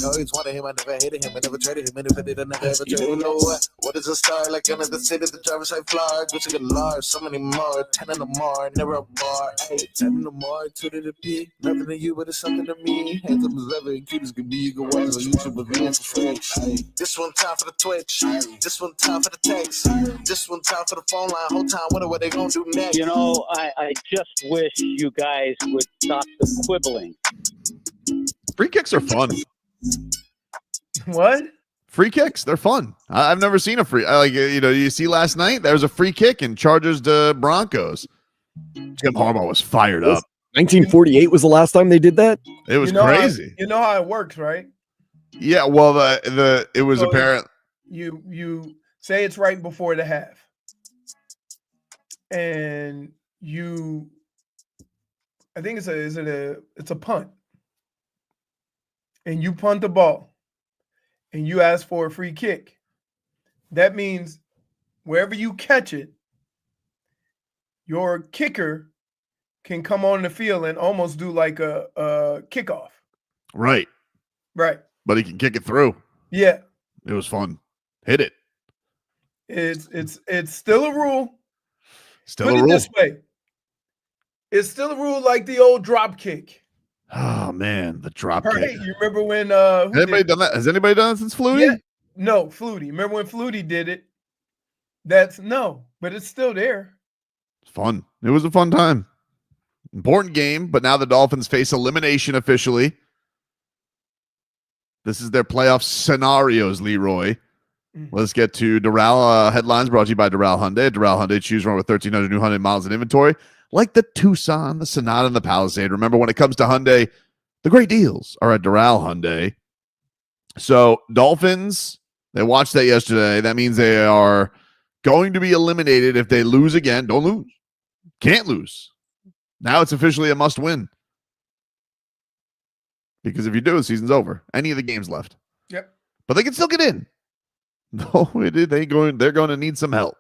I always wanted him, I never hated him, I never traded him, and if I did, I never ever traded him. What is a star? Like another city, the driver's side fly. Gucci get large, so many more. 10 in the more, never a bar. 10 in the more, 2 to the P. Nothing to you, but it's something to me. Hands up as ever, cute as can be. You can watch on YouTube with me for free. This one time for the Twitch. This one time for the text. This one time for the phone line. Whole time, what they gonna do next? You know, I just wish you guys would stop the quibbling. Free kicks are fun. What? Free kicks, they're fun. I've never seen a free. You see last night there was a free kick in Chargers to Broncos. Jim Harbaugh was fired up. 1948 was the last time they did that. It was crazy. You know how it works, right? Yeah, well, it was apparent. You say it's right before the half, and I think it's a punt, and you punt the ball, and you ask for a free kick. That means wherever you catch it, your kicker can come on the field and almost do like a kickoff. Right. But he can kick it through. Yeah. It was fun. Hit it. It's still a rule. Still Put a it rule. this way. It's still a rule like the old drop kick. Oh man, the drop kick. You remember when Has anybody done that? Has anybody done it since Flutie? Yeah. No, Flutie. Remember when Flutie did it? But it's still there. It's fun. It was a fun time. Important game, but now the Dolphins face elimination officially. This is their playoff scenarios, Leroy. Let's get to Doral headlines brought to you by Doral Hyundai. Doral Hyundai, choose one with 1,300 new Hyundai models in inventory, like the Tucson, the Sonata, and the Palisade. Remember, when it comes to Hyundai, the great deals are at Doral Hyundai. So, Dolphins, they watched that yesterday. That means they are going to be eliminated if they lose again. Don't lose. Can't lose. Now it's officially a must win. Because if you do, the season's over. Any of the games left. Yep. But they can still get in. No, they're going to need some help.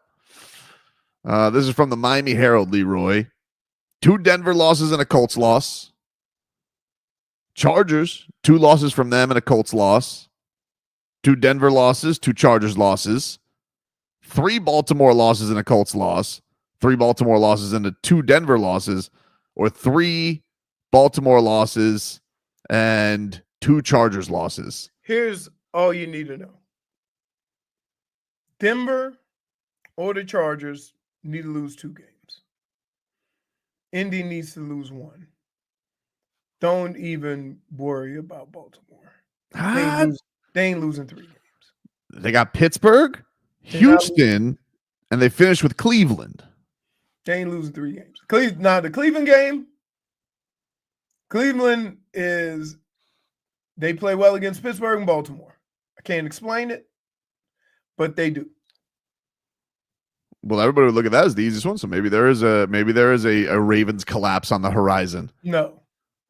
This is from the Miami Herald, Leroy. 2 Denver losses and a Colts loss. Chargers, 2 losses from them and a Colts loss. 2 Denver losses, 2 Chargers losses. 3 Baltimore losses and a Colts loss. 3 Baltimore losses and 2 Denver losses. Or 3 Baltimore losses and 2 Chargers losses. Here's all you need to know. Denver or the Chargers need to lose 2 games. Indy needs to lose 1. Don't even worry about Baltimore. They ain't losing 3 games. They got Pittsburgh, Houston, and they finished with Cleveland. They ain't losing 3 games. Now, the Cleveland game, Cleveland they play well against Pittsburgh and Baltimore. I can't explain it, but they do. Well, everybody would look at that as the easiest one. So maybe there is a Ravens collapse on the horizon. No.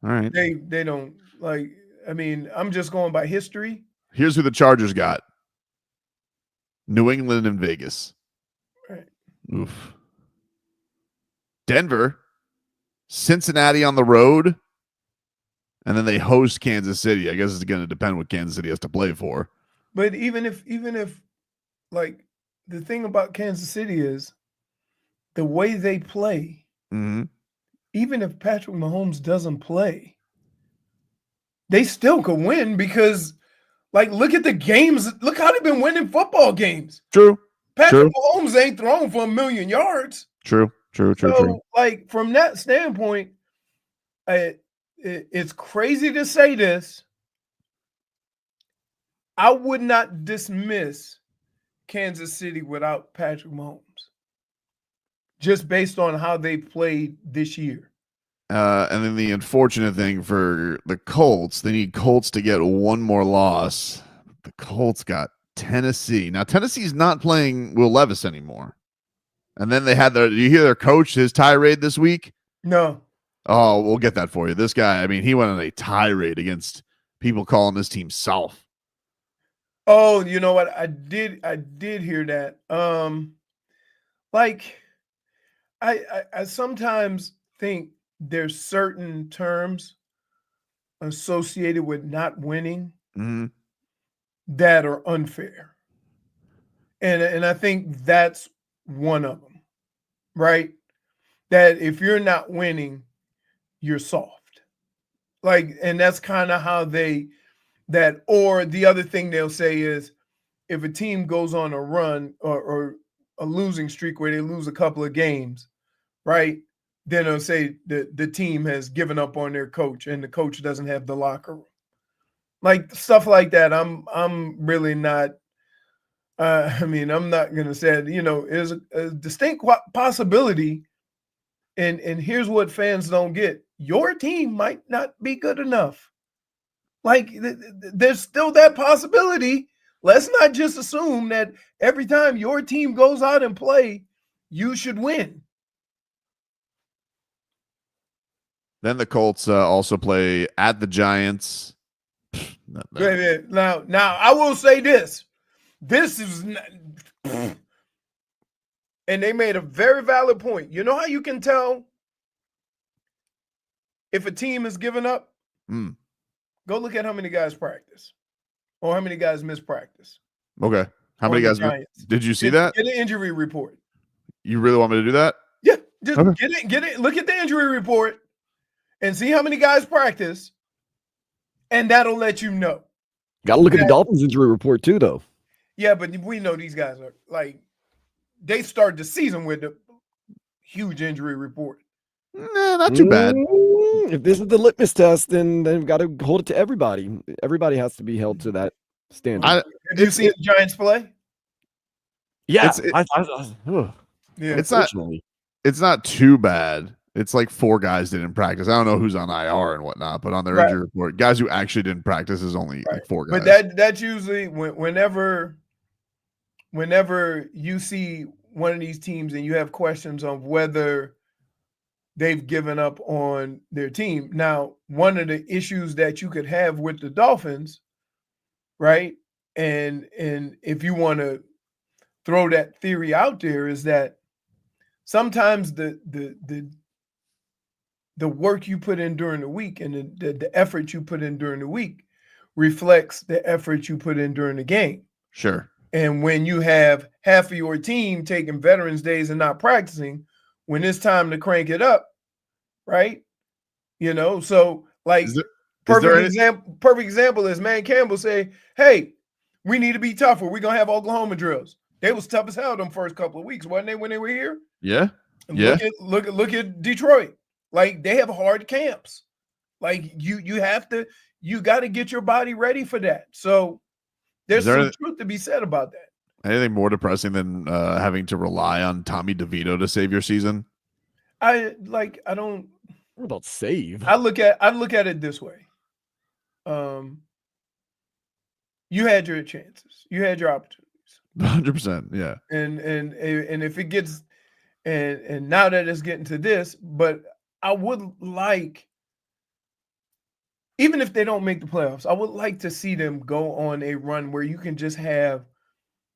All right. They don't like. I mean, I'm just going by history. Here's who the Chargers got: New England and Vegas. Right. Oof. Denver, Cincinnati on the road, and then they host Kansas City. I guess it's going to depend what Kansas City has to play for. But even if like, the thing about Kansas City is the way they play. Mm-hmm. Even if Patrick Mahomes doesn't play, they still could win because, like, look at the games. Look how they've been winning football games. True. Patrick Mahomes ain't thrown for 1,000,000 yards. True. So, like, from that standpoint, it's crazy to say this. I would not dismiss Kansas City without Patrick Mahomes, just based on how they played this year. And then the unfortunate thing for the Colts, they need Colts to get 1 more loss. The Colts got Tennessee. Now, Tennessee's not playing Will Levis anymore. And then they had did you hear their coach, his tirade this week? No. Oh, we'll get that for you. This guy, I mean, he went on a tirade against people calling this team soft. Oh, you know what? I did hear that. Like, I sometimes think there's certain terms associated with not winning that are unfair. And I think that's one of them, right? That if you're not winning, you're soft. Like, and that's kind of how or the other thing they'll say is if a team goes on a run or a losing streak where they lose a couple of games, right? Then they'll say the team has given up on their coach and the coach doesn't have the locker room. Like stuff like that. I'm really not. I'm not going to say it. Is a distinct possibility. And here's what fans don't get: your team might not be good enough. Like there's still that possibility. Let's not just assume that every time your team goes out and play, you should win. Then the Colts also play at the Giants. Now I will say this. This is and they made a very valid point. You know how you can tell if a team is giving up? Go look at how many guys practice or how many guys miss practice. Okay. How many guys? Did you see that? Get an injury report. You really want me to do that? Yeah. Just get it. Look at the injury report and see how many guys practice, and that'll let you know. Got to look at the Dolphins injury report too, though. Yeah, but we know these guys are like, they started the season with a huge injury report. Nah, not too bad. If this is the litmus test, then they've got to hold it to everybody. Everybody has to be held to that standard. Have you seen the Giants play? Yeah. It's not too bad. It's like 4 guys didn't practice. I don't know who's on IR and whatnot, but on their injury report, guys who actually didn't practice is only like 4 guys. But that's usually whenever you see one of these teams and you have questions on whether they've given up on their team. Now, one of the issues that you could have with the Dolphins, right? And if you want to throw that theory out there, is that sometimes the work you put in during the week and the effort you put in during the week reflects the effort you put in during the game. Sure. And when you have half of your team taking Veterans Days and not practicing, when it's time to crank it up, right? So like perfect example is Man Campbell say, hey, we need to be tougher. We're going to have Oklahoma drills. They was tough as hell them first couple of weeks, wasn't they, when they were here? Yeah. Look at Detroit. Like they have hard camps. Like you got to get your body ready for that. So there's some truth to be said about that. Anything more depressing than having to rely on Tommy DeVito to save your season? I don't. What about save? I look at it this way. You had your chances. You had your opportunities. 100%. Yeah. And if it gets and now that it's getting to this, but I would like, even if they don't make the playoffs, I would like to see them go on a run where you can just have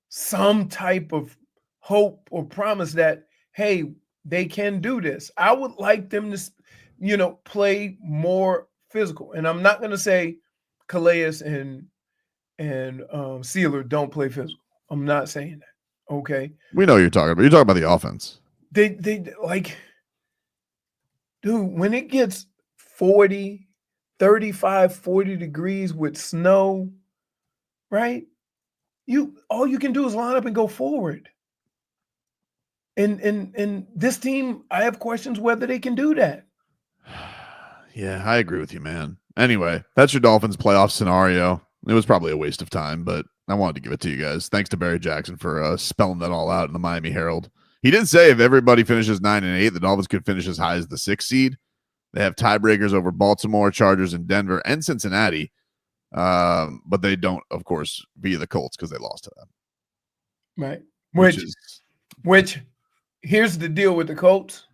some type of hope or promise that, hey, they can do this. I would like them to, play more physical. And I'm not going to say Calais and Sealer don't play physical. I'm not saying that. Okay. We know what you're talking about. You're talking about the offense. They like, dude, when it gets 40, 35, 40 degrees with snow, right? All you can do is line up and go forward. And this team, I have questions whether they can do that. Yeah, I agree with you, man. Anyway, that's your Dolphins playoff scenario. It was probably a waste of time, but I wanted to give it to you guys. Thanks to Barry Jackson for spelling that all out in the Miami Herald. He did say if everybody finishes 9-8, the Dolphins could finish as high as the 6th seed. They have tiebreakers over Baltimore, Chargers, and Denver, and Cincinnati. But they don't, of course, via the Colts because they lost to them. Right. Which here's the deal with the Colts.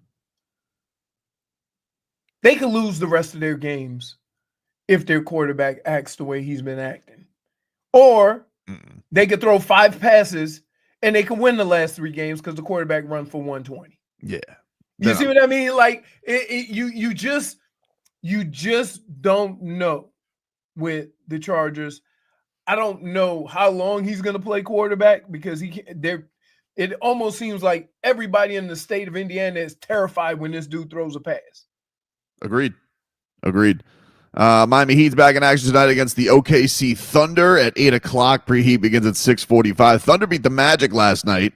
They could lose the rest of their games if their quarterback acts the way he's been acting. Or they could throw 5 passes and they can win the last 3 games because the quarterback runs for 120. Yeah. You see what I mean? Like you just don't know with the Chargers. I don't know how long he's going to play quarterback because it almost seems like everybody in the state of Indiana is terrified when this dude throws a pass. Agreed. Miami Heat's back in action tonight against the OKC Thunder at 8 o'clock. Preheat begins at 6:45. Thunder beat the Magic last night,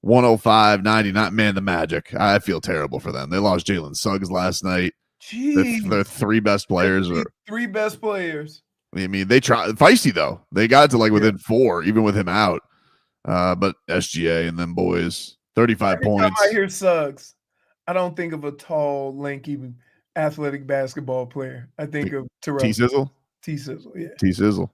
105-99. Man, the Magic. I feel terrible for them. They lost Jalen Suggs last night. Their three best players are three best players. I mean, they try feisty though. They got to like within 4, even with him out. But SGA and them boys, 35 Every points. time I hear Suggs, I don't think of a tall, lanky, athletic basketball player. I think of Terrell. T-Sizzle? T-Sizzle, yeah. T-Sizzle.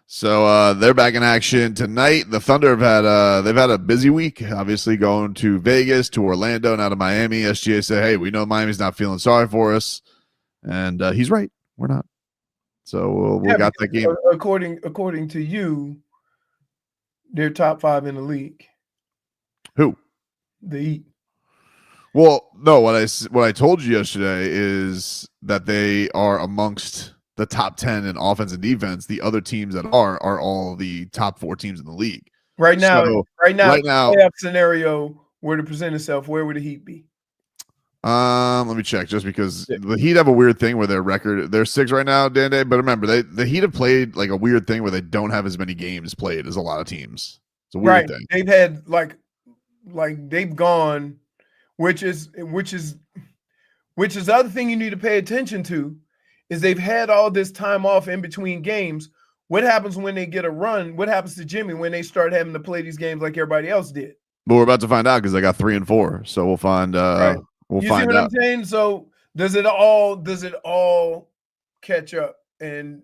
So they're back in action tonight. The Thunder have they've had a busy week, obviously going to Vegas, to Orlando, now to Miami. SGA said, hey, we know Miami's not feeling sorry for us. And he's right. We're not. So we got that game. According to you, they're top 5 in the league. Who? The Heat. Well, no, what I told you yesterday is that they are amongst the top 10 in offense and defense. The other teams that are all the top 4 teams in the league. Right now, playoff scenario were to present itself, where would the Heat be? Let me check, just because the Heat have a weird thing where they're 6 right now, Dande. But remember, the Heat have played like a weird thing where they don't have as many games played as a lot of teams. It's a weird thing. They've had like they've gone, which is the other thing you need to pay attention to, is they've had all this time off in between games. What happens when they get a run? What happens to Jimmy when they start having to play these games like everybody else did? But we're about to find out because they got 3 and 4. So we'll find. We'll find out. You see what I'm saying? So does it all catch up, and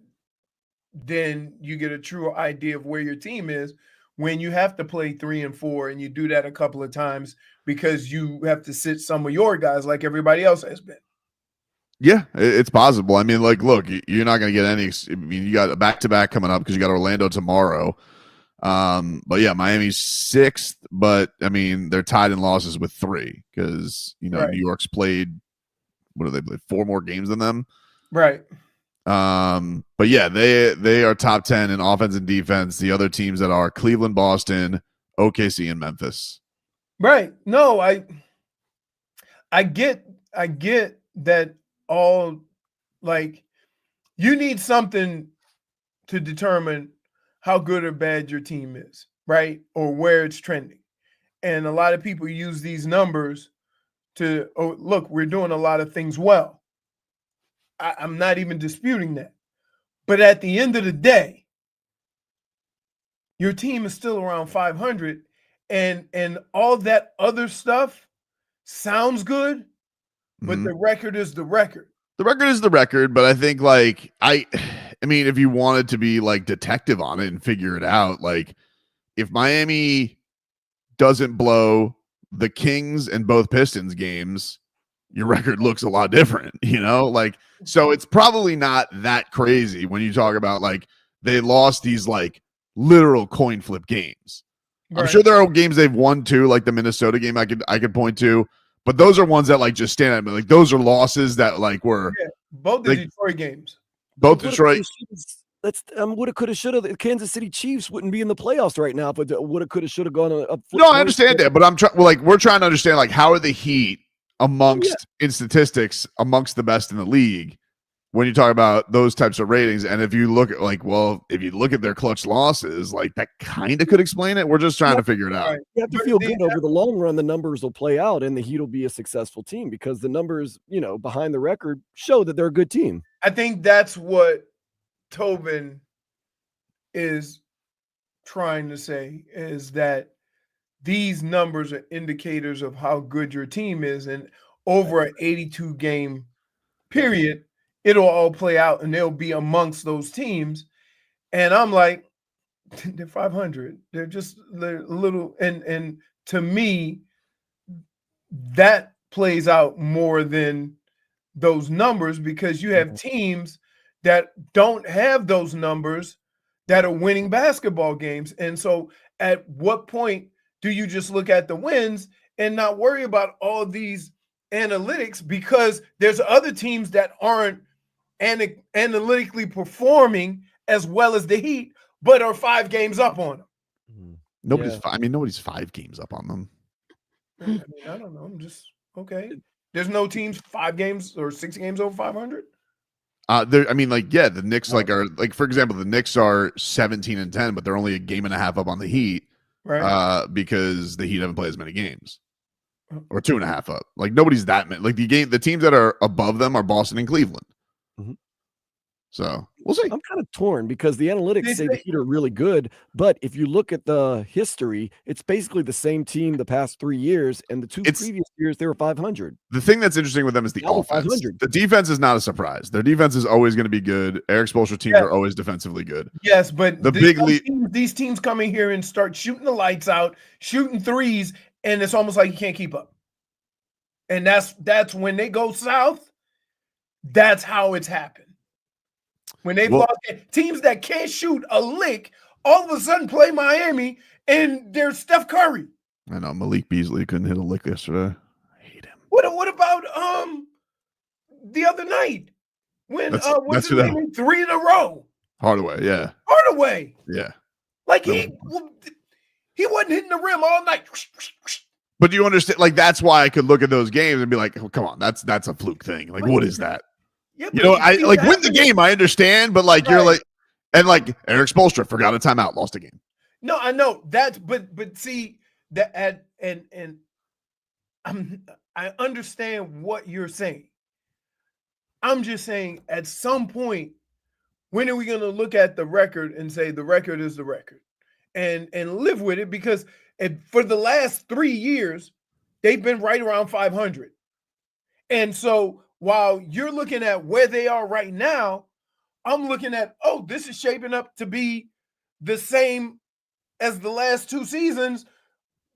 then you get a true idea of where your team is when you have to play 3 and 4, and you do that a couple of times because you have to sit some of your guys like everybody else has been. Yeah, it's possible. I mean, like, look, you're not going to get any. I mean, you got a back-to-back coming up because you got Orlando tomorrow. But yeah, Miami's 6th, but I mean, they're tied in losses with 3 because New York's played. What do they play? 4 more games than them. Right. But yeah, they are top 10 in offense and defense. The other teams that are Cleveland, Boston, OKC, and Memphis. Right. No, I get that. All, like, you need something to determine how good or bad your team is, right? Or where it's trending. And a lot of people use these numbers to, look, we're doing a lot of things well. I'm not even disputing that. But at the end of the day, your team is still around 500, and all that other stuff sounds good, but the record is the record. The record is the record, but I think, like, I mean, if you wanted to be like detective on it and figure it out, like, if Miami doesn't blow the Kings and both Pistons games, your record looks a lot different, like, so it's probably not that crazy when you talk about, like, they lost these like literal coin flip games. Right. I'm sure there are games they've won too, like the Minnesota game I could point to. But those are ones that like just stand out. Like those are losses that like were both the Detroit games. Both Detroit. That's woulda, coulda, shoulda. The Kansas City Chiefs wouldn't be in the playoffs right now, but woulda, coulda, shoulda gone up. No, I understand that, but we're trying to understand, like, how are the Heat in statistics amongst the best in the league when you talk about those types of ratings. And if you look at at their clutch losses, like, that kind of could explain it. We're just trying to figure it out. Right. You have to feel good over the long run. The numbers will play out and the Heat will be a successful team because the numbers, behind the record show that they're a good team. I think that's what Tobin is trying to say, is that these numbers are indicators of how good your team is. And over an 82 game period, it'll all play out and they'll be amongst those teams. And I'm like, they're 500. They're a little, and to me, that plays out more than those numbers, because you have teams that don't have those numbers that are winning basketball games. And so at what point do you just look at the wins and not worry about all these analytics, because there's other teams that aren't analytically performing as well as the Heat, but are 5 games up on them. Nobody's. I mean, nobody's 5 games up on them. I mean, I don't know. I'm just okay. There's no teams 5 games or 6 games over 500. I mean, like, yeah, the Knicks are like, for example, the Knicks are 17-10, but they're only a game and a half up on the Heat, right? Because the Heat haven't played as many games, or 2.5 up. Like nobody's that many. Like the teams that are above them are Boston and Cleveland. Mhm. So we'll see. I'm kind of torn because the analytics say the Heat are really good, but if you look at the history, it's basically the same team the past 3 years, and the previous years they were 500. The thing that's interesting with them is the offense. 500. The defense is not a surprise. Their defense is always going to be good. Erik Spoelstra teams are always defensively good. Yes, but the big league, these teams come in here and start shooting the lights out, shooting threes, and it's almost like you can't keep up. And that's when they go south. That's how it's happened. When they've lost teams that can't shoot a lick, all of a sudden play Miami, and there's Steph Curry. I know Malik Beasley couldn't hit a lick yesterday. I hate him. What about the other night when what's his name? 3 in a row? Hardaway, yeah. Hardaway, yeah. Like he wasn't hitting the rim all night. But you understand? Like that's why I could look at those games and be like, oh, "Come on, that's a fluke thing. Like, what is that?" Yeah, you know, I like win the game. I understand, but like you're like, and like Erik Spoelstra forgot a timeout, lost a game. No, I know that's but see that and I understand what you're saying. I'm just saying at some point, when are we going to look at the record and say the record is the record and live with it? Because for the last 3 years, they've been right around 500. And so while you're looking at where they are right now, I'm looking at, this is shaping up to be the same as the last 2 seasons,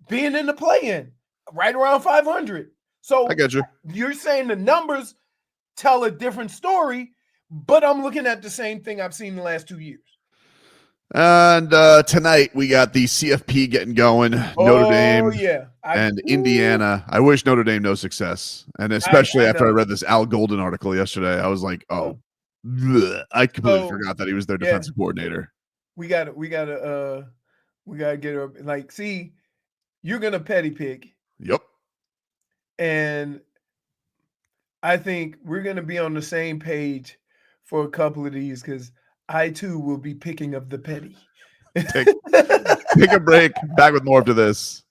being in the play-in, right around 500. So I got you. You're saying the numbers tell a different story, but I'm looking at the same thing I've seen the last 2 years. And tonight we got the CFP getting going. Notre Dame and Indiana. I wish Notre Dame no success. And especially after I read this Al Golden article yesterday, I was like, bleh. I completely forgot that he was their defensive coordinator. We gotta get her. Like, see, you're gonna petty pick. Yep. And I think we're gonna be on the same page for a couple of these because I too will be picking up the petty. Take a break. Back with more after this.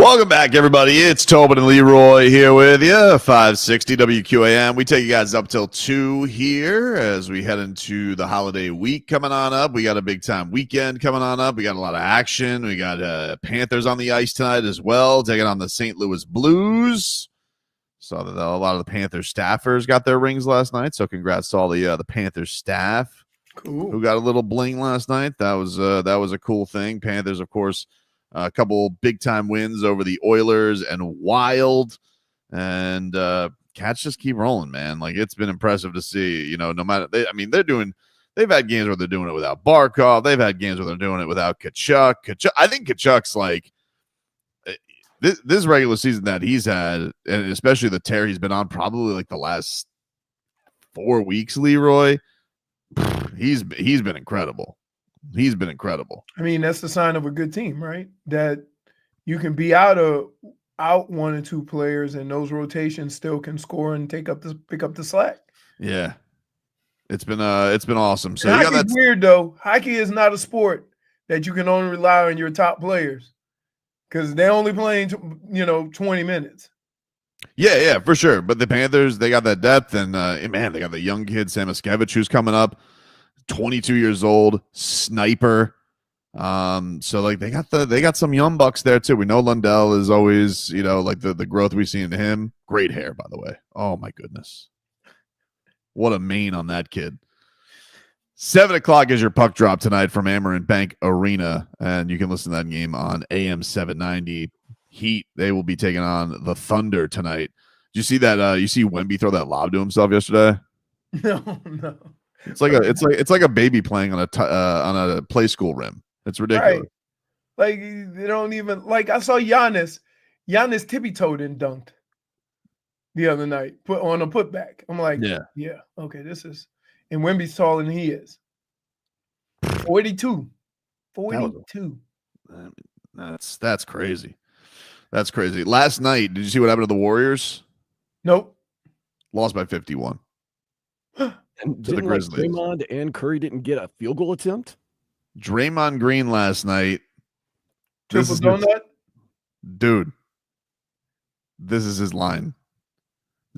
Welcome back, everybody. It's Tobin and Leroy here with you, 560 WQAM. We take you guys up till 2 here as we head into the holiday week coming on up. We got a big-time weekend coming on up. We got a lot of action. We got Panthers on the ice tonight as well, taking on the St. Louis Blues. Saw that a lot of the Panthers staffers got their rings last night, so congrats to all the Panthers staff who got a little bling last night. That was a cool thing. Panthers, of course, a couple big-time wins over the Oilers and Wild, and Cats just keep rolling, man. Like, it's been impressive to see, you know, no matter – they've had games where they're doing it without Barkov. They've had games where they're doing it without Tkachuk. I think Tkachuk's like this regular season that he's had, and especially the tear he's been on probably like the last 4 weeks, Leroy, he's been incredible. He's been incredible. I mean, that's the sign of a good team, right? That you can be out 1 or 2 players, and those rotations still can score and pick up the slack. Yeah, it's been awesome. So hockey's weird though. Hockey is not a sport that you can only rely on your top players because they're only playing 20 minutes. Yeah, for sure. But the Panthers, they got that depth, and man, they got the young kid Samoskevich who's coming up. 22 years old, sniper. So like they got some young bucks there too. We know Lundell is always, like the growth we see in him. Great hair, by the way. Oh my goodness. What a mane on that kid. 7:00 is your puck drop tonight from Amerant Bank Arena, and you can listen to that game on AM 790. Heat, they will be taking on the Thunder tonight. Did you see that? You see Wemby throw that lob to himself yesterday? No. It's like a baby playing on a play school rim. It's ridiculous. Right. Like they don't even like. I saw Giannis tippy-toed and dunked the other night. Put on a putback. I'm like, yeah, okay, this is. And Wemby's taller than he is. 42. That's crazy. That's crazy. Last night, did you see what happened to the Warriors? Nope. Lost by 51. And to the Grizzlies. Draymond and Curry didn't get a field goal attempt? Draymond Green last night. Triple donut? Dude, this is his line.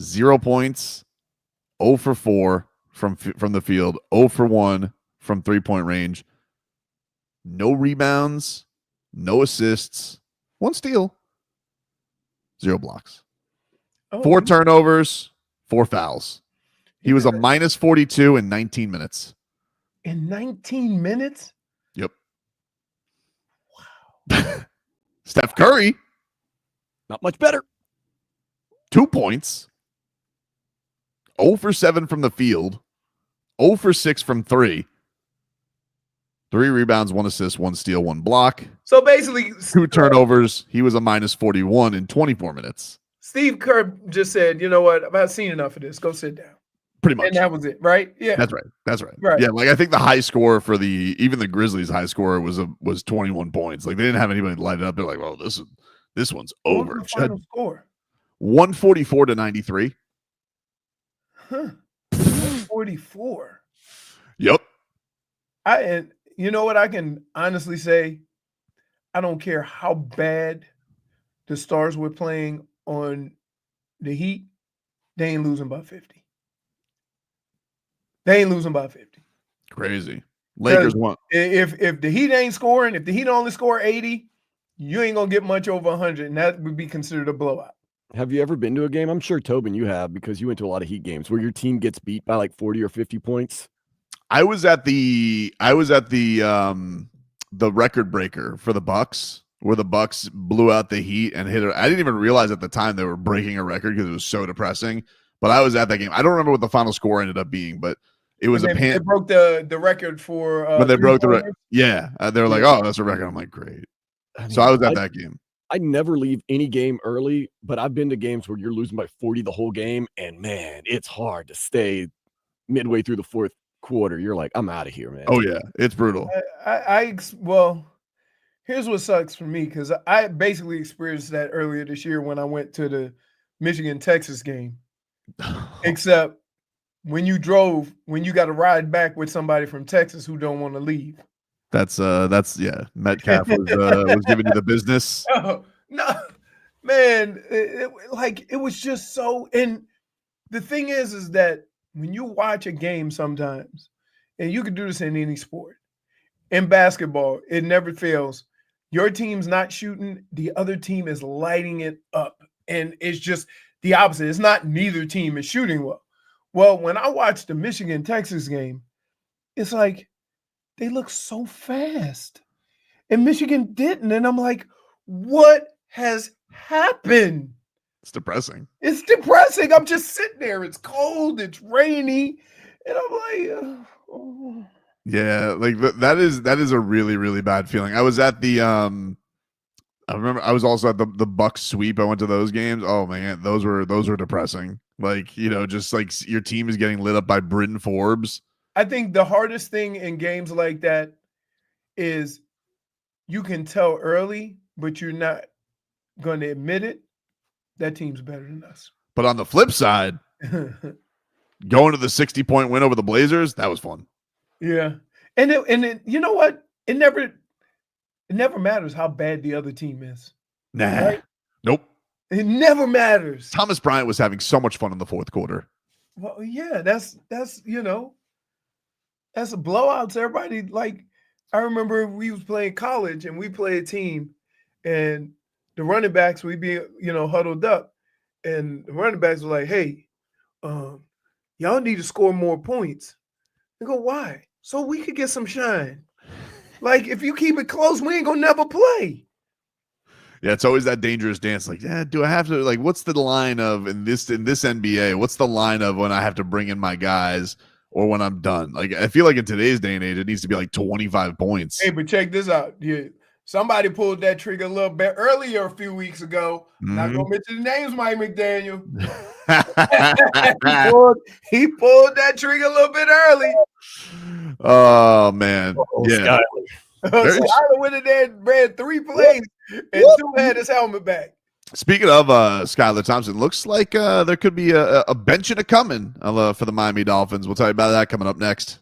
0 points, 0 for 4 from the field, 0 for 1 from three-point range. No rebounds, no assists, 1 steal, 0 blocks. 4 turnovers, 4 fouls. He was a minus 42 in 19 minutes. In 19 minutes? Yep. Wow. Steph Curry. Not much better. 2 points. 0 for 7 from the field. 0 for 6 from 3. 3 rebounds, 1 assist, 1 steal, 1 block. So basically, 2 turnovers. He was a minus 41 in 24 minutes. Steve Kerr just said, you know what? I've seen enough of this. Go sit down. Pretty much. And that was it, right? Yeah. That's right. Yeah, like I think the high score for even the Grizzlies high score was 21 points. Like they didn't have anybody light it up. They're like, well, this one's over. What was the final score? 144 to 93. Huh. 144. Yep. And you know what I can honestly say? I don't care how bad the Stars were playing on the Heat, they ain't losing by 50. They ain't losing by 50. Crazy. Lakers won. If the Heat ain't scoring, if the Heat only score 80, you ain't going to get much over 100, and that would be considered a blowout. Have you ever been to a game? I'm sure, Tobin, you have, because you went to a lot of Heat games where your team gets beat by like 40 or 50 points. I was at the record breaker for the Bucks, where the Bucks blew out the Heat and hit it. I didn't even realize at the time they were breaking a record because it was so depressing. But I was at that game. I don't remember what the final score ended up being, but it was they broke the record for when they broke the record. Yeah, they were like, "Oh, that's a record." I'm like, "Great." So I was at that game. I never leave any game early, but I've been to games where you're losing by 40 the whole game, and man, it's hard to stay midway through the fourth quarter. You're like, I'm out of here, man. Oh yeah, it's brutal. Well, here's what sucks for me, because I basically experienced that earlier this year when I went to the Michigan-Texas game. Except when you got to ride back with somebody from Texas who don't want to leave. That's Metcalf was giving you the business. No, man, it was just so. And the thing is that when you watch a game sometimes, and you can do this in any sport, in basketball, it never fails. Your team's not shooting, the other team is lighting it up. And it's just the opposite. It's not neither team is shooting well. Well, when I watched the Michigan-Texas game, it's like they look so fast. And Michigan didn't. And I'm like, what has happened? It's depressing. It's depressing. I'm just sitting there. It's cold. It's rainy. And I'm like, oh. Yeah, like that is a really, really bad feeling. I was at the I remember I was also at the Bucks sweep. I went to those games. Oh man, those were depressing. Like, just like your team is getting lit up by Britton Forbes. I think the hardest thing in games like that is you can tell early, but you're not going to admit it. That team's better than us. But on the flip side, going to the 60-point win over the Blazers, that was fun. Yeah. And it, you know what? It never matters how bad the other team is. Nah. Right? Nope. It never matters. Thomas Bryant was having so much fun in the fourth quarter. Well, yeah, that's that's a blowout. Everybody, like, I remember we was playing college and we played a team and the running backs, we'd be, huddled up. And the running backs were like, hey, y'all need to score more points. I go, why? So we could get some shine. Like, if you keep it close, we ain't gonna never play. Yeah, it's always that dangerous dance. Like, yeah, do I have to, like, what's the line of in this NBA? What's the line of when I have to bring in my guys or when I'm done? Like, I feel like in today's day and age, it needs to be like 25 points. Hey, but check this out. Yeah, somebody pulled that trigger a little bit earlier a few weeks ago. Mm-hmm. Not gonna mention the names, Mike McDaniel. he pulled that trigger a little bit early. Oh man, yeah. Skyler went in there and ran 3 plays and 2 had his helmet back. Speaking of Skylar Thompson, looks like there could be a benching a coming for the Miami Dolphins. We'll tell you about that coming up next.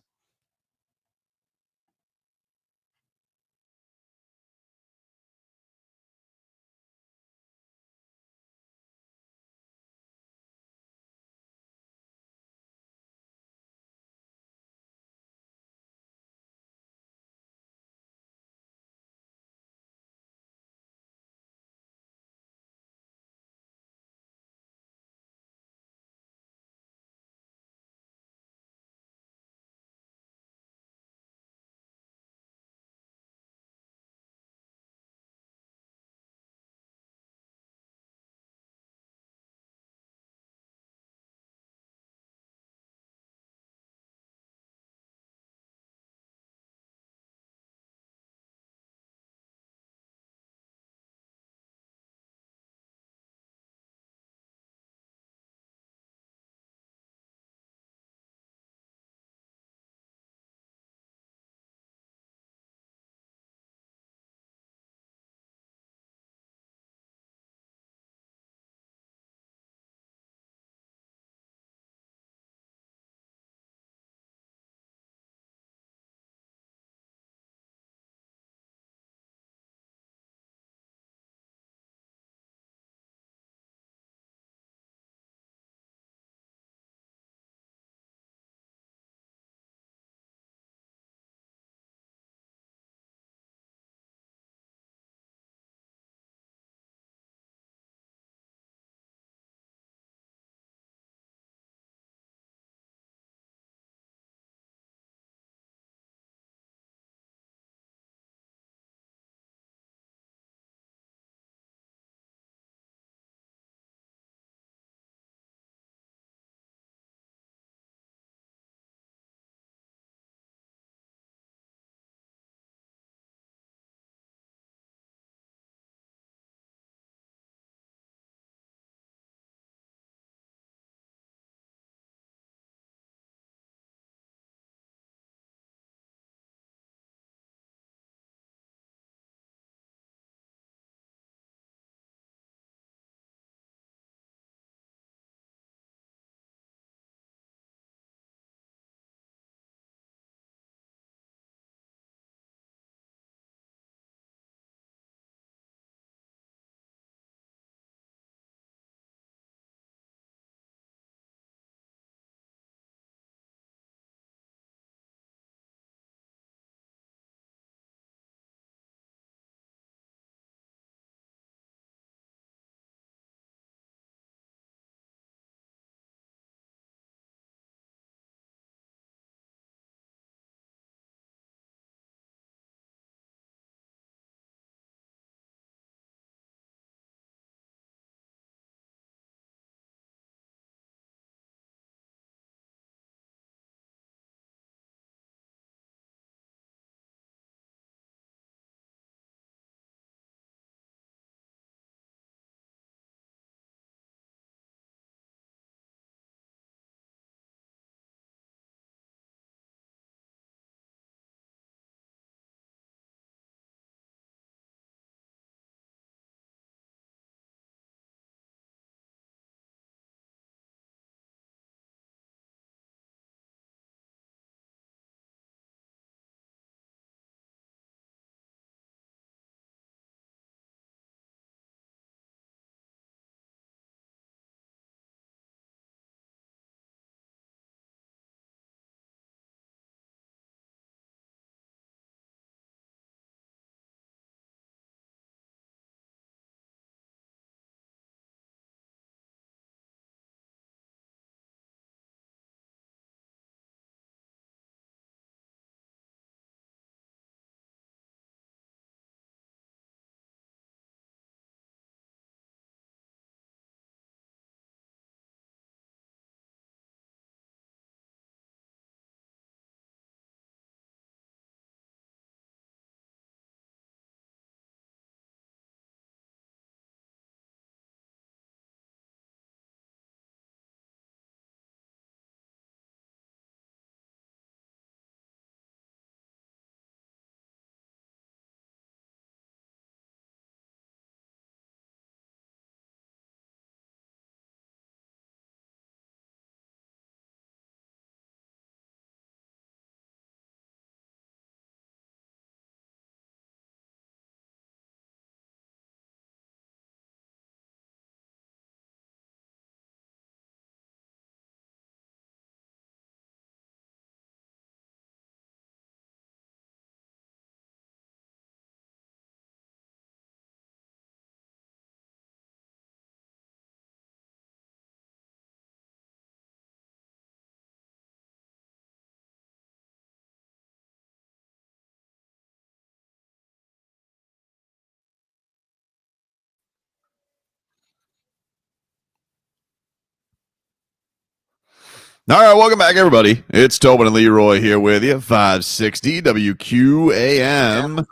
All right, welcome back, everybody. It's Tobin and Leroy here with you, 560 WQAM.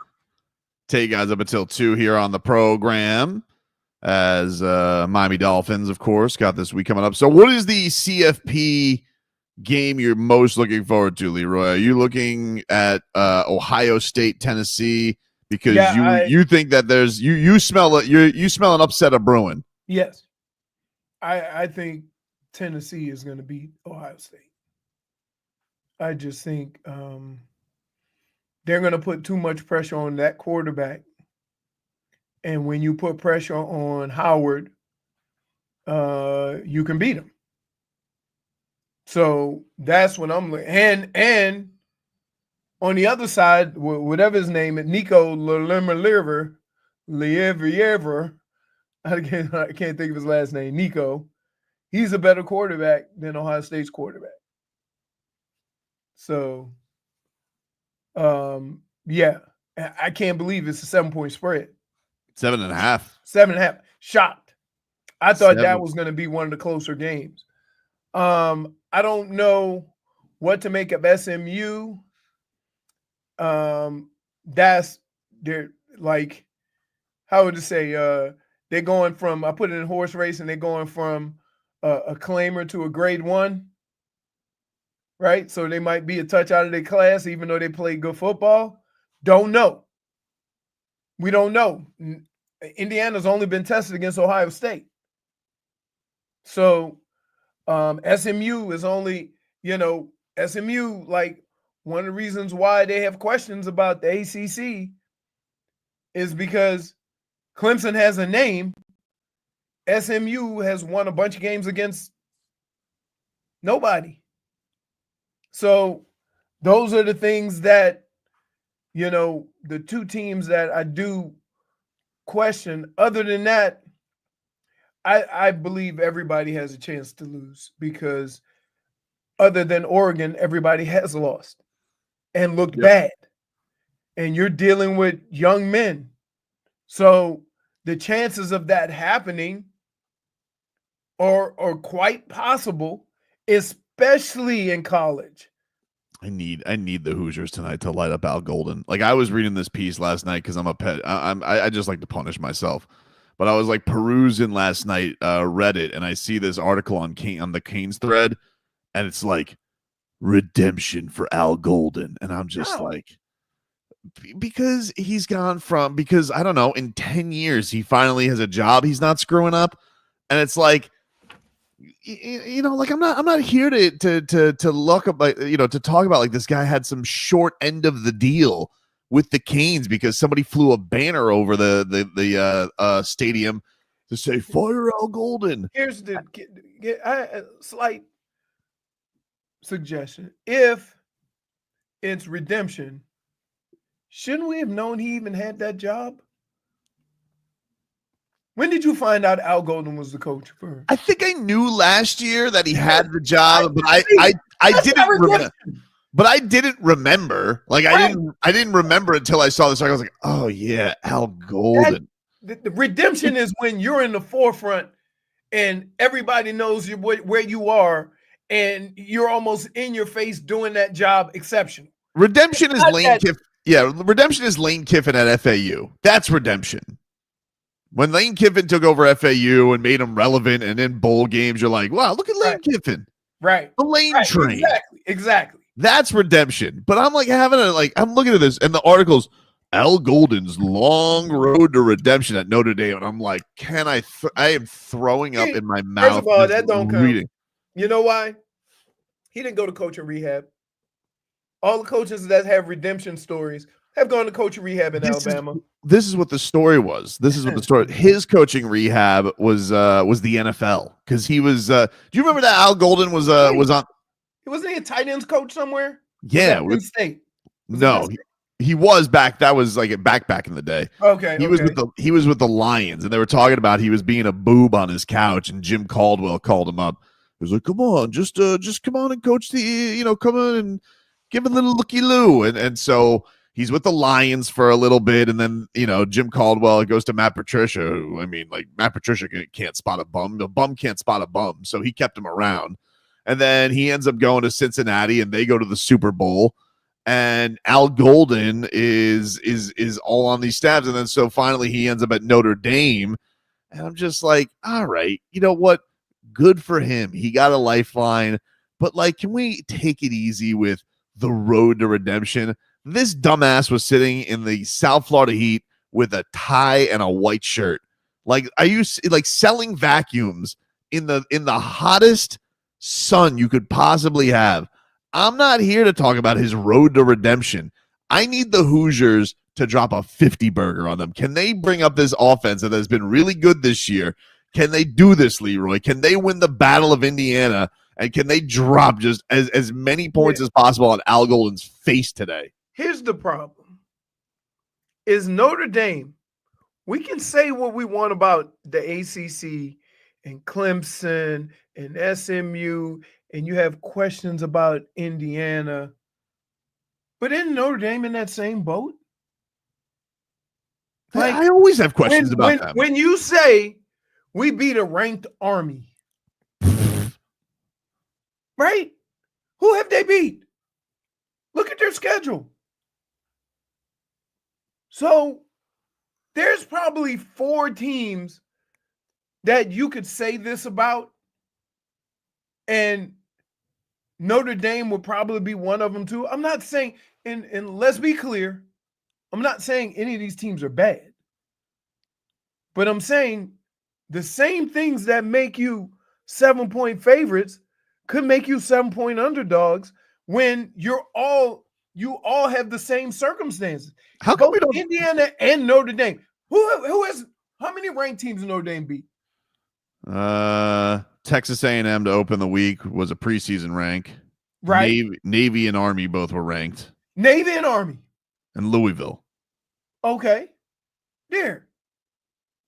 Take you guys up until 2 here on the program as Miami Dolphins, of course, got this week coming up. So what is the CFP game you're most looking forward to, Leroy? Are you looking at Ohio State, Tennessee? Because you think that there's you smell an upset of brewing. Yes. I think Tennessee is going to beat Ohio State. I just think they're going to put too much pressure on that quarterback. And when you put pressure on Howard, you can beat him. So that's what I'm looking. And on the other side, whatever his name is, Nikola Jović, I can't think of his last name, Nico. He's a better quarterback than Ohio State's quarterback. So, yeah, I can't believe it's a 7-point spread. 7.5. 7.5. Shocked. I thought that was going to be one of the closer games. I don't know what to make of SMU. That's they're like, how would you say? They're going from, I put it in horse race, and they're going from a claimer to a grade 1, right? So they might be a touch out of their class, even though they play good football. Don't know. We don't know. Indiana's only been tested against Ohio State. So SMU is only, SMU, like, one of the reasons why they have questions about the ACC is because Clemson has a name. SMU has won a bunch of games against nobody. So those are the things that, the two teams that I do question. Other than that, I believe everybody has a chance to lose because other than Oregon, everybody has lost and looked bad. And you're dealing with young men. So the chances of that happening are quite possible, especially in college. I need the Hoosiers tonight to light up Al Golden. Like, I was reading this piece last night because I'm a pet. I just like to punish myself. But I was like perusing last night Reddit, and I see this article on the Canes thread, and it's like redemption for Al Golden, and I'm just like, because he's gone from, because I don't know, in 10 years he finally has a job, he's not screwing up, and it's like, like I'm not here to look up, like, to talk about like this guy had some short end of the deal with the Canes because somebody flew a banner over the stadium to say fire Al Golden. Here's the slight suggestion. If it's redemption, shouldn't we have known he even had that job? When did you find out Al Golden was the coach for? I think I knew last year that he had the job, but I didn't remember. But I didn't remember. Like, right. I didn't remember until I saw this. I was like, oh yeah, Al Golden. The redemption is when you're in the forefront and everybody knows where you are, and you're almost in your face doing that job exceptional. Redemption is Lane Kiffin. Yeah, redemption is Lane Kiffin at FAU. That's redemption. When Lane Kiffin took over FAU and made him relevant, and in bowl games, you're like, wow, look at Lane Kiffin. Right. The Lane train. Exactly. That's redemption. But I'm like I'm looking at this, and the articles, Al Golden's long road to redemption at Notre Dame, and I'm like, I am throwing up in my mouth. First of all, that don't count. You know why? He didn't go to coaching rehab. All the coaches that have redemption stories have gone to coaching rehab in Alabama. This is what the story was. His coaching rehab was the NFL, because he was. Do you remember that Al Golden was on? Wasn't he a tight ends coach somewhere? Yeah, with State. He was back. That was like back in the day. Okay, he was with the Lions, and they were talking about he was being a boob on his couch, and Jim Caldwell called him up. He was like, "Come on, just come on and coach come on and give a little looky-loo," and so he's with the Lions for a little bit, and then Jim Caldwell goes to Matt Patricia. Who, Matt Patricia can't spot a bum. The bum can't spot a bum, so he kept him around. And then he ends up going to Cincinnati, and they go to the Super Bowl. And Al Golden is all on these stabs. And then so finally he ends up at Notre Dame. And I'm just like, all right, you know what? Good for him. He got a lifeline. But, like, can we take it easy with the road to redemption? This dumbass was sitting in the South Florida heat with a tie and a white shirt. Like, are you like selling vacuums in the hottest sun you could possibly have? I'm not here to talk about his road to redemption. I need the Hoosiers to drop a 50 burger on them. Can they bring up this offense that has been really good this year? Can they do this, Leroy? Can they win the Battle of Indiana? And can they drop just as many points as possible on Al Golden's face today? Here's the problem. Is Notre Dame, we can say what we want about the ACC and Clemson and SMU, and you have questions about Indiana, but isn't Notre Dame in that same boat? Like, I always have questions about them. When you say we beat a ranked Army, right? Who have they beat? Look at their schedule. So there's probably 4 teams that you could say this about, and Notre Dame would probably be one of them too. I'm not saying, and let's be clear, I'm not saying any of these teams are bad, but I'm saying the same things that make you 7-point favorites could make you 7-point underdogs when you all have the same circumstances. How come we don't? Indiana and Notre Dame. Who has how many ranked teams Notre Dame beat? Texas A&M to open the week was a preseason rank. Right. Navy and Army both were ranked. Navy and Army. And Louisville. Okay. There.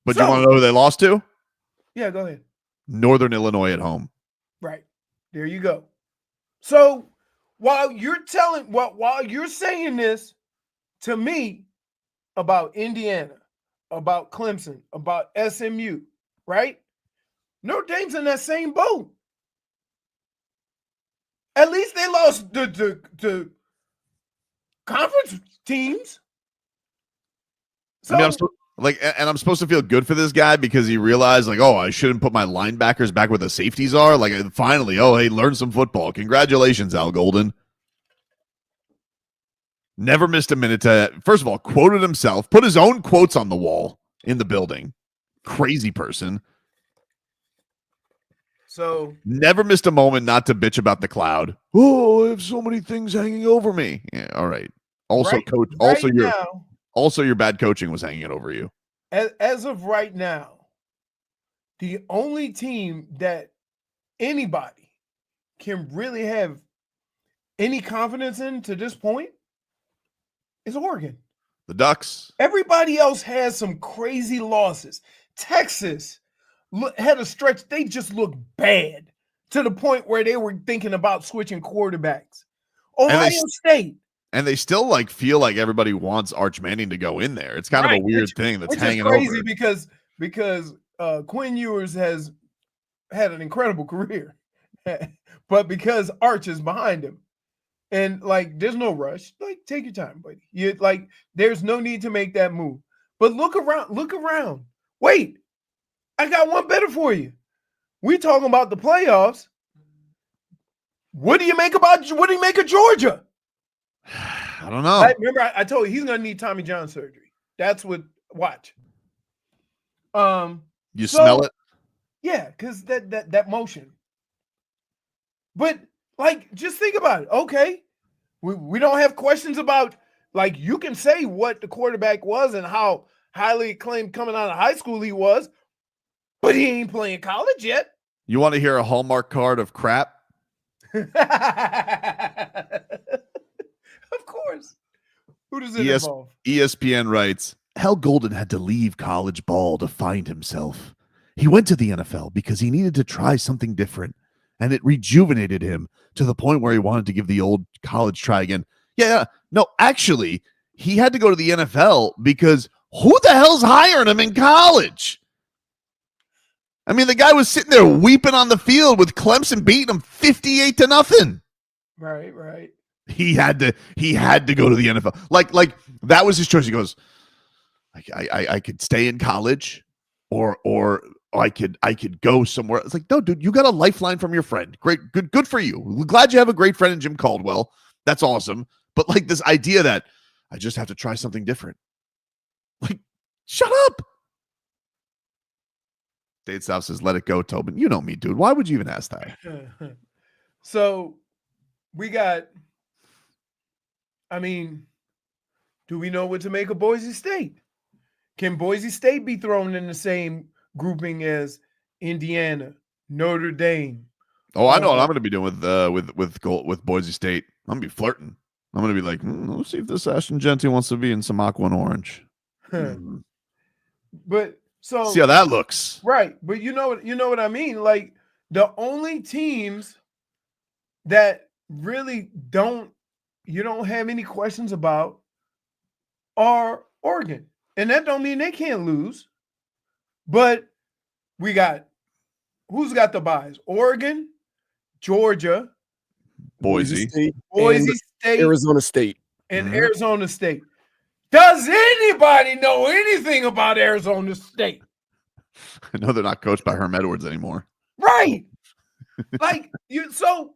But you want to know who they lost to? Yeah, go ahead. Northern Illinois at home. Right. There you go. So while you're saying this to me about Indiana, about Clemson, about SMU, right? Notre Dame's in that same boat. At least they lost to conference teams. So, I mean, I'm supposed to feel good for this guy because he realized, like, oh, I shouldn't put my linebackers back where the safeties are. Like, finally, oh, hey, learn some football. Congratulations, Al Golden. Never missed a minute to, first of all, quoted himself, put his own quotes on the wall in the building. Crazy person. So never missed a moment not to bitch about the cloud. Oh, I have so many things hanging over me. Yeah, all right. Also, right, coach. Right also, your bad coaching was hanging over you. As of right now, the only team that anybody can really have any confidence in to this point is Oregon. The Ducks. Everybody else has some crazy losses. Texas had a stretch. They just looked bad to the point where they were thinking about switching quarterbacks. Ohio State. And they still feel like everybody wants Arch Manning to go in there. It's kind of a weird thing that's hanging over. Which is crazy because Quinn Ewers has had an incredible career, but because Arch is behind him, and there's no rush. Take your time, buddy. There's no need to make that move. But look around. Wait, I got one better for you. We talking about the playoffs. What do you make of Georgia? I don't know. Remember, I told you he's gonna need Tommy John surgery. That's what. Watch. You smell it? Yeah, because that motion. But just think about it. Okay, we don't have questions about you can say what the quarterback was and how highly acclaimed coming out of high school he was, but he ain't playing college yet. You want to hear a Hallmark card of crap? Of course. Who does it involve? ESPN writes, Al Golden had to leave college ball to find himself. He went to the NFL because he needed to try something different, and it rejuvenated him to the point where he wanted to give the old college try again. Yeah. No, actually, he had to go to the NFL because who the hell's hiring him in college? I mean, the guy was sitting there weeping on the field with Clemson beating him 58-0. Right. He had to go to the NFL. Like that was his choice. He goes, I could stay in college or I could go somewhere. It's like, no, dude, you got a lifeline from your friend. Great, good for you. We're glad you have a great friend in Jim Caldwell. That's awesome. But like this idea that I just have to try something different. Like, shut up. Dade South says, let it go, Tobin. You know me, dude. Why would you even ask that? So we got, I mean, do we know what to make of Boise State? Can Boise State be thrown in the same grouping as Indiana, Notre Dame? Oh, I know what I'm going to be doing with Boise State. I'm going to be flirting. I'm going to be like, let's see if this Ashton Genty wants to be in some aqua and orange. But so see how that looks, right? But you know what I mean. Like the only teams that really you don't have any questions about are Oregon, and that don't mean they can't lose. But we got who's got the buys? Oregon, Georgia, Boise State, Arizona State, and Arizona State. Does anybody know anything about Arizona State? I know they're not coached by Herm Edwards anymore. Right. Like so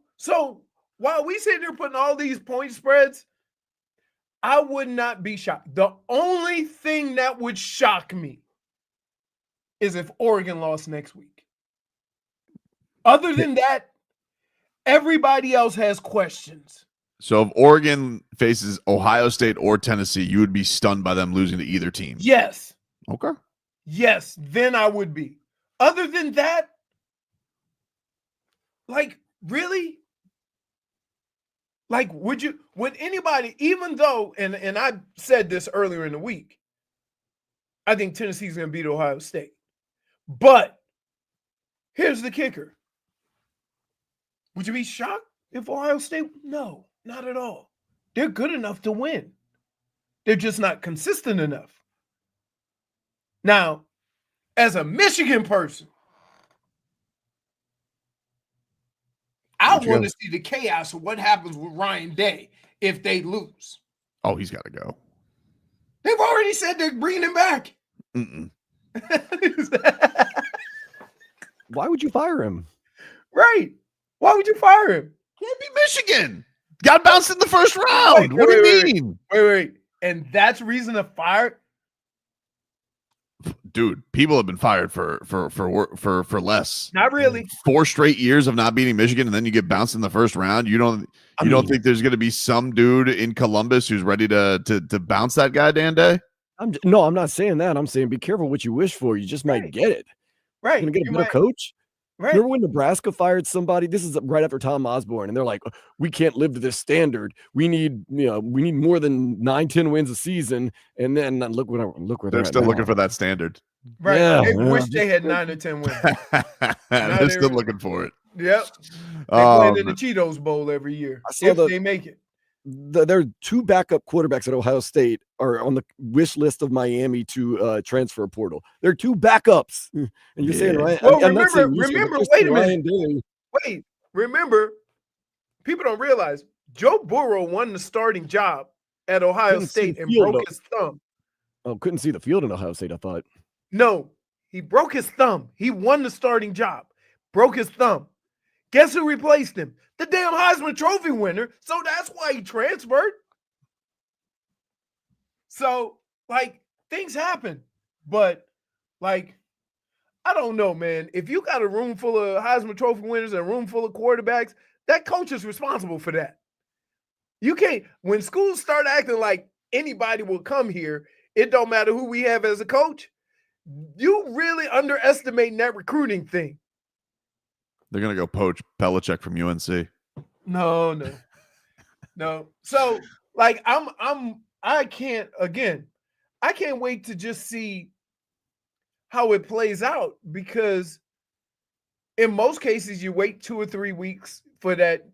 while we sit there putting all these point spreads, I would not be shocked. The only thing that would shock me is if Oregon lost next week. Other than that, everybody else has questions. So if Oregon faces Ohio State or Tennessee, you would be stunned by them losing to either team. Yes. Okay. Yes, then I would be. Other than that, like, really? Like, would anybody, even though, and I said this earlier in the week, I think Tennessee's going to beat Ohio State. But here's the kicker. Would you be shocked if Ohio State? No, not at all. They're good enough to win. They're just not consistent enough. Now, as a Michigan person, I want to see the chaos of what happens with Ryan Day if they lose. Oh, he's got to go. They've already said they're bringing him back. Why would you fire him? Right. Why would you fire him? Can't be Michigan. Got bounced in the first round. What do you mean? Wait. And that's reason to fire? Dude, people have been fired for less. Not really. 4 straight years of not beating Michigan, and then you get bounced in the first round. You don't think there's going to be some dude in Columbus who's ready to bounce that guy, Dan Day? I'm not saying that. I'm saying be careful what you wish for. You just might get it. Right. You're going to get a better coach. Right. Remember when Nebraska fired somebody? This is right after Tom Osborne, and they're like, "We can't live to this standard. We need more than 9-10 wins a season." And then look where they're still looking for that standard. Right. Yeah, they wish they had 9 or 10 wins. They're still looking for it. Yep. They play in the Cheetos Bowl every year. They make it. There are 2 backup quarterbacks at Ohio State are on the wish list of Miami to transfer portal. There are 2 backups, and you're saying, right? Well, remember. Wait a minute. Wait, remember. People don't realize Joe Burrow won the starting job at Ohio State and broke his thumb. Oh, couldn't see the field in Ohio State, I thought. No, he broke his thumb. He won the starting job, broke his thumb. Guess who replaced him? The damn Heisman Trophy winner. So that's why he transferred. So, things happen. But, I don't know, man. If you got a room full of Heisman Trophy winners and a room full of quarterbacks, that coach is responsible for that. You can't, when schools start acting like anybody will come here, it don't matter who we have as a coach, you really underestimating that recruiting thing. They're going to go poach Belichick from UNC. No. So, I can't wait to just see how it plays out, because in most cases you wait 2 or 3 weeks for that,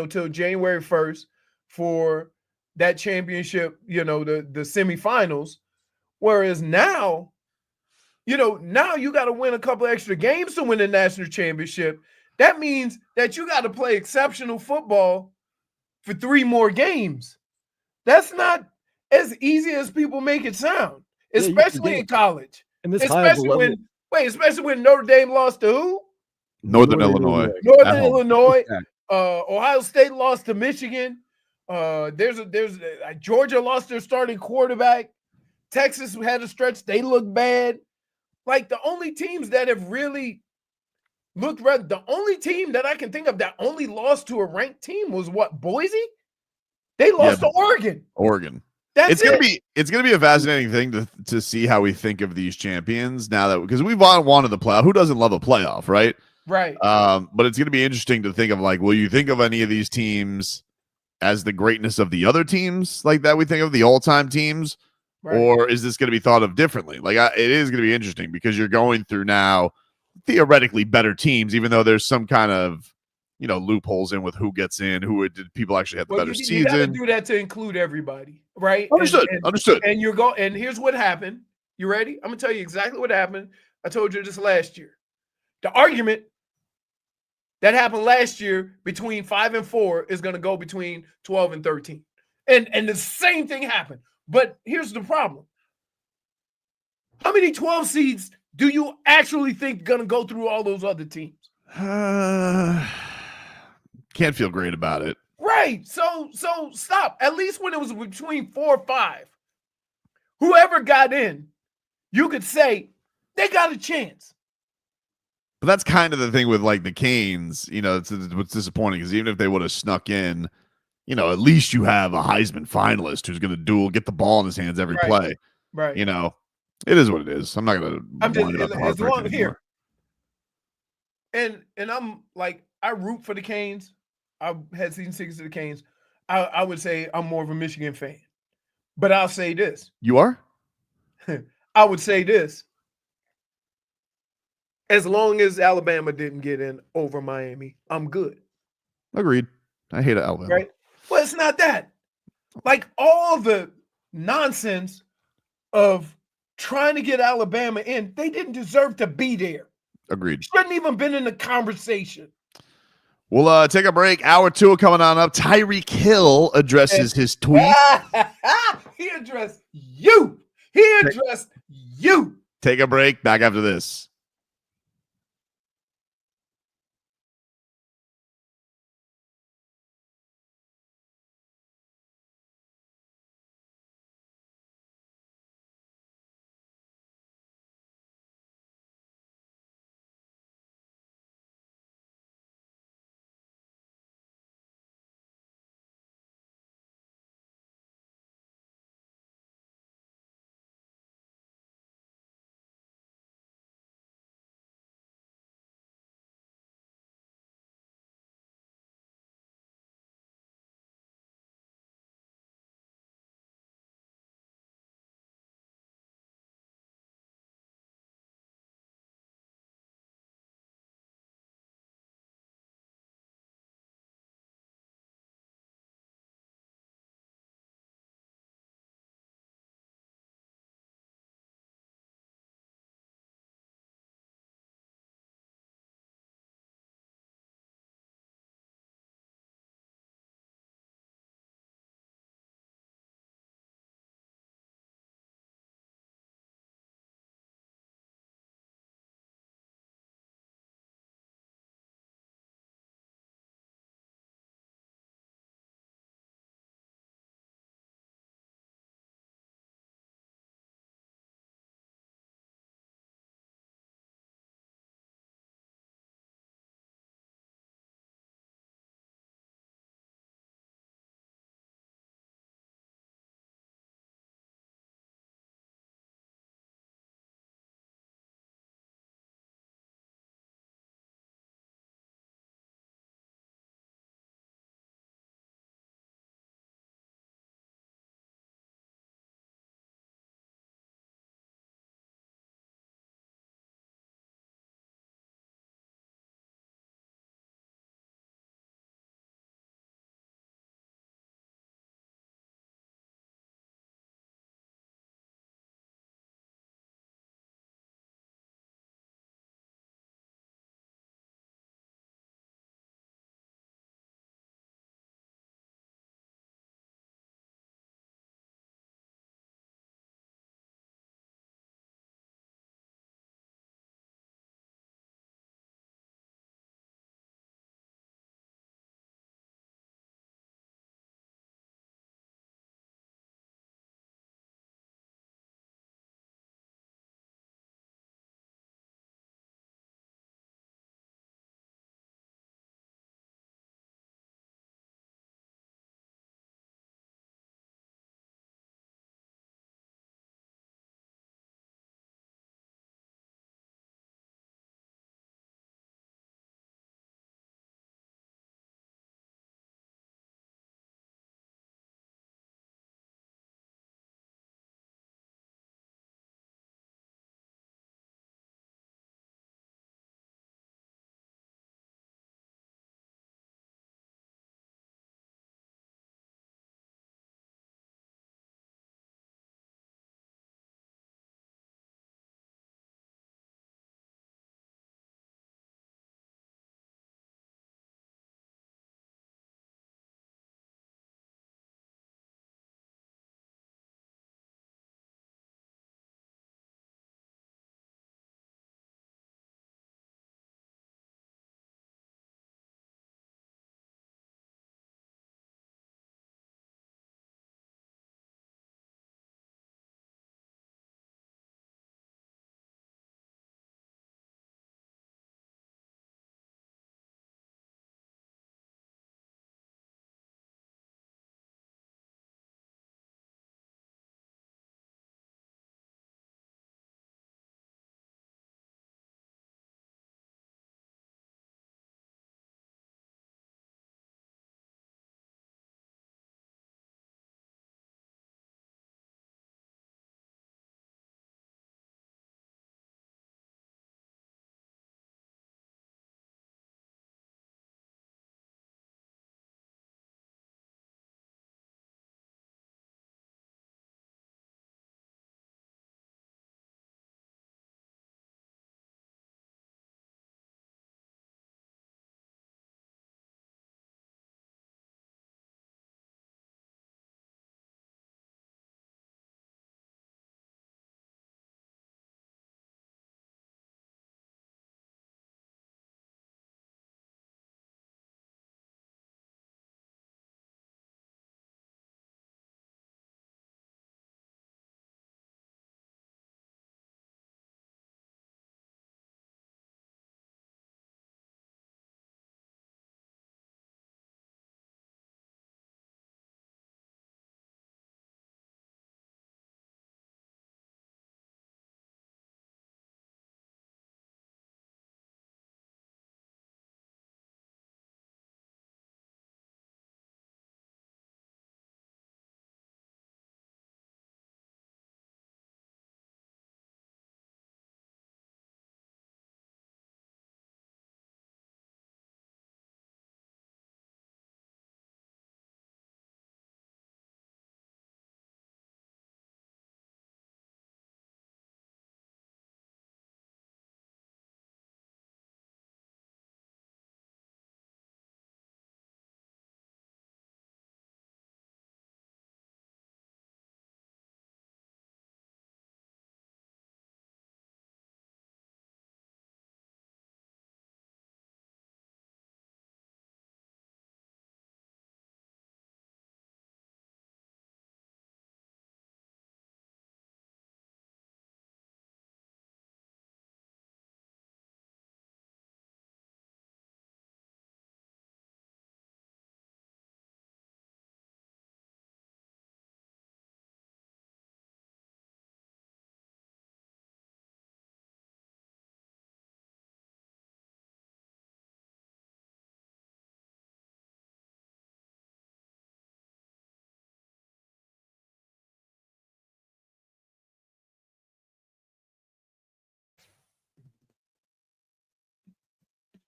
till January 1st for that championship, the semifinals. Whereas now now you got to win a couple extra games to win the national championship. That means that you got to play exceptional football for 3 more games. That's not as easy as people make it sound, especially in college. And this high of a level. Especially when Notre Dame lost to who? Northern Illinois. Northern Illinois. Ohio State lost to Michigan. Georgia lost their starting quarterback. Texas had a stretch. They look bad. Like the only teams that have really looked red, the only team that I can think of that only lost to a ranked team was what? Boise? They lost to Oregon. It's gonna be a fascinating thing to see how we think of these champions now that because we've all wanted the playoff. Who doesn't love a playoff, right? Right. But it's gonna be interesting to think of like, will you think of any of these teams as the greatness of the other teams like that we think of the all-time teams, or is this gonna be thought of differently? Like it is gonna be interesting because you're going through now theoretically better teams, even though there's some kind of loopholes in with who gets in, did people actually have the better season. You got to do that to include everybody, right? Understood. And here's what happened. You ready? I'm gonna tell you exactly what happened. I told you this last year. The argument that happened last year between 5 and 4 is gonna go between 12 and 13, and the same thing happened. But here's the problem: how many 12 seeds do you actually think gonna go through all those other teams? Can't feel great about it. Right. So stop. At least when it was between 4 or 5, whoever got in, you could say they got a chance. But that's kind of the thing with like the Canes, it's what's disappointing because even if they would have snuck in, at least you have a Heisman finalist who's going to get the ball in his hands every play. Right. It is what it is. I'm not going to. As long here. And I'm like, I root for the Canes. I had season tickets to the Canes. I would say I'm more of a Michigan fan. But I'll say this. You are? I would say this. As long as Alabama didn't get in over Miami, I'm good. Agreed. I hate Alabama. Right? Well, it's not that. Like all the nonsense of trying to get Alabama in, they didn't deserve to be there. Agreed. Shouldn't even been in the conversation. We'll take a break. Hour 2 coming on up. Tyreek Hill addresses his tweet. He addressed you. Take a break. Back after this.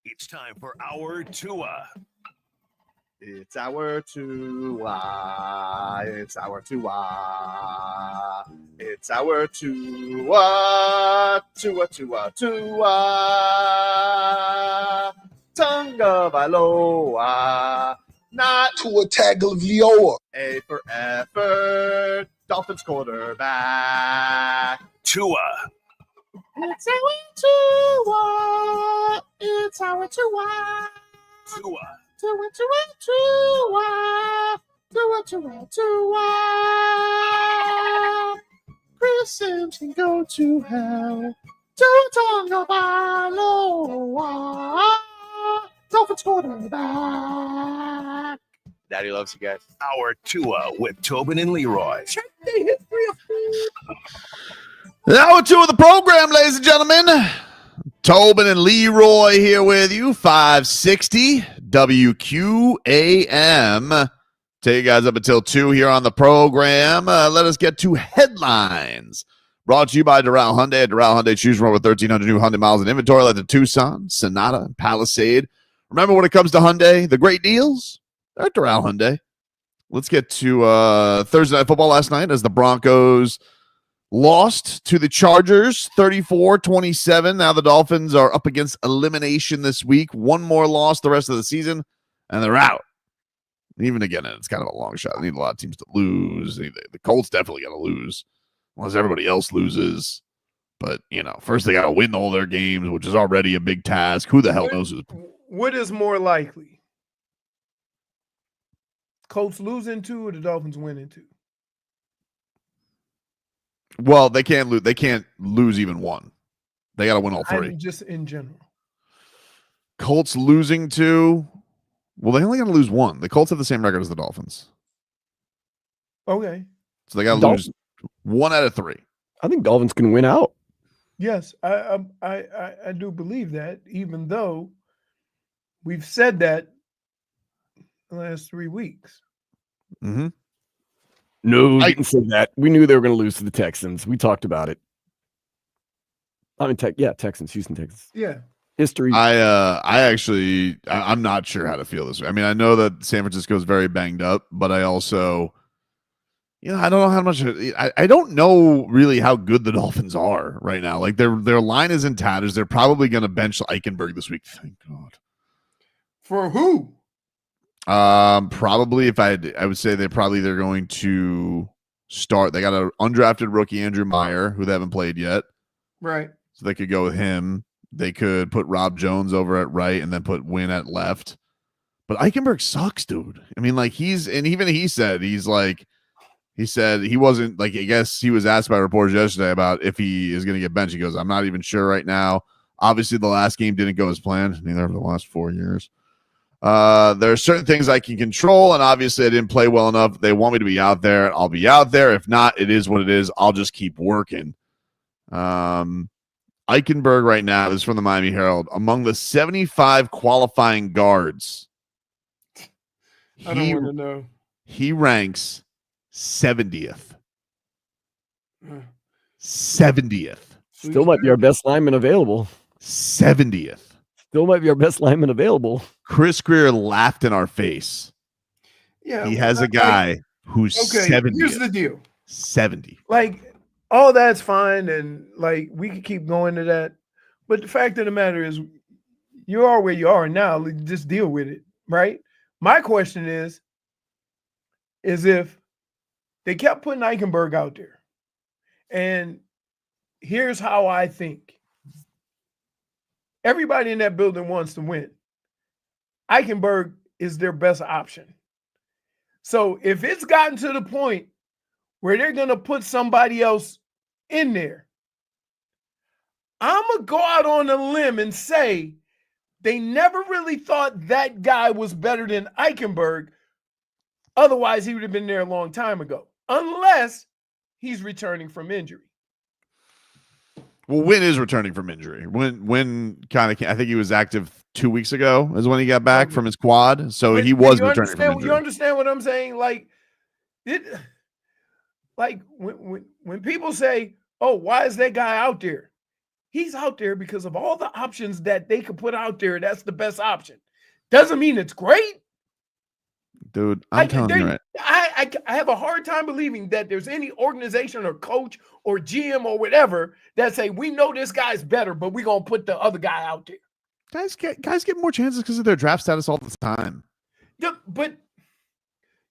It's time for our Tua. It's our Tua. It's our Tua. It's our Tua. Tua, Tua, Tua. Tonga Valoa. Not Tua Tagovailoa. A for effort. Dolphins quarterback. Tua. It's our Tua. It's our Tua. Tua. Tua, Tua, Tua. Tua, Tua, Tua. Chris Sims can go to hell. Tonga Valoa. Dolphins quarterback. Daddy loves you guys. Our Tua with Tobin and Leroy. Hour 2 of the program, ladies and gentlemen. Tobin and Leroy here with you. 560 WQAM. Take you guys up until 2 here on the program. Let us get to headlines. Brought to you by Doral Hyundai. At Doral Hyundai, choose from over 1,300 new Hyundai miles in inventory like the Tucson, Sonata, and Palisade. Remember, when it comes to Hyundai, the great deals, they're at Doral Hyundai. Let's get to Thursday Night Football last night as the Broncos lost to the Chargers 34-27. Now the Dolphins are up against elimination this week. One more loss the rest of the season, and they're out. Even again, it's kind of a long shot. They need a lot of teams to lose. The Colts definitely got to lose, unless everybody else loses. But, first they got to win all their games, which is already a big task. Who the hell knows? What is more likely? Colts losing 2 or the Dolphins winning 2? Well, they can't lose. They can't lose even one. They got to win all 3. Just in general. Colts losing 2. Well, they only got to lose 1. The Colts have the same record as the Dolphins. Okay. So they got to lose 1 out of 3. I think Dolphins can win out. Yes, I do believe that, even though we've said that the last 3 weeks. Mm-hmm. No, I didn't say that. We knew they were going to lose to the Texans. We talked about it. I mean, Texans, Houston Texans. Yeah. History. I'm not sure how to feel this way. I mean, I know that San Francisco is very banged up, but I also, I don't know how much. I don't know really how good the Dolphins are right now. Like their line is in tatters. They're probably going to bench Eichenberg this week. Thank God. For who? Probably I would say they're going to start. They got an undrafted rookie, Andrew Meyer, who they haven't played yet. Right. So they could go with him. They could put Rob Jones over at right and then put Wynn at left. But Eichenberg sucks, dude. I mean, he said he wasn't I guess he was asked by reporters yesterday about if he is going to get benched. He goes, I'm not even sure right now. Obviously, the last game didn't go as planned. Neither of the last 4 years. There are certain things I can control, and obviously I didn't play well enough. They want me to be out there. I'll be out there. If not, it is what it is. I'll just keep working. Eichenberg right now, this is from the Miami Herald, among the 75 qualifying guards. I don't want to know. He ranks 70th. 70th. Still might be our best lineman available. 70th. Still might be our best lineman available. Chris Greer laughed in our face. Yeah. He has a guy who's 70. Here's the deal. 70. All that's fine, and we could keep going to that. But the fact of the matter is, you are where you are now. Just deal with it, right? My question is if they kept putting Eichenberg out there, and here's how I think. Everybody in that building wants to win. Eichenberg is their best option. So if it's gotten to the point where they're going to put somebody else in there, I'm going to go out on a limb and say they never really thought that guy was better than Eichenberg. Otherwise, he would have been there a long time ago, unless he's returning from injury. Well, Wynn is returning from injury. Wynn I think he was active 2 weeks ago is when he got back from his quad. So he was returning from injury. You understand what I'm saying? When people say, "Oh, why is that guy out there?" He's out there because of all the options that they could put out there. That's the best option. Doesn't mean it's great. Dude, I'm telling you, right? I have a hard time believing that there's any organization or coach or GM or whatever that say, we know this guy's better, but we're going to put the other guy out there. Guys get more chances because of their draft status all the time. Yeah, but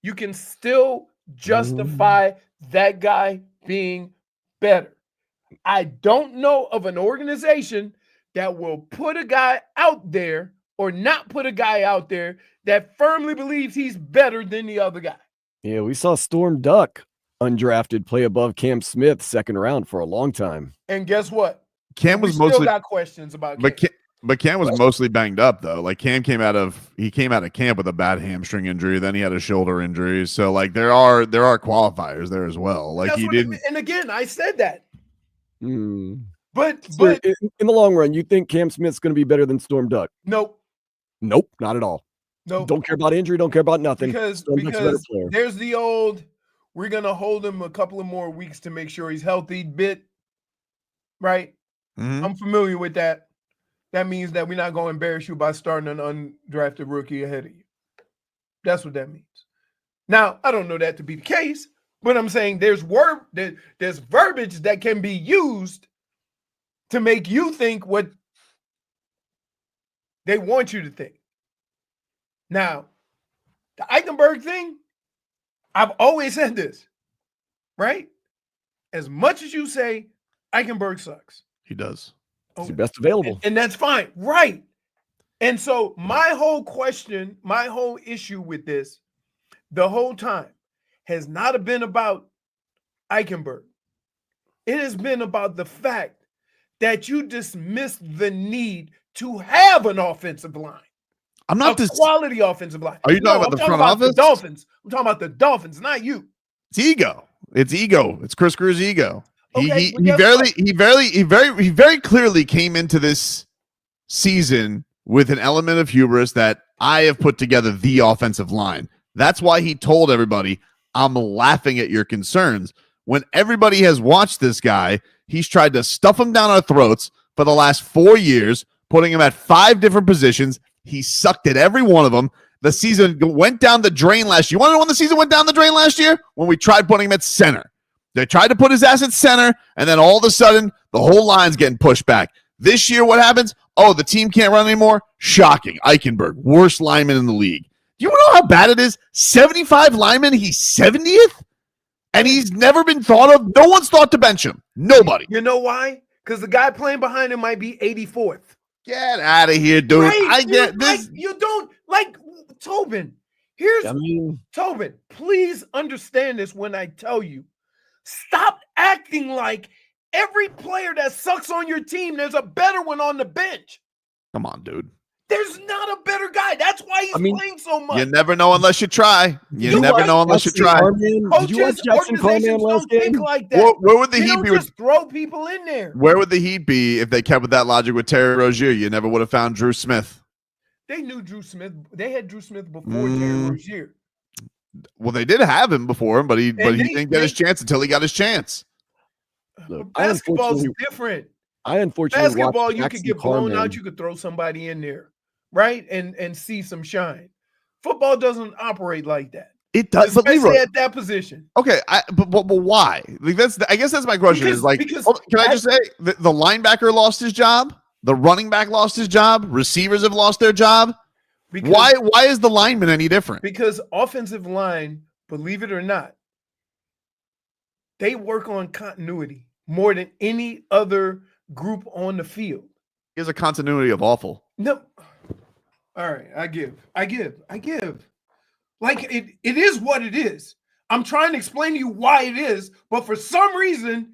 you can still justify that guy being better. I don't know of an organization that will put a guy out there or not put a guy out there that firmly believes he's better than the other guy. Yeah, we saw Storm Duck, undrafted, play above Cam Smith second round for a long time. And guess what? Cam was still mostly got questions about Cam. But Cam was mostly banged up though. Like Cam came out of camp with a bad hamstring injury, then he had a shoulder injury. So like there are qualifiers there as well. Like he didn't. And again, I said that. But in the long run, you think Cam Smith's going to be better than Storm Duck? Nope, not at all. Nope. Don't care about injury. Don't care about nothing. Because there's the old, we're going to hold him a couple of more weeks to make sure he's healthy bit. Right? Mm-hmm. I'm familiar with that. That means that we're not going to embarrass you by starting an undrafted rookie ahead of you. That's what that means. Now, I don't know that to be the case, but I'm saying there's verbiage that can be used to make you think what they want you to think. Now, the Eichenberg thing, I've always said this, right? As much as you say Eichenberg sucks. He does. He's the best available. And that's fine. Right. And so my whole issue with this the whole time has not been about Eichenberg. It has been about the fact that you dismiss the need to have an offensive line. I'm not a quality offensive line. Are you talking about the front office? The Dolphins. I'm talking about the Dolphins, not you. It's ego. It's Chris Grier's ego. Okay, He very clearly came into this season with an element of hubris that I have put together the offensive line. That's why he told everybody, I'm laughing at your concerns. When everybody has watched this guy, he's tried to stuff him down our throats for the last 4 years, putting him at 5 different positions. He sucked at every one of them. The season went down the drain last year. You want to know when the season went down the drain last year? When we tried putting him at center. They tried to put his ass at center, and then all of a sudden, the whole line's getting pushed back. This year, what happens? Oh, the team can't run anymore? Shocking. Eichenberg, worst lineman in the league. Do you know how bad it is? 75 linemen, he's 70th? And he's never been thought of. No one's thought to bench him. Nobody. You know why? Because the guy playing behind him might be 84th. Get out of here, dude. Right? I get this. Like, you don't like Tobin. Tobin, please understand this when I tell you. Stop acting like every player that sucks on your team, there's a better one on the bench. Come on, dude. There's not a better guy. That's why he's playing so much. You never know unless you try. You never know unless you try. Did you watch Jackson Carman last game? Like that. Where would the Heat be? Just throw people in there. Where would the Heat be if they kept with that logic with Terry Rozier? You never would have found Drew Smith. They knew Drew Smith. They had Drew Smith before Terry Rozier. Well, they did have him before him, but he didn't get his chance until he got his chance. Look, basketball's different. Basketball, you could get blown out. You could throw somebody in there, right, and see some shine. Football doesn't operate like that. It does, especially but Leroy, at that position. Okay, but why? Like I guess that's my question. Can I just say the linebacker lost his job, the running back lost his job, receivers have lost their job. Why is the lineman any different? Because offensive line, believe it or not, they work on continuity more than any other group on the field. Here's a continuity of awful. No. All right, I give. Like it is what it is. I'm trying to explain to you why it is, but for some reason,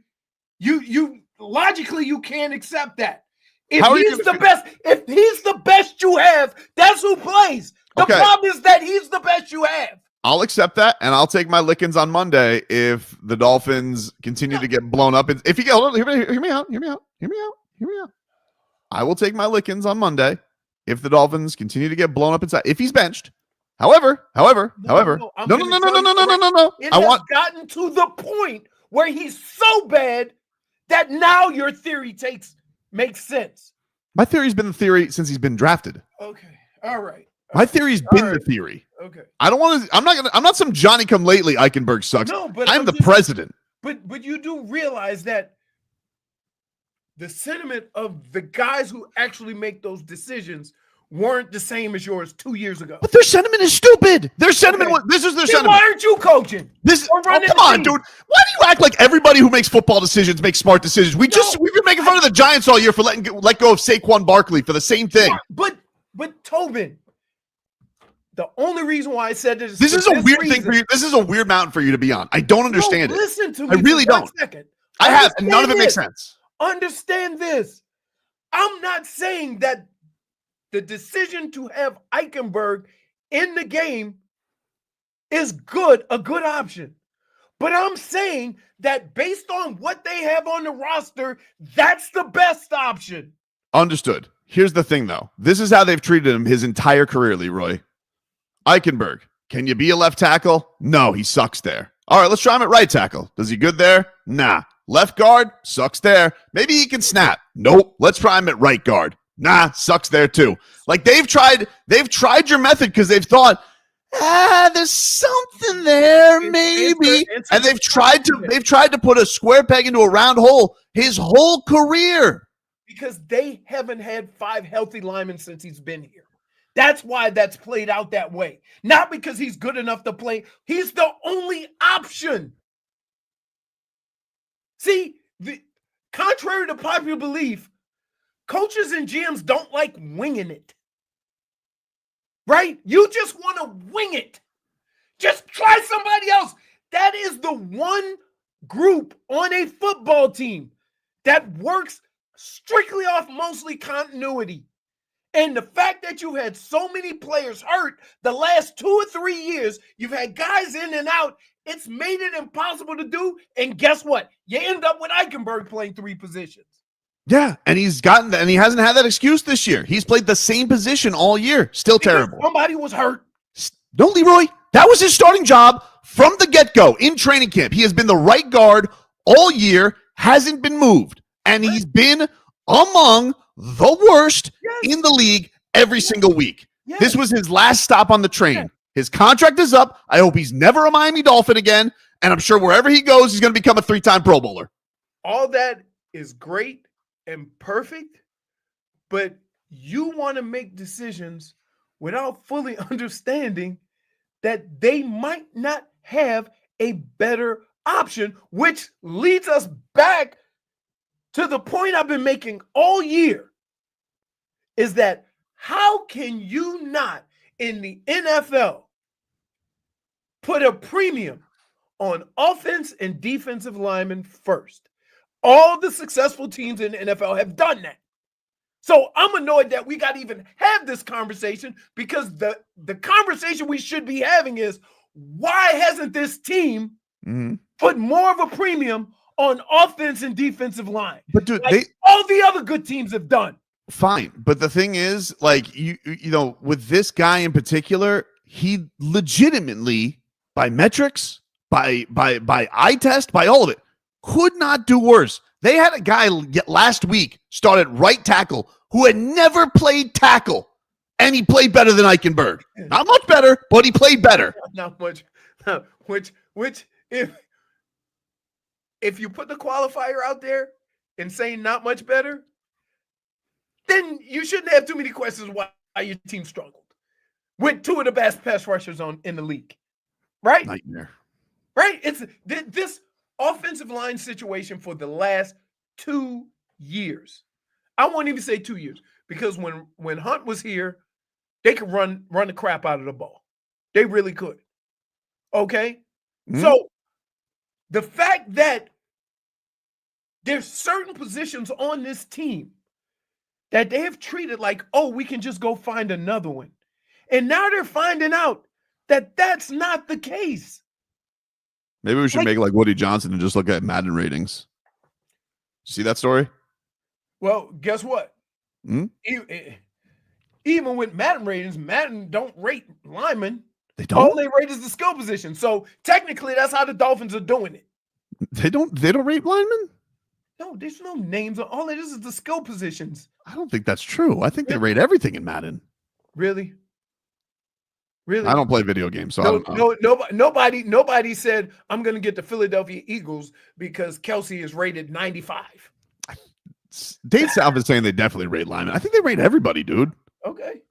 you logically you can't accept that. If he's the best you have, that's who plays. The problem is that he's the best you have. I'll accept that, and I'll take my lickings on Monday if the Dolphins continue to get blown up. If you get, hold on, hear me out. I will take my lickings on Monday if the Dolphins continue to get blown up inside. If he's benched, however. No. It has gotten to the point where he's so bad that now your theory takes makes sense. My theory's been the theory since he's been drafted. Okay. All right. My theory's been the theory. Okay. I don't want to. I'm not some Johnny come lately. Eichenberg sucks. No, but I'm the president. But you do realize that the sentiment of the guys who actually make those decisions weren't the same as yours 2 years ago. But their sentiment is stupid. Their sentiment was, this is their Then sentiment. why aren't you coaching? Come on, dude. Why do you act like everybody who makes football decisions makes smart decisions? We've been making fun of the Giants all year for let go of Saquon Barkley for the same thing. But Tobin, the only reason why I said this is a weird thing for you. This is a weird mountain for you to be on. I don't understand it. Listen to me. I really don't. Second. I have, and none of it makes sense. Understand this. I'm not saying that the decision to have Eichenberg in the game is a good option. But I'm saying that based on what they have on the roster, that's the best option. Understood. Here's the thing, though. This is how they've treated him his entire career, Leroy. Eichenberg, can you be a left tackle? No, he sucks there. All right, let's try him at right tackle. Does he good there? Nah. Left guard? Sucks there. Maybe he can snap. Nope. Let's try him at right guard. Nah, sucks there too. Like they've tried your method because they've thought, there's something there, maybe. And they've tried to put a square peg into a round hole his whole career. Because they haven't had 5 healthy linemen since he's been here. That's why that's played out that way. Not because he's good enough to play. He's the only option. See, contrary to popular belief, coaches and GMs don't like winging it. Right? You just want to wing it. Just try somebody else. That is the one group on a football team that works strictly off mostly continuity. And the fact that you've had so many players hurt the last 2 or 3 years, you've had guys in and out, it's made it impossible to do. And guess what? You end up with Eichenberg playing 3 positions. Yeah, and he hasn't had that excuse this year. He's played the same position all year. Still terrible. Somebody was hurt. No, Leroy. That was his starting job from the get-go in training camp. He has been the right guard all year, hasn't been moved. And he's been among the worst in the league every single week. Yes. This was his last stop on the train. Yes. His contract is up. I hope he's never a Miami Dolphin again. And I'm sure wherever he goes, he's going to become a 3-time Pro Bowler. All that is great and perfect, but you want to make decisions without fully understanding that they might not have a better option, which leads us back to the point I've been making all year, is that how can you not in the NFL put a premium on offense and defensive linemen first? All the successful teams in the NFL have done that. So I'm annoyed that we got to even have this conversation, because the conversation we should be having is, why hasn't this team put more of a premium on offense and defensive line? But dude, like all the other good teams have done. Fine. But the thing is, like, you know, with this guy in particular, he legitimately, by metrics, by eye test, by all of it, could not do worse. They had a guy last week start at right tackle who had never played tackle, and he played better than Eichenberg. Not much better, but he played better. Not much. Which if you put the qualifier out there and say not much better, then you shouldn't have too many questions why your team struggled with 2 of the best pass rushers in the league. Right? Nightmare. Right? It's this offensive line situation for the last 2 years. I won't even say 2 years, because when Hunt was here, they could run the crap out of the ball. They really could. Okay? So the fact that there's certain positions on this team that they have treated like, oh, we can just go find another one. And now they're finding out that that's not the case. Maybe we should make like Woody Johnson and just look at Madden ratings. See that story? Well, guess what? Even with Madden ratings, Madden don't rate linemen. They don't? All they rate is the skill position. So technically, that's how the Dolphins are doing it. They don't rate linemen? No, there's no names. All it is the skill positions. I don't think that's true. I think they rate everything in Madden. Really? Really? I don't play video games, so I don't know. Nobody said I'm going to get the Philadelphia Eagles because Kelsey is rated 95. Dave South is saying they definitely rate linemen. I think they rate everybody, dude. Okay.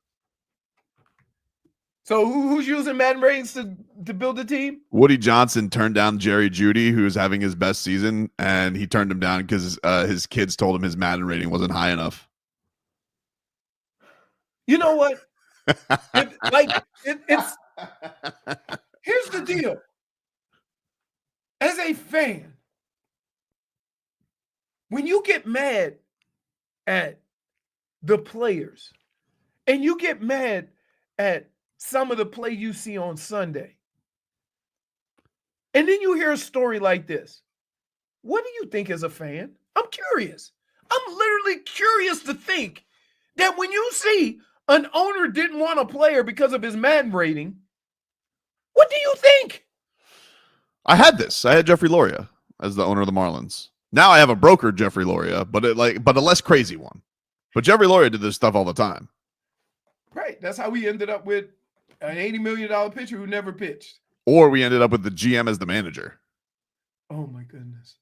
So who's using Madden ratings to build a team? Woody Johnson turned down Jerry Jeudy, who was having his best season, and he turned him down because his kids told him his Madden rating wasn't high enough. You know what? It's here's the deal. As a fan, when you get mad at the players and you get mad at some of the play you see on Sunday, and then you hear a story like this, what do you think as a fan? I'm curious. I'm literally curious to think that when you see an owner didn't want a player because of his Madden rating, what do you think? I had Jeffrey Loria as the owner of the Marlins. Now I have a broker, Jeffrey Loria, but a less crazy one. But Jeffrey Loria did this stuff all the time. Right. That's how we ended up with an $80 million pitcher who never pitched. Or we ended up with the GM as the manager. Oh my goodness.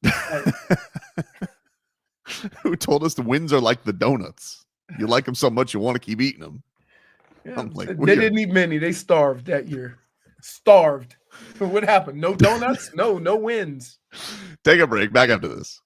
Who told us the wins are like the donuts. You like them so much you want to keep eating them. Yeah, I'm like, they didn't eat many. They starved that year. Starved. But what happened? No donuts? No wins. Take a break. Back after this.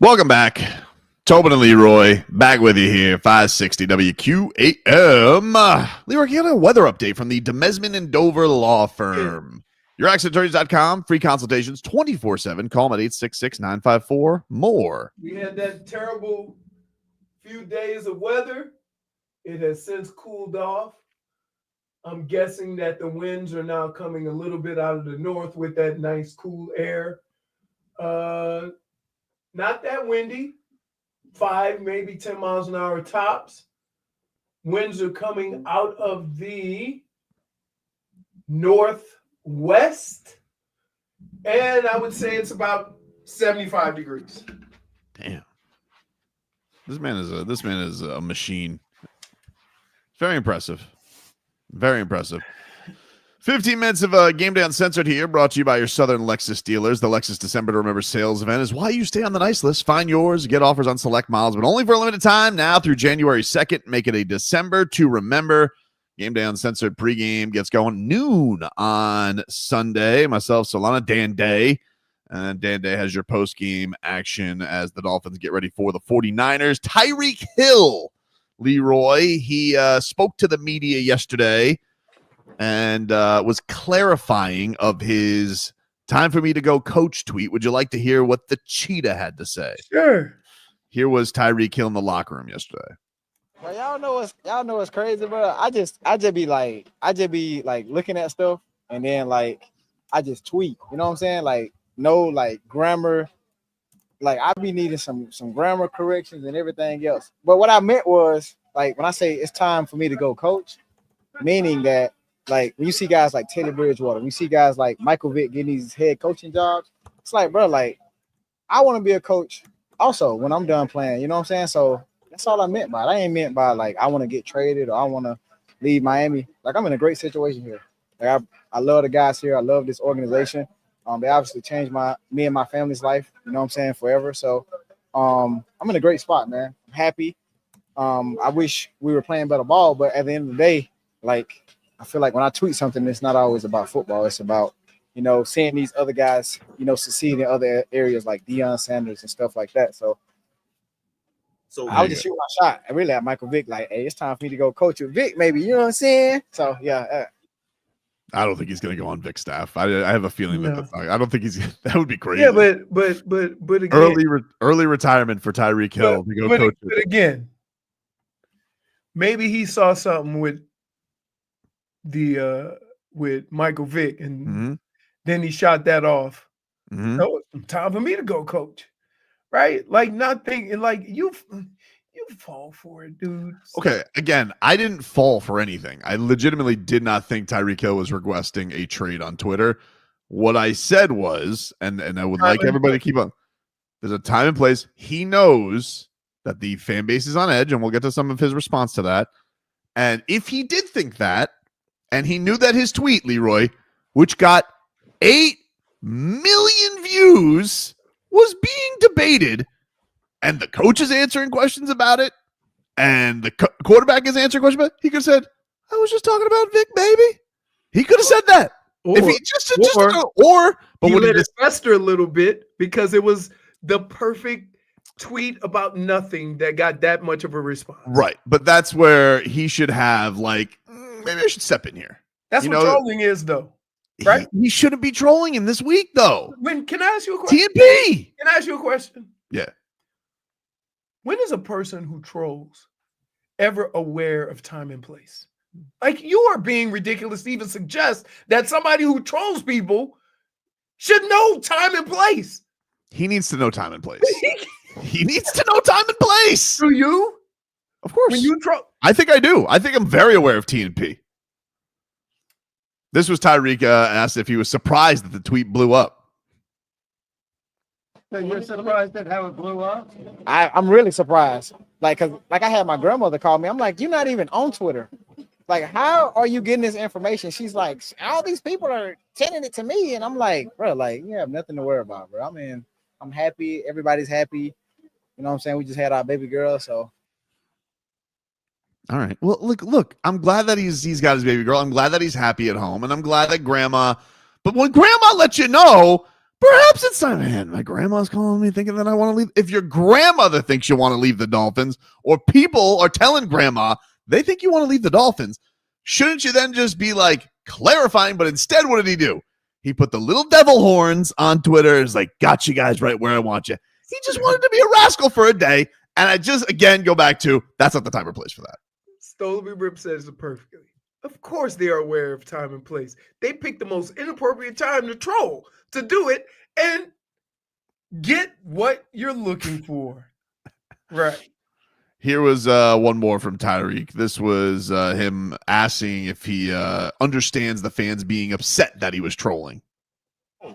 Welcome back. Tobin and Leroy back with you here, 560 WQAM. Leroy, you got a weather update from the Demesman and Dover Law Firm. YourAccentAttorneys.com, free consultations 24/7. Call them at 866-954-MORE. We had that terrible few days of weather. It has since cooled off. I'm guessing that the winds are now coming a little bit out of the north with that nice cool air. Not that windy, 5, maybe 10 miles an hour tops. Winds are coming out of the northwest, and I would say it's about 75 degrees. Damn. This man is a machine. Very impressive. Very impressive. 15 minutes of Gameday Uncensored here, brought to you by your Southern Lexus dealers. The Lexus December to Remember sales event is why you stay on the nice list. Find yours, get offers on select models, but only for a limited time now through January 2nd. Make it a December to Remember. Gameday Uncensored pregame gets going noon on Sunday. Myself, Solana, Dan Day. And Dan Day has your postgame action as the Dolphins get ready for the 49ers. Tyreek Hill, Leroy, he spoke to the media yesterday and was clarifying of his "time for me to go coach" tweet. Would you like to hear what the cheetah had to say? Sure. Here was Tyreek Hill in the locker room yesterday. Well, y'all know what's crazy, bro. I just be like looking at stuff and then like I just tweet. You know what I'm saying? Like no like grammar. Like I be needing some grammar corrections and everything else. But what I meant was like when I say it's time for me to go coach, meaning that like when you see guys like Teddy Bridgewater, when you see guys like Michael Vick getting these head coaching jobs, it's like, bro, like I want to be a coach also when I'm done playing. You know what I'm saying? So that's all I meant by it. I ain't meant by like I want to get traded or I want to leave Miami. Like I'm in a great situation here. Like I love the guys here. I love this organization. They obviously changed me and my family's life. You know what I'm saying? Forever. So I'm in a great spot, man. I'm happy. I wish we were playing better ball, but at the end of the day, like I feel like when I tweet something, it's not always about football. It's about, you know, seeing these other guys, you know, succeed in other areas like Deion Sanders and stuff like that. So I was just shooting my shot. I really at Michael Vick, like, hey, it's time for me to go coach with Vick, maybe. You know what I'm saying? So yeah. I don't think he's going to go on Vic's staff. I have a feeling that I don't think he's. That would be crazy. Yeah, but again, early retirement for Tyreek Hill to go coach. But again, maybe he saw something with Michael Vick, and then he shot that off. So it's time for me to go coach, right? Like not thinking like you fall for it, dude. Okay, again, I didn't fall for anything. I legitimately did not think Tyreek Hill was requesting a trade on Twitter. What I said was, and I would like everybody to keep up, there's a time and place. He knows that the fan base is on edge, and we'll get to some of his response to that. And if he did think that, and he knew that his tweet, Leroy, which got 8 million views, was being debated, and the coach is answering questions about it, and the quarterback is answering questions about it, he could have said, I was just talking about Vic, baby. He could have said that. If he but he let it fester a little bit because it was the perfect tweet about nothing that got that much of a response. Right. But that's where he should have, like, maybe I should step in here. That's what trolling is, though. Right? He shouldn't be trolling him this week, though. Can I ask you a question? TNP. Can I ask you a question? Yeah. When is a person who trolls ever aware of time and place? Like, you are being ridiculous to even suggest that somebody who trolls people should know time and place. He needs to know time and place. He needs to know time and place. Do you? Of course. When you troll, I think I do. I think I'm very aware of TNP. This was Tyreek asked if he was surprised that the tweet blew up. So you're surprised at how it blew up? I'm really surprised. Like, cause like I had my grandmother call me. I'm like, you're not even on Twitter. Like, how are you getting this information? She's like, all these people are sending it to me, and I'm like, bro, like, you have nothing to worry about, bro. I mean, I'm happy. Everybody's happy. You know what I'm saying? We just had our baby girl, so. All right. Well, look. I'm glad that he's got his baby girl. I'm glad that he's happy at home, and I'm glad that grandma. But when grandma lets you know, Perhaps it's time. Man, my grandma's calling me thinking that I want to leave. If your grandmother thinks you want to leave the Dolphins, or people are telling grandma they think you want to leave the Dolphins, shouldn't you then just be like clarifying? But instead, what did he do? He put the little devil horns on Twitter. It's like, got you guys right where I want you. He just wanted to be a rascal for a day. And I just, again, go back to, that's not the time or place for that. Stolby Rip says it perfectly. Of course they are aware of time and place. They picked the most inappropriate time to troll, to do it, and get what you're looking for. Right. Here was one more from Tyreek. This was him asking if he understands the fans being upset that he was trolling.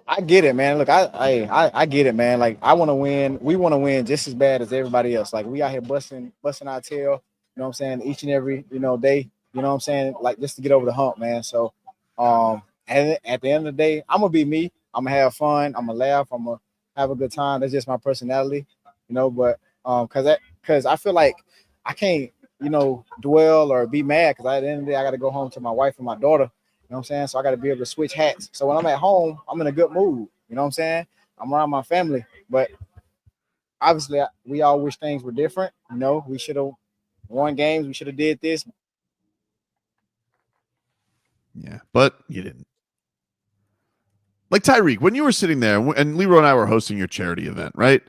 I get it, man. Look, I get it, man. Like, I want to win. We want to win just as bad as everybody else. Like, we out here busting our tail, you know what I'm saying, each and every, day, you know what I'm saying, like, just to get over the hump, man. So, and at the end of the day, I'm going to be me. I'm going to have fun. I'm going to laugh. I'm going to have a good time. That's just my personality, but because I feel like I can't, dwell or be mad, because at the end of the day, I got to go home to my wife and my daughter. You know what I'm saying? So I got to be able to switch hats. So when I'm at home, I'm in a good mood. You know what I'm saying? I'm around my family. But obviously, we all wish things were different. We should have won games. We should have did this. Yeah, but you didn't. Like Tyreek, when you were sitting there, and Leroy and I were hosting your charity event, right?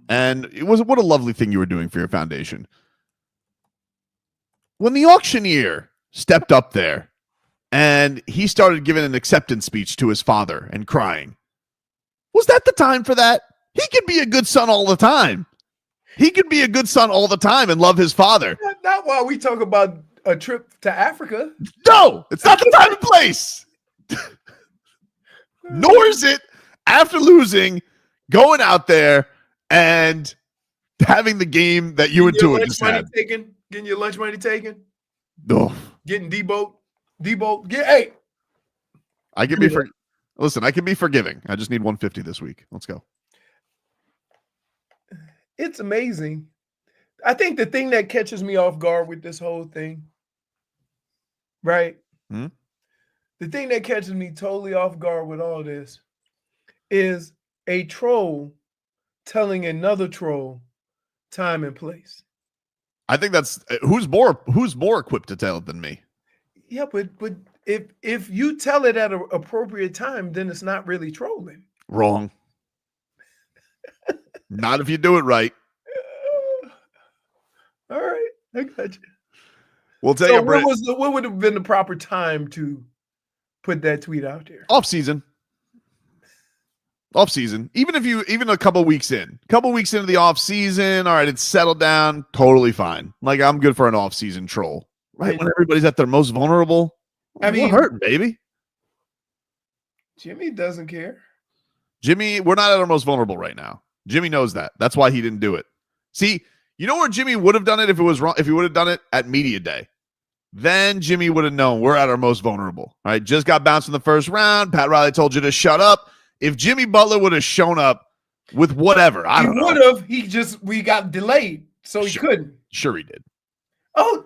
And it was, what a lovely thing you were doing for your foundation. When the auctioneer stepped up there, and he started giving an acceptance speech to his father and crying, was that the time for that? He could be a good son all the time. He could be a good son all the time and love his father. Not while we talk about a trip to Africa. No, it's not the time and place. Nor is it after losing, going out there and having the game that you and Tua just had. Getting your lunch money taken. No. Getting deboat. Hey. I can be listen, I can be forgiving. I just need 150 this week. Let's go. It's amazing. I think the thing that catches me off guard with this whole thing, right? The thing that catches me totally off guard with all this is a troll telling another troll time and place. I think that's who's more equipped to tell it than me. Yeah, but if you tell it at an appropriate time, then it's not really trolling. Wrong. Not if you do it right. All right, I got you. We'll take a break. What would have been the proper time to put that tweet out there? Off season. Even a couple weeks into the off season, all right, it's settled down, totally fine. Like, I'm good for an off season troll, right? When everybody's at their most vulnerable. I mean, we're hurting, baby. Jimmy doesn't care. Jimmy, we're not at our most vulnerable right now. Jimmy knows that. That's why he didn't do it. See, you know where Jimmy would have done it if it was wrong? If he would have done it at media day, then Jimmy would have known we're at our most vulnerable. All right, just got bounced in the first round. Pat Riley told you to shut up. If Jimmy Butler would have shown up with whatever, I don't know. He would have. We got delayed, so he couldn't. Sure he did. Oh,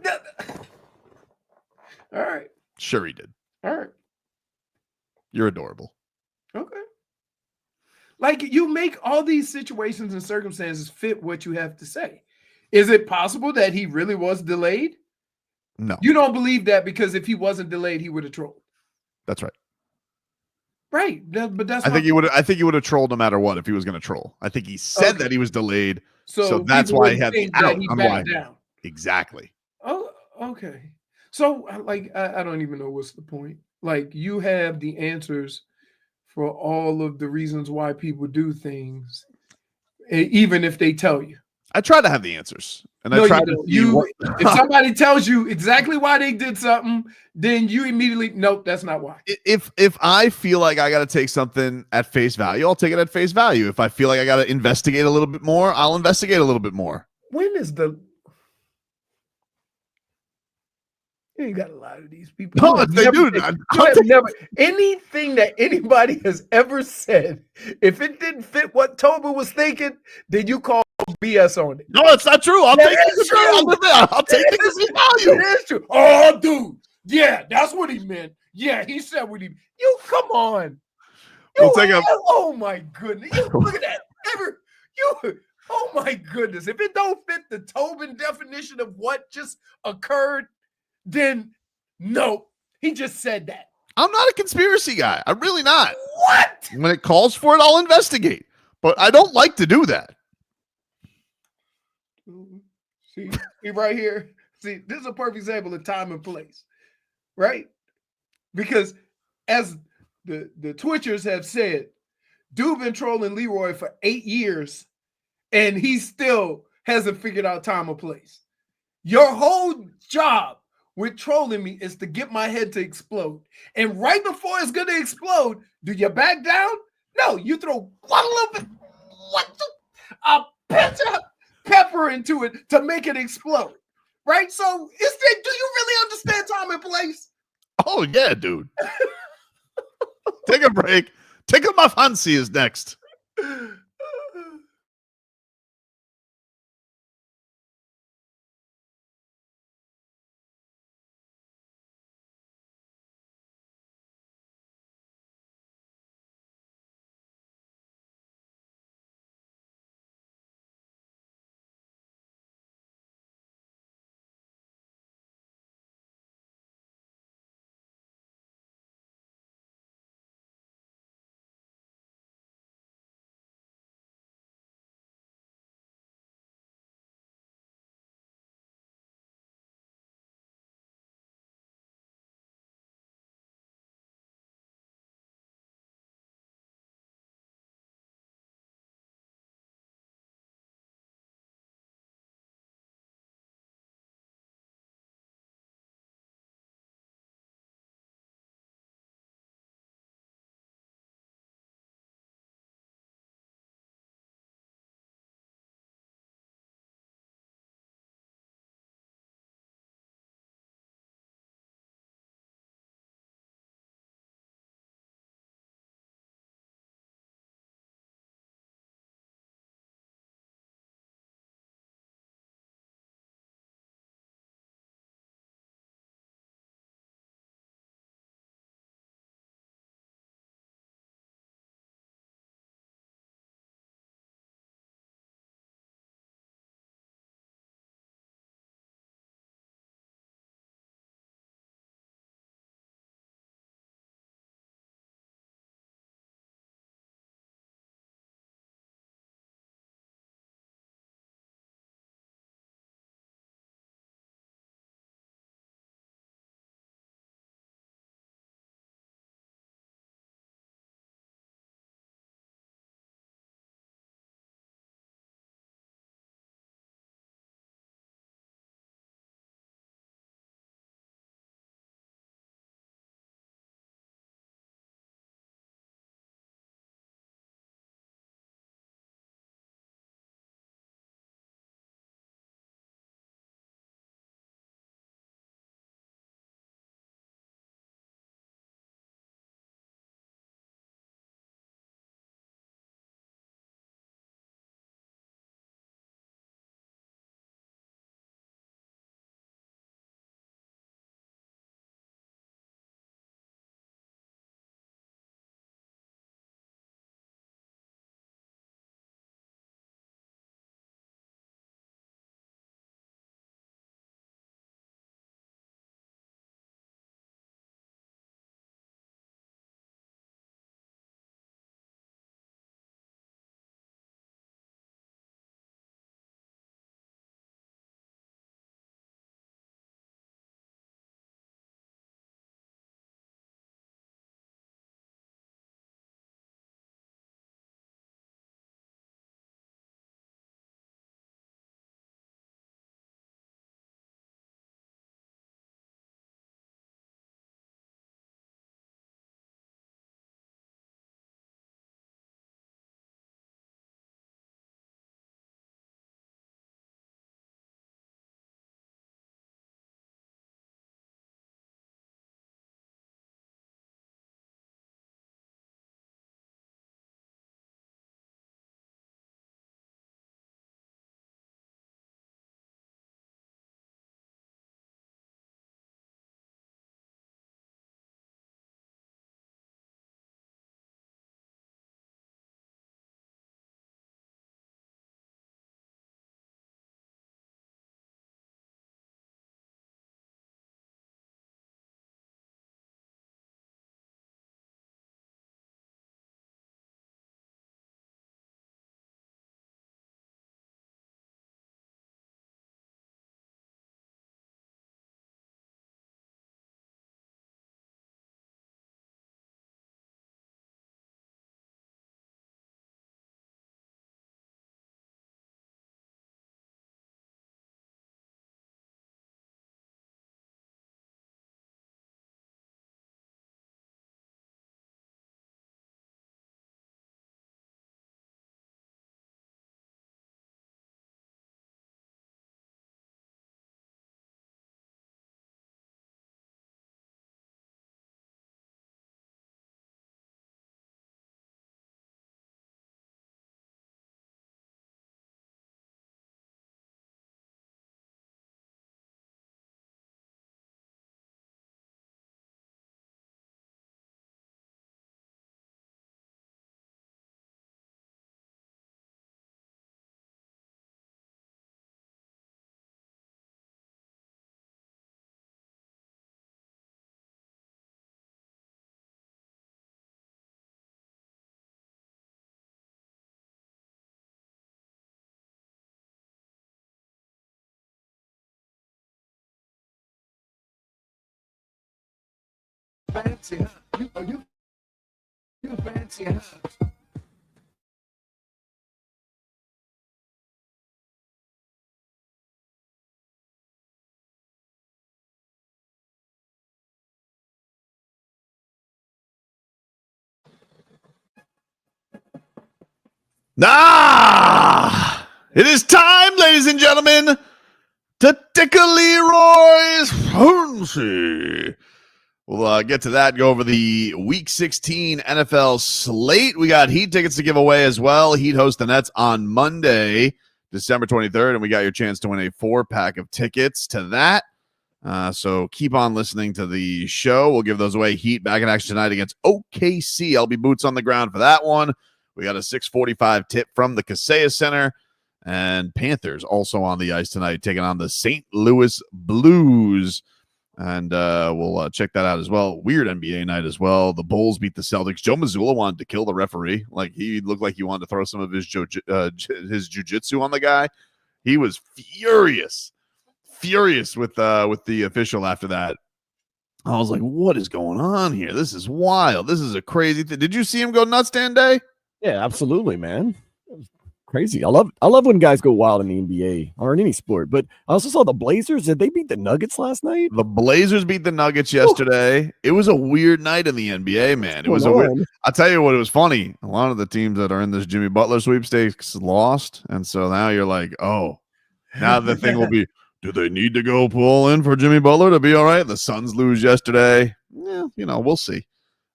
all right. Sure he did. All right. You're adorable. Okay. Like, you make all these situations and circumstances fit what you have to say. Is it possible that he really was delayed? No. You don't believe that, because if he wasn't delayed, he would have trolled. That's right. Right. But that's I think he would have trolled no matter what if he was going to troll. I think he said that he was delayed. So that's why he had the out. Down. Exactly. Oh, okay. So, like, I don't even know what's the point. Like, you have the answers for all of the reasons why people do things, even if they tell you. I try to have the answers. And no, I try to if somebody tells you exactly why they did something, then you immediately, nope, that's not why. If I feel like I got to take something at face value, I'll take it at face value. If I feel like I got to investigate a little bit more, I'll investigate a little bit more. When is the... You ain't got a lot of these people. No, they do. Anything that anybody has ever said, if it didn't fit what Tobin was thinking, then you call BS on it. No, it's not true. I'll take it. I'll take it as value. It is true. Oh, dude. Yeah, that's what he meant. Yeah, he said what he. You come on. We'll take a. Oh my goodness! Look at that. Oh my goodness! If it don't fit the Tobin definition of what just occurred, then no, he just said that. I'm not a conspiracy guy. I'm really not. What? When it calls for it, I'll investigate. But I don't like to do that. See right here. See, this is a perfect example of time and place, right? Because as the Twitchers have said, dude been trolling Leroy for 8 years, and he still hasn't figured out time or place. Your whole job with trolling me is to get my head to explode. And right before it's going to explode, do you back down? No, you throw one little bit, a pinch of pepper into it to make it explode. Right? So, do you really understand time and place? Oh, yeah, dude. Take a break. Tickle my fancy is next. fancy, huh? You fancy, huh? It is time, ladies and gentlemen, to Tickle Leroy's Fancy. We'll get to that, go over the Week 16 NFL slate. We got Heat tickets to give away as well. Heat host the Nets on Monday, December 23rd, and we got your chance to win a 4-pack of tickets to that. So keep on listening to the show. We'll give those away. Heat back in action tonight against OKC. I'll be boots on the ground for that one. We got a 6:45 tip from the Kaseya Center. And Panthers also on the ice tonight, taking on the St. Louis Blues. And we'll check that out as well. Weird NBA night as well. The Bulls beat the Celtics. Joe Mazzulla wanted to kill the referee. Like, he looked like he wanted to throw some of his jiu-jitsu on the guy. He was furious with the official after that. I was like, what is going on here? This is wild. This is a crazy thing. Did you see him go nuts, Dan Day? Yeah, absolutely, man. It was crazy. I love when guys go wild in the NBA or in any sport. But I also saw the Blazers. Did they beat the Nuggets last night? The Blazers beat the Nuggets yesterday. Ooh. It was a weird night in the NBA, man. It was a weird. I'll tell you what, it was funny. A lot of the teams that are in this Jimmy Butler sweepstakes lost. And so now you're like, oh, now the thing will be, do they need to go pull in for Jimmy Butler to be all right? The Suns lose yesterday. Yeah, we'll see.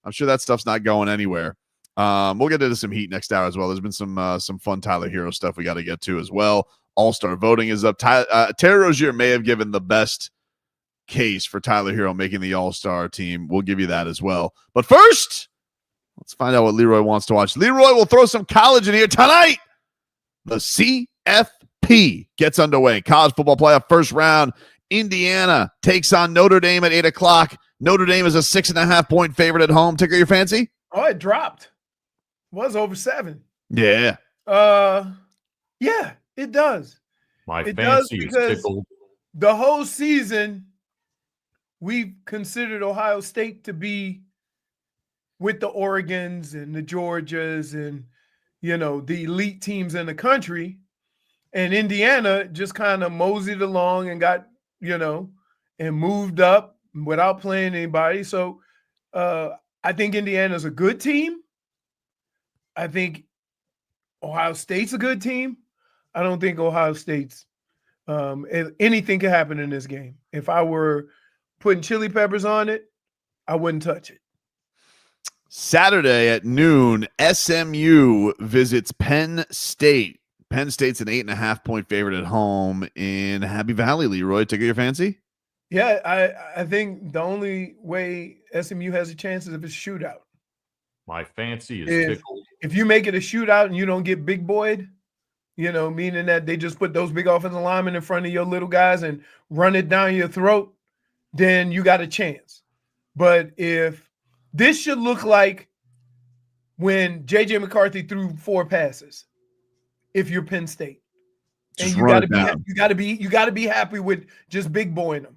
I'm sure that stuff's not going anywhere. We'll get into some Heat next hour as well. There's been some fun Tyler Herro stuff we got to get to as well. All-star voting is up. Terry Rozier may have given the best case for Tyler Herro making the all-star team. We'll give you that as well. But first, let's find out what Leroy wants to watch. Leroy will throw some college in here tonight. The CFP gets underway. College football playoff first round. Indiana takes on Notre Dame at 8 o'clock. Notre Dame is a 6.5-point favorite at home. Tickle your fancy? Oh, it dropped. Was over 7. Yeah. Yeah, it does. It fancy is tickled. The whole season, we've considered Ohio State to be with the Oregons and the Georgias and, the elite teams in the country. And Indiana just kind of moseyed along and got, and moved up without playing anybody. So I think Indiana's a good team. I think Ohio State's a good team. I don't think Ohio State's anything could happen in this game. If I were putting chili peppers on it, I wouldn't touch it. Saturday at noon, SMU visits Penn State. Penn State's an 8.5-point favorite at home in Happy Valley. Leroy, tickle your fancy? Yeah, I think the only way SMU has a chance is if it's a shootout. My fancy is tickled. If you make it a shootout and you don't get big boyed, meaning that they just put those big offensive linemen in front of your little guys and run it down your throat, then you got a chance. But if this should look like when J.J. McCarthy threw 4 passes, if you're Penn State, and you got to be happy with just big boying them.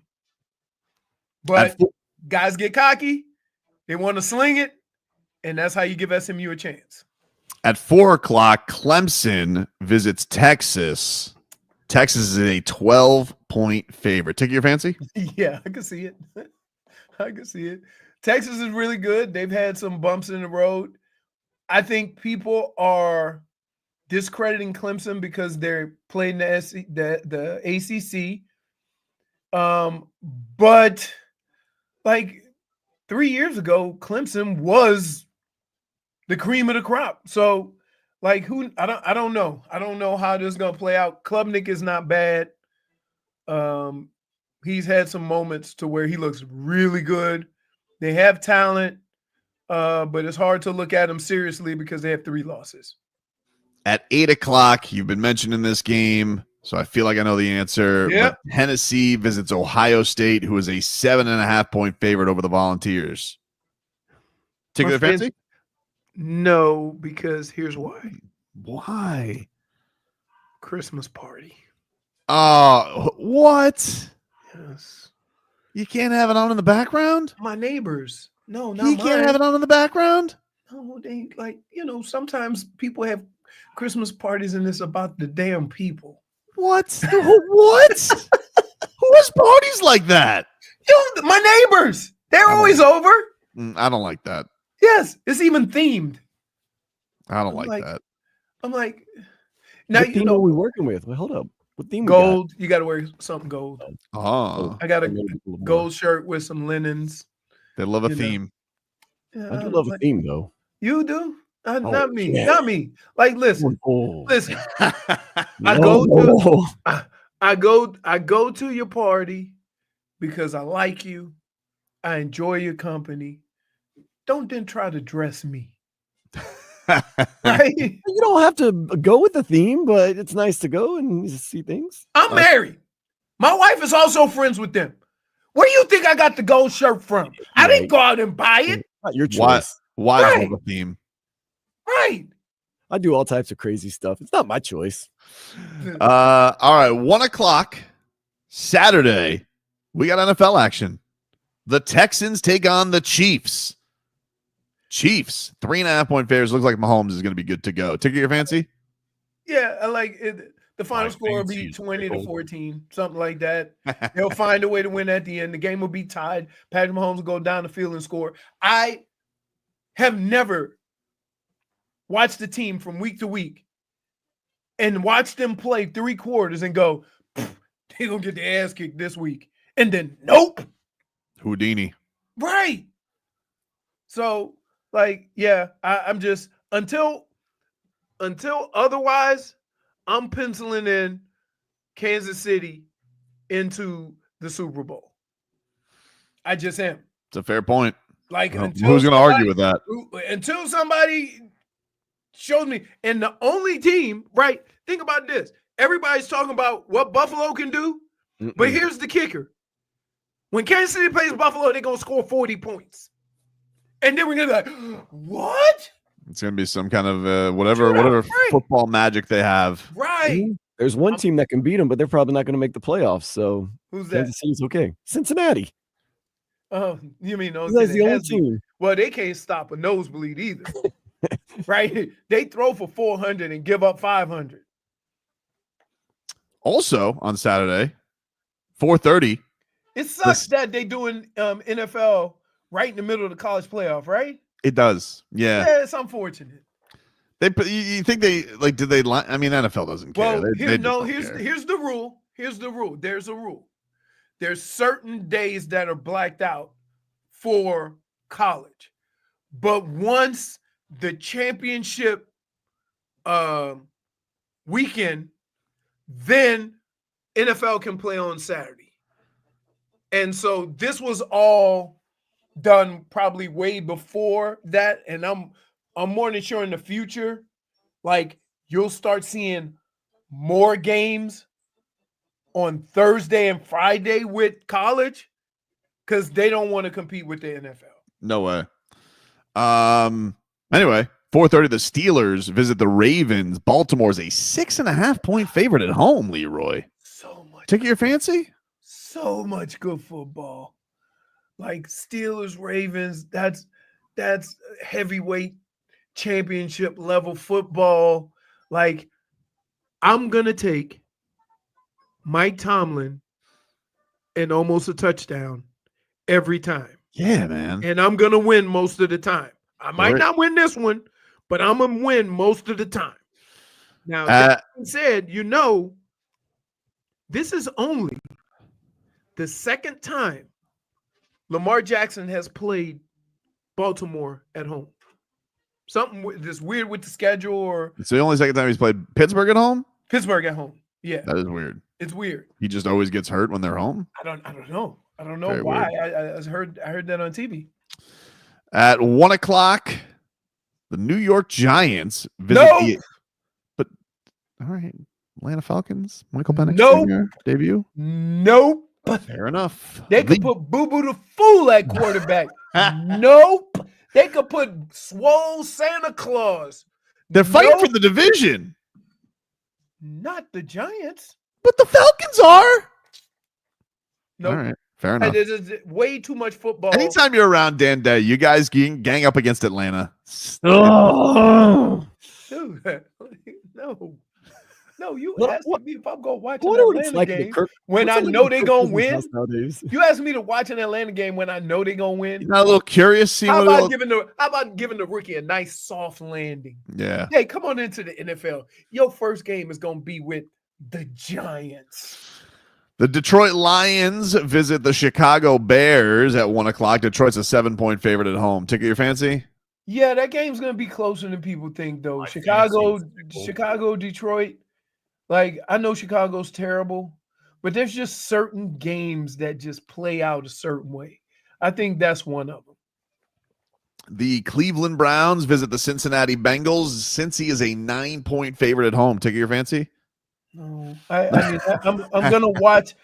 But guys get cocky, they want to sling it, and that's how you give SMU a chance. At 4 o'clock, Clemson visits Texas. Texas is a 12-point favorite. Tickle your fancy? Yeah, I can see it. I can see it. Texas is really good. They've had some bumps in the road. I think people are discrediting Clemson because they're playing the ACC. But like 3 years ago, Clemson was the cream of the crop. So like I don't know. I don't know how this is gonna play out. Klubnik is not bad. He's had some moments to where he looks really good. They have talent, but it's hard to look at them seriously because they have 3 losses. At 8 o'clock, you've been mentioning this game, so I feel like I know the answer. Yep. But Tennessee visits Ohio State, who is a 7.5-point favorite over the Volunteers. Tickle your fancy? No, because here's why. Why? Christmas party. What? Yes. You can't have it on in the background? My neighbors. No, not He mine. can't have it on in the background? No, they sometimes people have Christmas parties and it's about the damn people. What? What? Who has parties like that? Yo, my neighbors. They're always over. I don't like that. Yes, it's even themed. I don't like that. I'm like, now what theme are we working with? Well, hold up. What theme? Gold. You got to wear something gold. Oh, I got a gold shirt with some linens. They love a theme. Yeah, I do love a theme, though. You do? Not me. Yeah. Not me. Like, listen. Oh. Listen. No. I go to your party because I like you. I enjoy your company. Don't then try to dress me. Right? You don't have to go with the theme, but it's nice to go and see things. I'm married. My wife is also friends with them. Where do you think I got the gold shirt from? I didn't go out and buy it. Not your choice. Why Right. is it a theme? Right. I do all types of crazy stuff. It's not my choice. All right, 1:00 Saturday. We got NFL action. The Texans take on the Chiefs. Chiefs, 3.5-point favorites. Looks like Mahomes is going to be good to go. Ticket your fancy? Yeah, I like it. The final score will be 20-14, something like that. They'll find a way to win at the end. The game will be tied. Patrick Mahomes will go down the field and score. I have never watched the team from week to week and watch them play 3 quarters and go, they're going to get their ass kicked this week. And then, nope. Houdini. Right. So, I'm just, until otherwise, I'm penciling in Kansas City into the Super Bowl. I just am. It's a fair point. Like, who's going to argue with that? Until somebody shows me. And the only team, right? Think about this. Everybody's talking about what Buffalo can do, but here's the kicker. When Kansas City plays Buffalo, they're going to score 40 points. And then we're going to be like, what? It's going to be some kind of whatever football magic they have. Right. There's one team that can beat them, but they're probably not going to make the playoffs. So who's that? Kansas City's okay. Cincinnati. Oh, you mean those? That's the only team. Well, they can't stop a nosebleed either. Right? They throw for 400 and give up 500. Also on Saturday, 4:30. It sucks that they doing NFL right in the middle of the college playoff, right? It does. Yeah. Yeah, it's unfortunate. You think they like? Did they? I mean, NFL doesn't care. Well, They just care. here's the rule. Here's the rule. There's a rule. There's certain days that are blacked out for college, but once the championship weekend, then NFL can play on Saturday. And so this was all done probably way before that. And I'm more than sure in the future, like you'll start seeing more games on Thursday and Friday with college because they don't want to compete with the NFL. No way. Anyway, 4:30, the Steelers visit the Ravens. Baltimore's a 6.5-point favorite at home, Leroy. So much. Take your fancy? So much good football. Like Steelers, Ravens, that's heavyweight championship level football. Like, I'm going to take Mike Tomlin and almost a touchdown every time. Yeah, man. And I'm going to win most of the time. I might not win this one, but I'm going to win most of the time. Now, that being said, this is only the second time Lamar Jackson has played Baltimore at home. Something just weird with the schedule, or it's the only second time he's played Pittsburgh at home. Pittsburgh at home. Yeah, that is weird. It's weird. He just always gets hurt when they're home. I don't know. I don't know why. I heard that on TV. At 1:00, the New York Giants visit but all right, Atlanta Falcons. Michael Penix Jr. debut. Nope. Fair enough. They could put Boo Boo the Fool at quarterback. Nope. They could put Swole Santa Claus. They're fighting for the division. Not the Giants. But the Falcons are. Nope. All right. Fair enough. There's way too much football. Anytime you're around Dan Day, you guys gang up against Atlanta. Oh. Dude, no, you What- asked me if I'm going to watch I an wonder what it's Atlanta like game Kirk, when what's I it like know in they're Kirk going to Cousins' win. house nowadays? You asked me to watch an Atlanta game when I know they're going to win. You're not a little curious seeing How what about it'll- giving the rookie a nice soft landing? Yeah. Hey, come on into the NFL. Your first game is going to be with the Giants. The Detroit Lions visit the Chicago Bears at 1:00. Detroit's a 7-point favorite at home. Ticket your fancy? Yeah, that game's going to be closer than people think, though. My Chicago, fancy is Tickle. Chicago, Detroit. Like, I know Chicago's terrible, but there's just certain games that just play out a certain way. I think that's one of them. The Cleveland Browns visit the Cincinnati Bengals. Cincy is a 9-point favorite at home. Ticket your fancy? No, I mean, I'm gonna watch.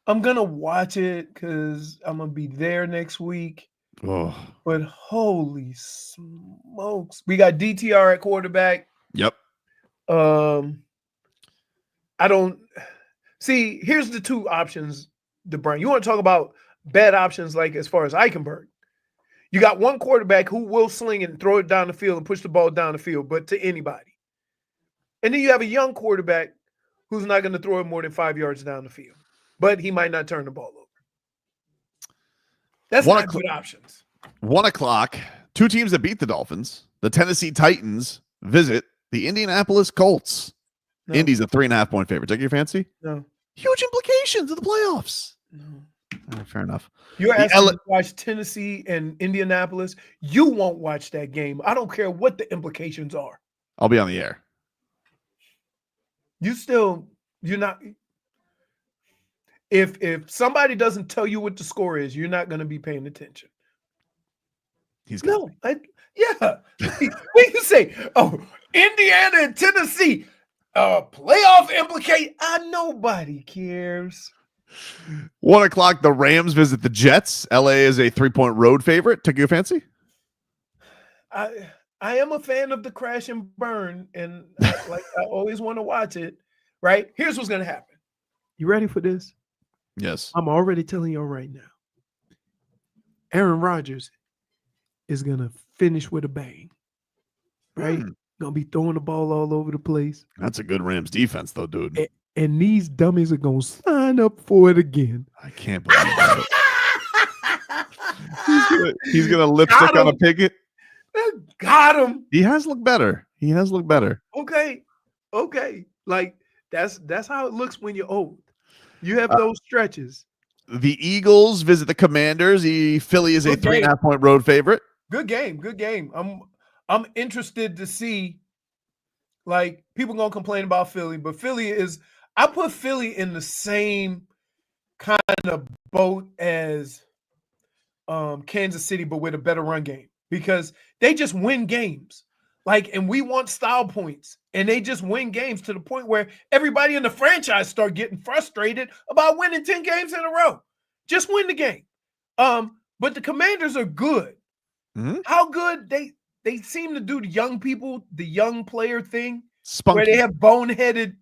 I'm gonna watch it because I'm gonna be there next week. Oh, But holy smokes, we got DTR at quarterback. yep. I don't see. Here's the two options, DeBryan. You want to talk about bad options, like as far as Eichenberg? You got one quarterback who will sling it and throw it down the field and push the ball down the field, but to anybody. And then you have a young quarterback who's not going to throw it more than 5 yards down the field, but he might not turn the ball over. That's not good options. 1:00. Two teams that beat the Dolphins. The Tennessee Titans visit the Indianapolis Colts. No. Indy's a 3.5-point favorite. Take your fancy? No. Huge implications of the playoffs. No. Fair enough. You're The asking me to watch Tennessee and Indianapolis. You won't watch that game. I don't care what the implications are. I'll be on the air. You're not. If somebody doesn't tell you what the score is, you're not going to be paying attention. He's No, yeah. When you say, "Oh, Indiana and Tennessee, playoff implicate," nobody cares. 1:00. The Rams visit the Jets. LA is a 3-point road favorite. Take your fancy? I am a fan of the crash and burn, and I always want to watch it. Right? Here's what's going to happen. You ready for this? Yes. I'm already telling you right now. Aaron Rodgers is going to finish with a bang. Right? Going to be throwing the ball all over the place. That's a good Rams defense, though, dude. And these dummies are going to sign up for it again. I can't believe that. He's gonna lipstick on a picket. Got him. He has looked better. Okay. Like that's how it looks when you're old. You have those stretches. The Eagles visit the Commanders. Philly is a Good game. 3.5-point road favorite. Good game. I'm interested to see. Like, people gonna complain about Philly, but I put Philly in the same kind of boat as Kansas City, but with a better run game, because they just win games. Like, and we want style points, and they just win games to the point where everybody in the franchise start getting frustrated about winning 10 games in a row. Just win the game. But the Commanders are good. Mm-hmm. How good they seem to do the young people, the young player thing, Spunky. where they have boneheaded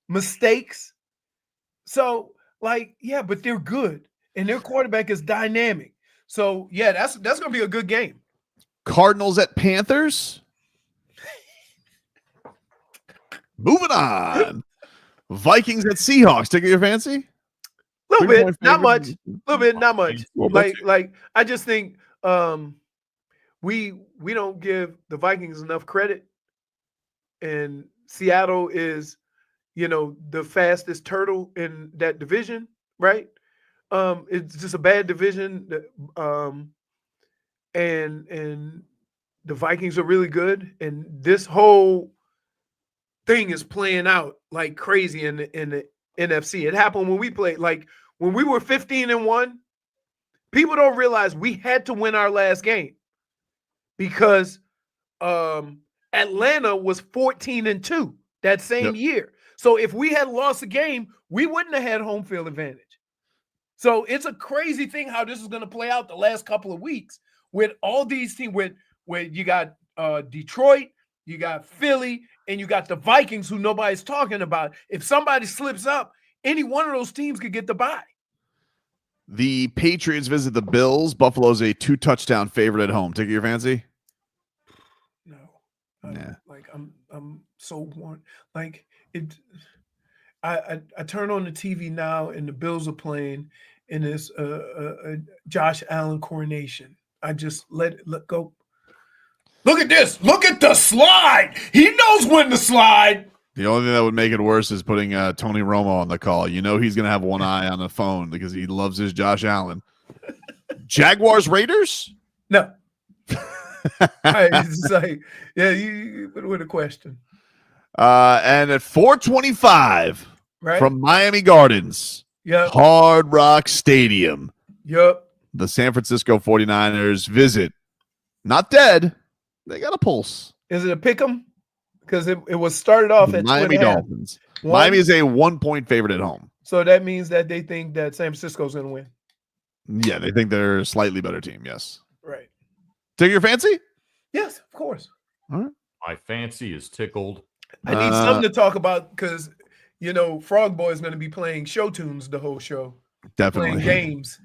mistakes. So, like, yeah, but they're good, and their quarterback is dynamic. So, yeah, that's gonna be a good game. Cardinals at Panthers. Moving on. Vikings at Seahawks. Take your fancy? A little bit, 3-point not favorite. much. A little bit, not much. Well, that's Like I just think we don't give the Vikings enough credit, and Seattle is, the fastest turtle in that division, right? It's just a bad division. And the Vikings are really good, and this whole thing is playing out like crazy in the NFC. It happened when we played, like when we were 15-1. People don't realize we had to win our last game because Atlanta was 14-2 that same year. So if we had lost a game, we wouldn't have had home field advantage. So it's a crazy thing how this is going to play out the last couple of weeks with all these teams. Where you got Detroit, you got Philly, and you got the Vikings, who nobody's talking about. If somebody slips up, any one of those teams could get the bye. The Patriots visit the Bills. Buffalo's a 2-touchdown favorite at home. Take your fancy? No. Yeah. Like I'm so worn. Like it. I turn on the TV now and the Bills are playing, and it's a Josh Allen coronation. I just let go. Look at this. Look at the slide. He knows when to slide. The only thing that would make it worse is putting Tony Romo on the call. You know he's going to have one eye on the phone because he loves his Josh Allen. Jaguars Raiders? No. It's like, yeah, you with a question. And at 425 from Miami Gardens, Hard Rock Stadium. Yep. The San Francisco 49ers visit. Not dead. They got a pulse. Is it a pick 'em? Because it was started off at Miami Dolphins. Miami is a 1-point favorite at home. So that means that they think that San Francisco's going to win. Yeah, they think they're a slightly better team. Yes. Right. Take your fancy? Yes, of course. All right. My fancy is tickled. I need something to talk about because, Frog Boy is going to be playing show tunes the whole show. Definitely. Playing games.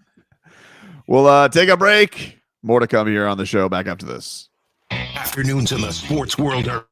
We'll take a break. More to come here on the show. Back after this. Afternoons in the sports world are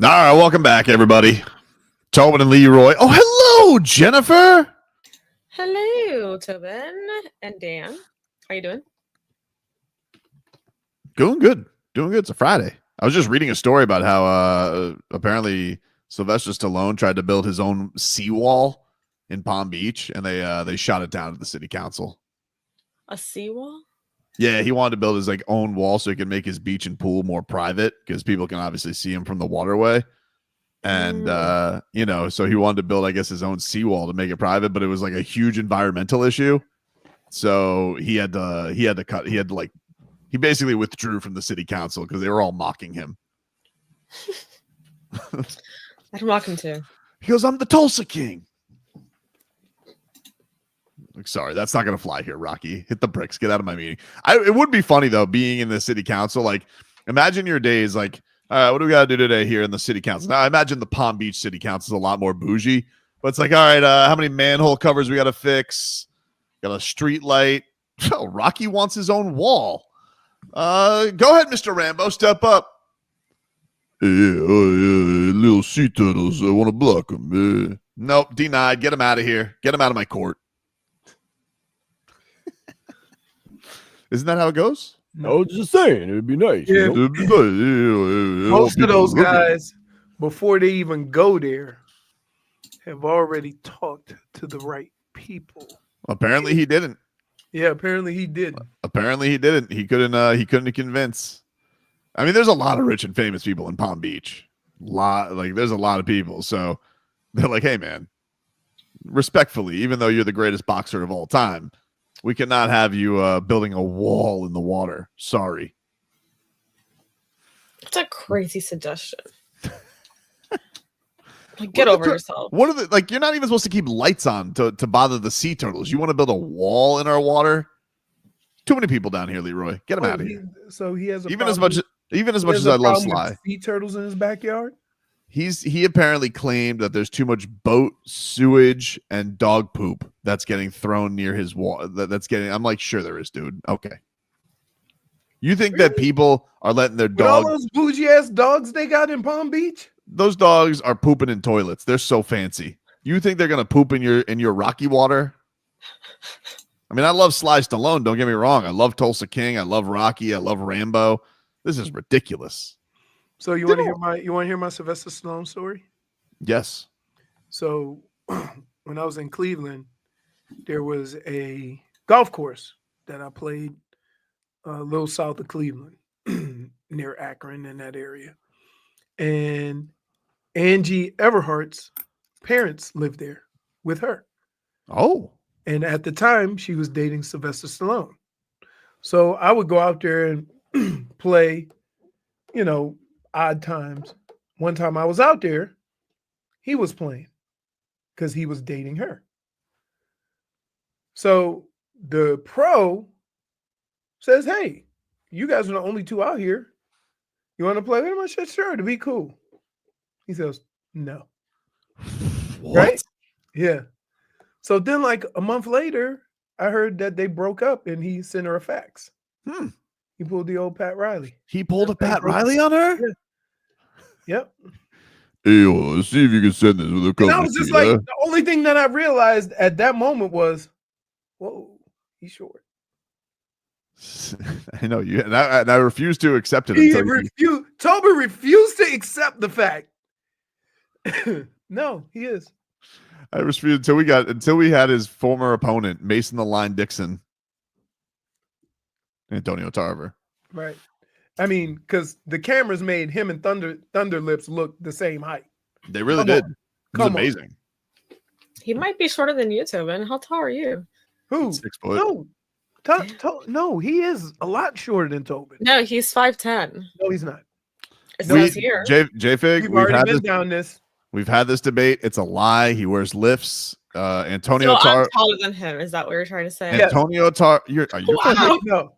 All right, welcome back, everybody. Tobin and Leroy. Oh, hello, Jennifer. Hello, Tobin and Dan. How you doing? Doing good. It's a Friday. I was just reading a story about how apparently Sylvester Stallone tried to build his own seawall in Palm Beach, and they shot it down to the city council. A seawall? Yeah, he wanted to build his own wall so he could make his beach and pool more private because people can obviously see him from the waterway. And so he wanted to build, I guess, his own seawall to make it private, but it was like a huge environmental issue. So he basically withdrew from the city council because they were all mocking him. I'd mock him too. He goes, "I'm the Tulsa King." Like, sorry, that's not gonna fly here, Rocky. Hit the bricks. Get out of my meeting. It would be funny though, being in the city council. Like, imagine your days. Like, all right, what do we gotta do today here in the city council? Now, I imagine the Palm Beach city council is a lot more bougie, but it's like, all right, how many manhole covers we gotta fix? Got a street light. Oh, Rocky wants his own wall. Go ahead, Mr. Rambo. Step up. Little sea turtles. I want to block them. Nope, denied. Get him out of here. Get him out of my court. Isn't that how it goes? No, just saying. It'd be nice. Yeah. Most of those Look at- guys, before they even go there, have already talked to the right people. Apparently he didn't. Yeah, apparently he did. He couldn't convince. I mean, there's a lot of rich and famous people in Palm Beach. There's a lot of people. So they're like, hey man, respectfully, even though you're the greatest boxer of all time, we cannot have you building a wall in the water. Sorry. It's a crazy suggestion. Like, get over yourself. What are the you're not even supposed to keep lights on to bother the sea turtles. You want to build a wall in our water? Too many people down here, Leroy. Get them out of here. So he has Even as much as I love Sly. Sea turtles in his backyard. He apparently claimed that there's too much boat sewage and dog poop that's getting thrown near his wall. I'm like, sure there is, dude. Okay. You think that people are letting their With all dogs? those bougie ass dogs they got in Palm Beach? Those dogs are pooping in toilets. They're so fancy. You think they're gonna poop in your Rocky water? I mean, I love Sly Stallone. Don't get me wrong. I love Tulsa King. I love Rocky. I love Rambo. This is ridiculous. So you want to hear my Sylvester Stallone story? Yes. So when I was in Cleveland, there was a golf course that I played a little south of Cleveland, near Akron in that area. And Angie Everhart's parents lived there with her. Oh. And at the time, she was dating Sylvester Stallone. So I would go out there and play, odd times. One time I was out there, he was playing because he was dating her. So the pro says, hey, you guys are the only two out here. You want to play with him? I said, sure, to be cool. He says, no. What? Right? Yeah. So then, like a month later, I heard that they broke up and he sent her a fax. He pulled the old Pat Riley. He pulled a Pat Riley on her? Yeah. Yep. Hey, let's see if you can send this with a couple. And I was just like, the only thing that I realized at that moment was, whoa, he's short. I know you, and I refused to accept it. Tobin refused to accept the fact. No, he is. I refused until we had his former opponent, Mason the Line Dixon, Antonio Tarver. Right. I mean, because the cameras made him and Thunder Lips look the same height. They really did. It was amazing. He might be shorter than you, Tobin. How tall are you? Who? 6 foot. No, he is a lot shorter than Tobin. No, he's 5'10". No, he's not. It says here. J-Fig, we've had this debate. It's a lie. He wears lifts. Antonio So Tar. I'm taller than him. Is that what you're trying to say? Antonio Tar. Wow. No,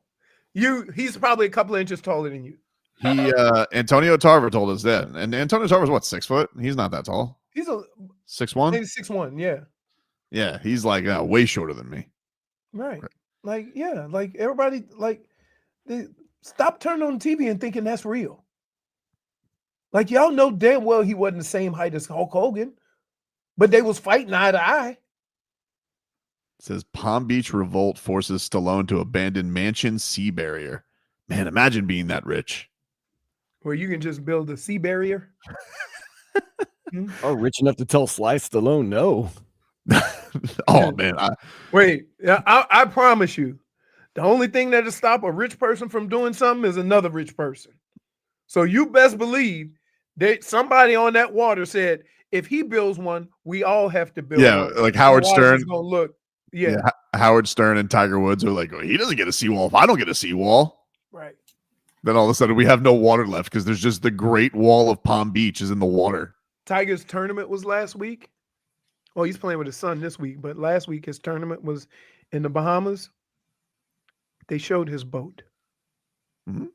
he's probably a couple of inches taller than you. Antonio Tarver told us that, and Antonio Tarver's what, 6 foot? He's not that tall. He's 6'1". maybe 6'1". Yeah. Yeah, he's like way shorter than me. Right. Like, yeah, like everybody, like, they stop turning on TV and thinking that's real. Like, y'all know damn well he wasn't the same height as Hulk Hogan, but they was fighting eye to eye. It says Palm Beach revolt forces Stallone to abandon mansion sea barrier. Man, imagine being that rich. Where you can just build a sea barrier. Are rich enough to tell Sly Stallone no. Oh, man. Wait, I promise you, the only thing that'll stop a rich person from doing something is another rich person. So you best believe that somebody on that water said, if he builds one, we all have to build one. Yeah, like Howard Stern. It's gonna look, yeah. Howard Stern and Tiger Woods are like, oh, he doesn't get a seawall if I don't get a seawall. Right. Then all of a sudden we have no water left because there's just the Great Wall of Palm Beach is in the water. Tiger's tournament was last week. Well, he's playing with his son this week, but last week his tournament was in the Bahamas. They showed his boat. Mm-hmm.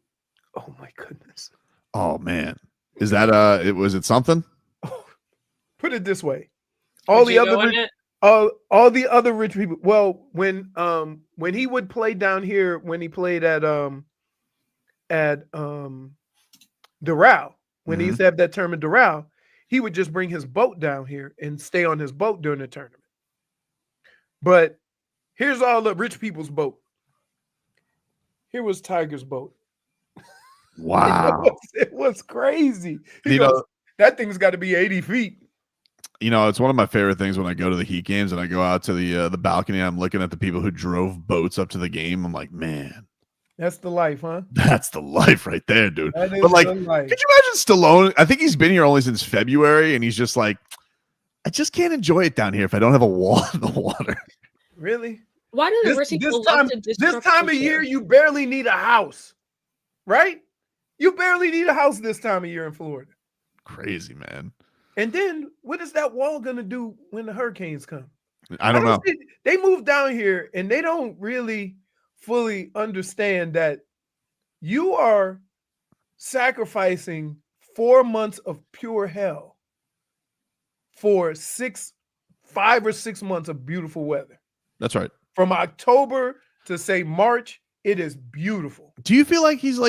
Oh my goodness. Oh man. Is that was it something? Put it this way. All the other rich people. Well, when he would play down here, when he played at Doral, when he used to have that tournament Doral, he would just bring his boat down here and stay on his boat during the tournament. But here's all the rich people's boat. Here was Tiger's boat. Wow. It was crazy. He goes, that thing's got to be 80 feet. You know, it's one of my favorite things when I go to the Heat games and I go out to the balcony. I'm looking at the people who drove boats up to the game. I'm like, man, that's the life, huh? That's the life right there, dude. But like, could you imagine Stallone? I think he's been here only since February, and he's just like, I just can't enjoy it down here if I don't have a wall in the water. Really? Why do the rich people love to this time of year, you barely need a house, right? You barely need a house this time of year in Florida. Crazy, man. And then what is that wall going to do when the hurricanes come? I don't know. They move down here and they don't really fully understand that you are sacrificing 4 months of pure hell for 5 or 6 months of beautiful weather. That's right. From October to say March, it is beautiful. Do you feel like he's I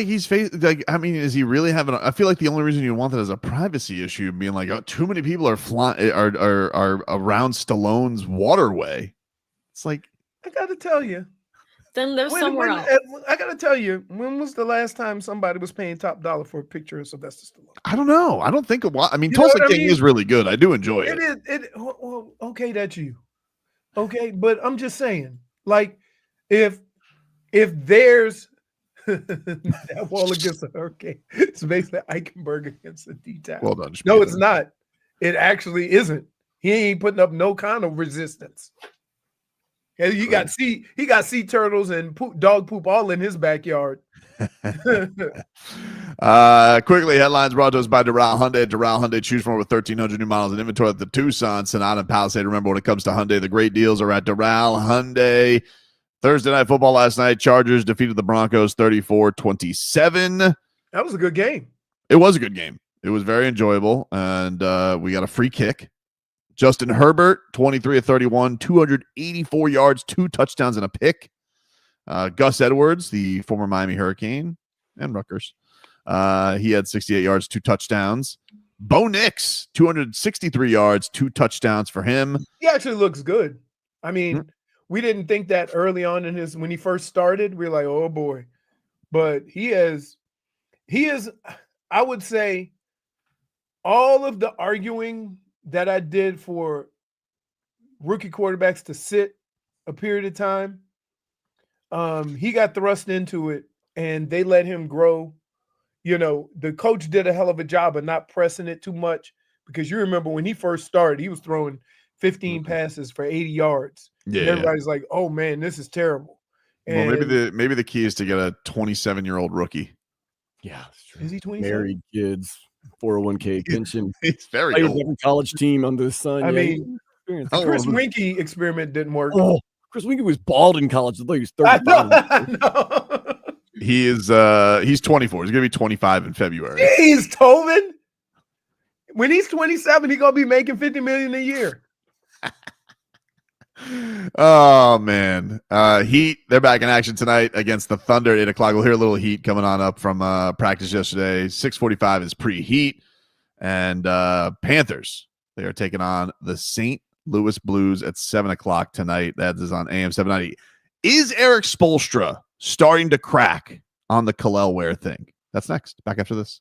mean, is he really having? I feel like the only reason you want that is a privacy issue, being like, oh, too many people are around Stallone's waterway. It's like, I got to tell you. Then live somewhere else. I got to tell you, when was the last time somebody was paying top dollar for a picture of Sylvester Stallone? I don't know. I don't think a lot. I mean, Tulsa King is really good. I do enjoy it. Well, okay, that's you. Okay, but I'm just saying, like, if there's that wall against the hurricane, it's basically Eichenberg against the D-Town. Well done. No, it's not. It actually isn't. He ain't putting up no kind of resistance. And he got sea turtles and dog poop all in his backyard. Quickly, headlines brought to us by Doral Hyundai. Doral Hyundai, choose from over 1,300 new models in inventory at the Tucson, Sonata, and Palisade. Remember, when it comes to Hyundai, the great deals are at Doral Hyundai. Thursday night football last night, Chargers defeated the Broncos 34-27. That was a good game. It was a good game. It was very enjoyable, and we got a free kick. Justin Herbert, 23 of 31, 284 yards, 2 touchdowns, and a pick. Gus Edwards, the former Miami Hurricane and Rutgers, he had 68 yards, 2 touchdowns. Bo Nix, 263 yards, 2 touchdowns for him. He actually looks good. I mean, we didn't think that early on when he first started. We were like, oh boy. But he is, I would say, all of the arguing that I did for rookie quarterbacks to sit a period of time, he got thrust into it and they let him grow. You know, the coach did a hell of a job of not pressing it too much, because you remember when he first started, he was throwing 15 passes for 80 yards. Yeah, and everybody's like, oh man, this is terrible. And well, maybe the key is to get a 27-year-old rookie. Yeah, is he 27? Married, kids, 401k pension. He's very played old. Every college team under the sun. I mean, the Chris Winkie experiment didn't work. Oh, Chris Winkie was bald in college. I thought he was 35. I know. He is he's 24. He's gonna be 25 in February. Jeez, Tobin. When he's 27, he's gonna be making $50 million a year. Oh man. Heat, they're back in action tonight against the Thunder at 8 o'clock. We'll hear a little Heat coming on up from practice yesterday. 6:45 is pre-Heat. And Panthers, they are taking on the St. Louis Blues at 7 o'clock tonight. That is on AM 790. Is Erik Spoelstra starting to crack on the Kel'el Ware thing? That's next. Back after this.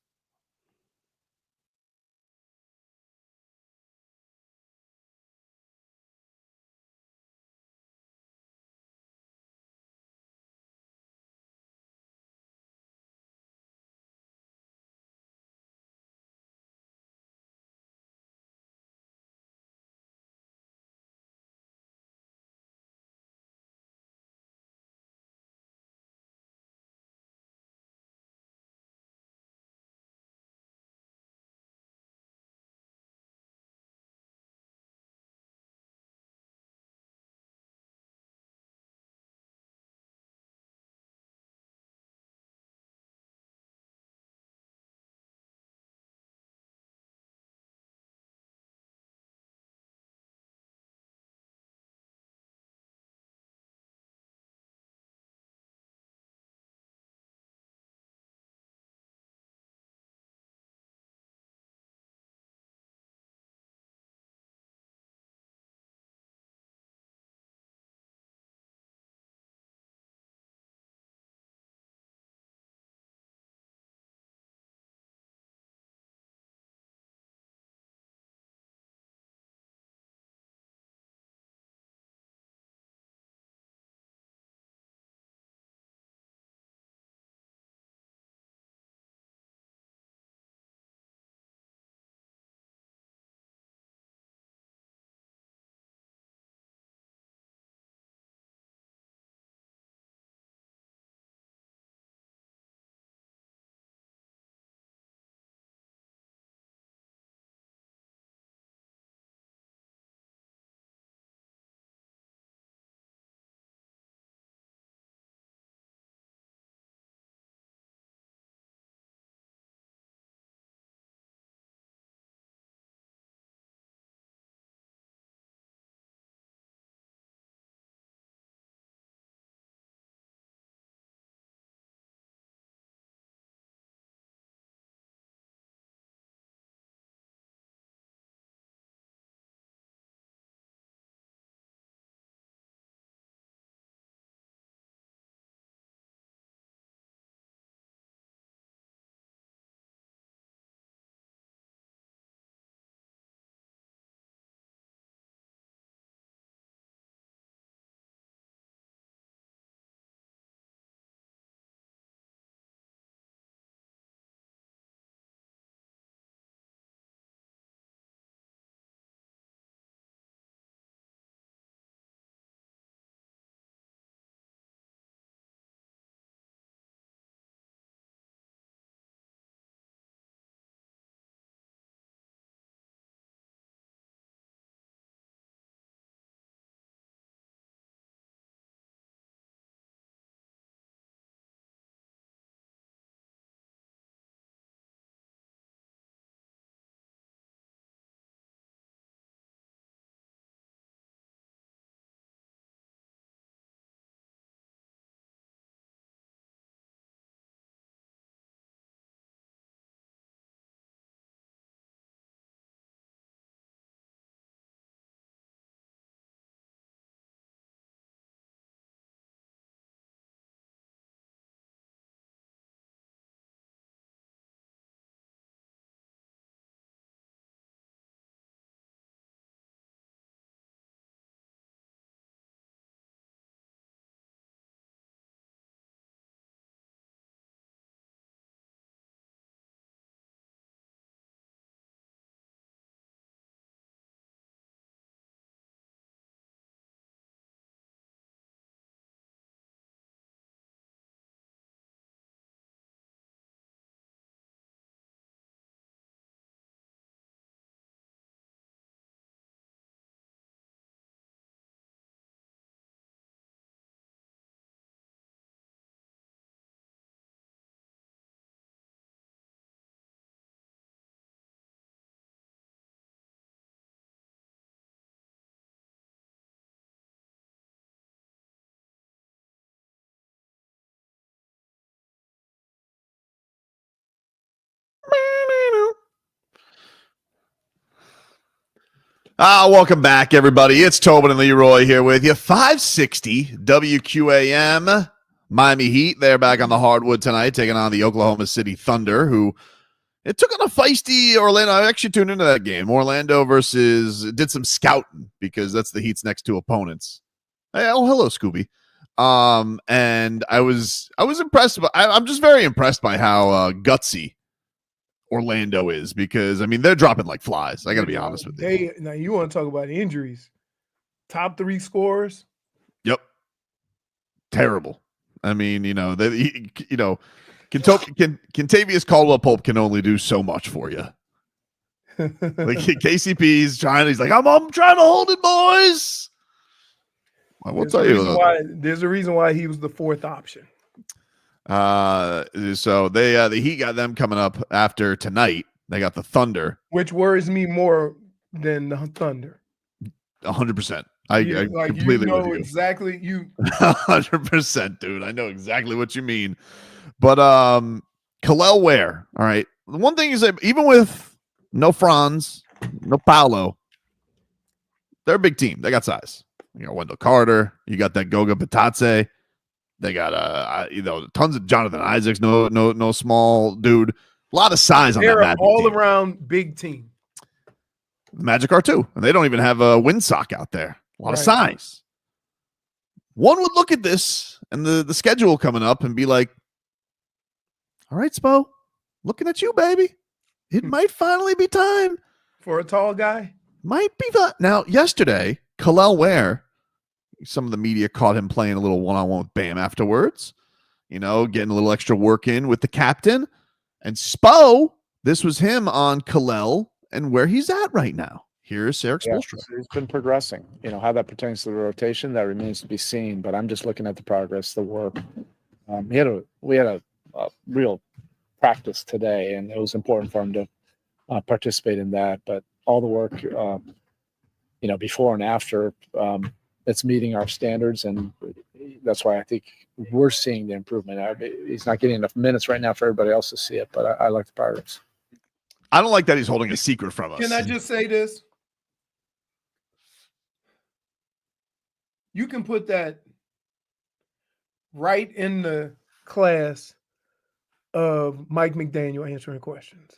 Welcome back, everybody. It's Tobin and Leroy here with you. 560 WQAM. Miami Heat. They're back on the hardwood tonight, taking on the Oklahoma City Thunder, who it took on a feisty Orlando. I actually tuned into that game. Orlando did some scouting because that's the Heat's next two opponents. Oh, hello, Scooby. And I was impressed. I'm just very impressed by how gutsy Orlando is, because I mean they're dropping like flies. I got to be honest with you. Now you want to talk about injuries? Top 3 scorers. Yep. Terrible. I mean, Kentavious Caldwell-Pope can only do so much for you. Like KCP's trying. He's like, I'm trying to hold it, boys. I will tell you. There's a reason why he was the 4th option. So the Heat got them coming up after tonight. They got the Thunder, which worries me more than the Thunder. 100%. I completely know exactly you. 100%, dude. I know exactly what you mean. But Kel'el Ware. All right. The one thing is that even with no Franz, no Paolo, they're a big team. They got size. You got Wendell Carter. You got that Goga Batatse. They got tons of Jonathan Isaacs, no small dude. A lot of size on that Magic all team. Around big team. The Magic are too, and they don't even have a windsock out there. A lot of size. One would look at this and the schedule coming up and be like, "All right, Spo, looking at you, baby. It might finally be time for a tall guy. Might be that." Now, yesterday, Kel'el Ware. Some of the media caught him playing a little one-on-one with Bam afterwards, getting a little extra work in with the captain. And Spo, this was him on Kel'el and where he's at right now. Here's Erik Spoelstra. So he's been progressing. How that pertains to the rotation, that remains to be seen. But I'm just looking at the progress, the work. We had a real practice today, and it was important for him to participate in that. But all the work, before and after, it's meeting our standards, and that's why I think we're seeing the improvement. He's not getting enough minutes right now for everybody else to see it, but I like the progress. I don't like that he's holding a secret from us. Can I just say this? You can put that right in the class of Mike McDaniel answering questions.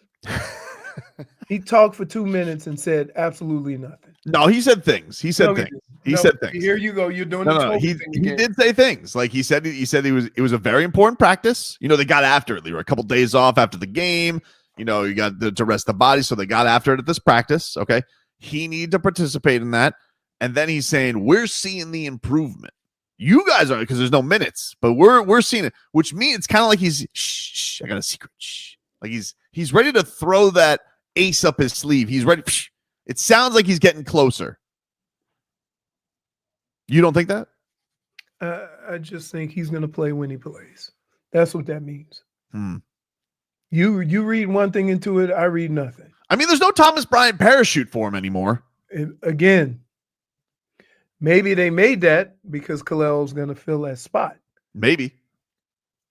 He talked for 2 minutes and said absolutely nothing. No, he said things. He said things. He said things. Here you go. You're doing He did say things. Like he said it was a very important practice. They got after it, Leroy. A couple days off after the game. You got to rest the body, so they got after it at this practice. Okay. He needed to participate in that. And then he's saying, we're seeing the improvement. You guys are, because there's no minutes, but we're seeing it, which means it's kind of like he's I got a secret. Like he's ready to throw that ace up his sleeve. He's ready. It sounds like he's getting closer. You don't think that? I just think he's going to play when he plays. That's what that means. You read one thing into it, I read nothing. I mean, there's no Thomas Bryant parachute for him anymore. And again, maybe they made that because Kel'el's going to fill that spot. Maybe.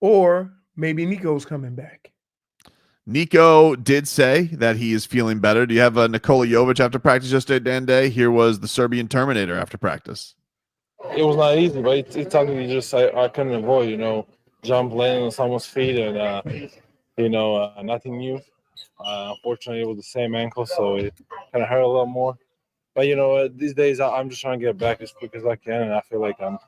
Or maybe Nico's coming back. Nico did say that he is feeling better. Do you have Nikola Jović after practice yesterday, Dande? Here was the Serbian Terminator after practice. It was not easy, but it's something just I couldn't avoid, jump landing on someone's feet and, nothing new. Unfortunately, it was the same ankle, so it kind of hurt a little more. But, these days I'm just trying to get back as quick as I can, and I feel like I'm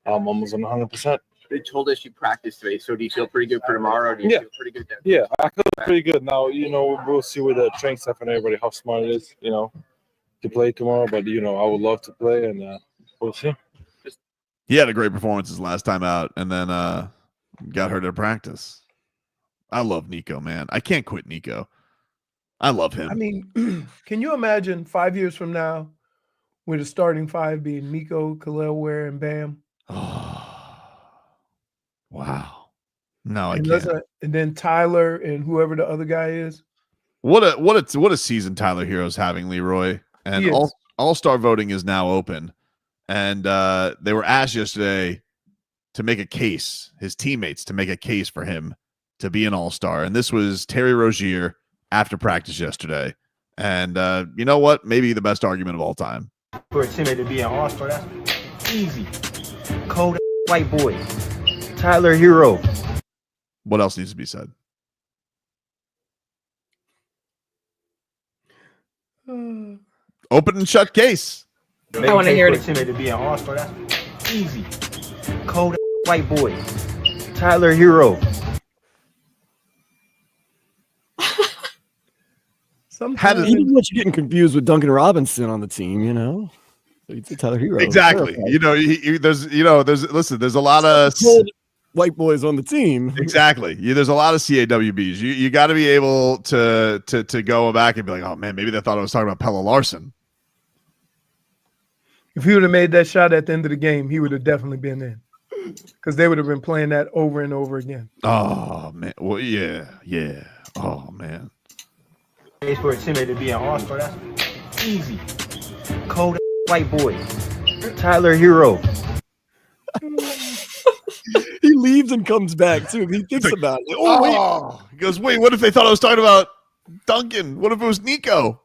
almost on 100%. They told us you practiced today, so do you feel pretty good for tomorrow? Or do you feel pretty good then? Yeah, I feel pretty good. Now, we'll see with the training staff and everybody how smart it is, to play tomorrow. But, I would love to play, and we'll see. He had a great performance his last time out, and then got hurt at practice. I love Nico, man. I can't quit Nico. I love him. I mean, can you imagine 5 years from now with the starting five being Nico, Kel'el Ware, and Bam? Wow. No, I can't. And then Tyler and whoever the other guy is. What a season Tyler Herro's having, Leroy. And all-star voting is now open. And they were asked yesterday to make a case, his teammates to make a case for him to be an all-star. And this was Terry Rozier after practice yesterday. And you know what? Maybe the best argument of all time. For a teammate to be an all-star, that's easy. Cold white boy. Tyler Herro. What else needs to be said? Open and shut case. I want to hear it. Teammate to be an all-star, that's easy. Cold white boy. Tyler Herro. Sometimes even what you're getting confused with Duncan Robinson on the team, you know. So you'd say Tyler Herro. Exactly. You know, there's a lot of white boys on the team. Exactly. There's a lot of CAWBs. You got to be able to go back and be like, oh man, maybe they thought I was talking about Pelle Larson. If he would have made that shot at the end of the game, he would have definitely been in, because they would have been playing that over and over again. Oh man. Well, yeah. Oh man. For a teammate to be an all-star, that's easy. Cold white boy. Tyler Herro. He leaves and comes back too. He thinks about it. Like, wait. He goes, wait, what if they thought I was talking about Duncan? What if it was Nico?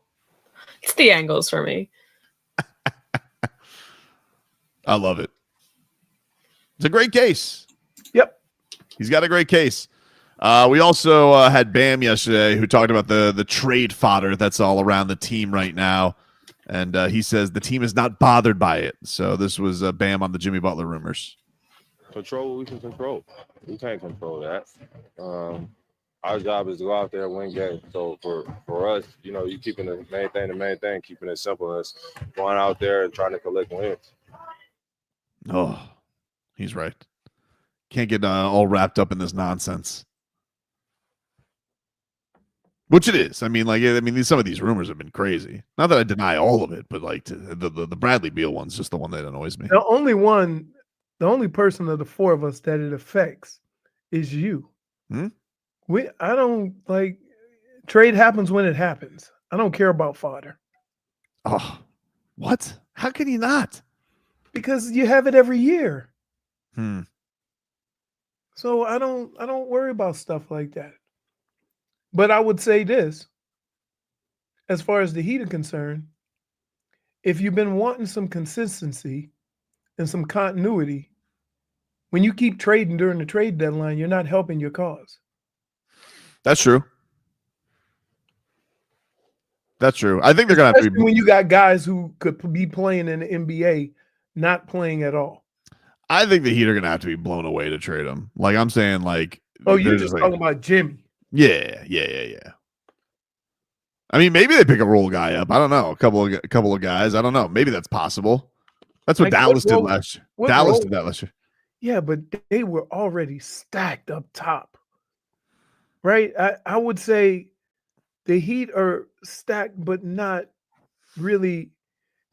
It's the angles for me. I love it. It's a great case. Yep. He's got a great case. We also had Bam yesterday, who talked about the trade fodder that's all around the team right now. And he says the team is not bothered by it. So this was Bam on the Jimmy Butler rumors. Control what we can control. We can't control that. Our job is to go out there and win games. So for us, you know, you keeping the main thing, keeping it simple as going out there and trying to collect wins. Oh, he's right. Can't get all wrapped up in this nonsense. Which it is. I mean, some of these rumors have been crazy. Not that I deny all of it, but like the Bradley Beal one's just the one that annoys me. The only person of the four of us that it affects is you. I don't like trade happens when it happens. I don't care about fodder. Oh, what? How can you not? Because you have it every year. So I don't worry about stuff like that. But I would say this, as far as the Heat are concerned, if you've been wanting some consistency and some continuity, when you keep trading during the trade deadline, you're not helping your cause. That's true. That's true. I think they're going to have to be... when you got guys who could be playing in the NBA, not playing at all. I think the Heat are going to have to be blown away to trade him. Like I'm saying, like... Oh, you're just talking about Jimmy. Yeah. I mean, maybe they pick a role guy up. I don't know. A couple of guys. I don't know. Maybe that's possible. That's what like Dallas did last year. Dallas did that last year. Yeah, but they were already stacked up top. Right? I would say the Heat are stacked, but not really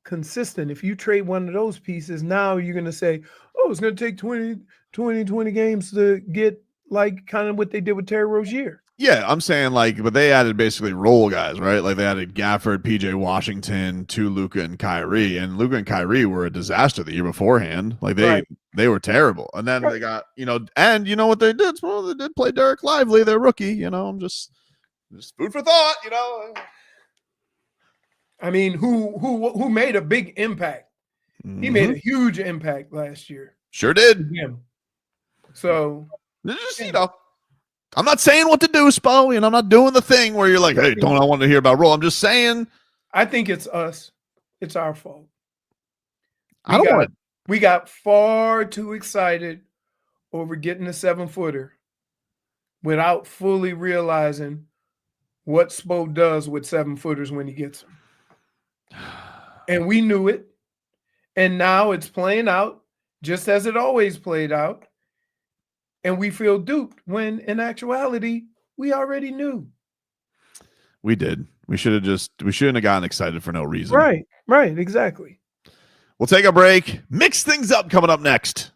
consistent. If you trade one of those pieces, now you're going to say, oh, it's going to take 20 games to get like kind of what they did with Terry Rozier. Yeah, I'm saying like, but they added basically role guys, right? Like they added Gafford, PJ Washington to Luka and Kyrie, and Luka and Kyrie were a disaster the year beforehand. Like they were terrible, and then they got and you know what they did? Well, they did play Derek Lively, their rookie. I'm just food for thought. I mean, who made a big impact? Mm-hmm. He made a huge impact last year. Sure did. So just I'm not saying what to do, Spo, and I'm not doing the thing where you're like, hey, don't I want to hear about role? I'm just saying. I think it's us. It's our fault. We got far too excited over getting a 7-footer without fully realizing what Spo does with 7-footers when he gets them. And we knew it. And now it's playing out just as it always played out. And we feel duped when in actuality, we already knew. We did. We shouldn't have gotten excited for no reason. Right, exactly. We'll take a break. Mix things up coming up next.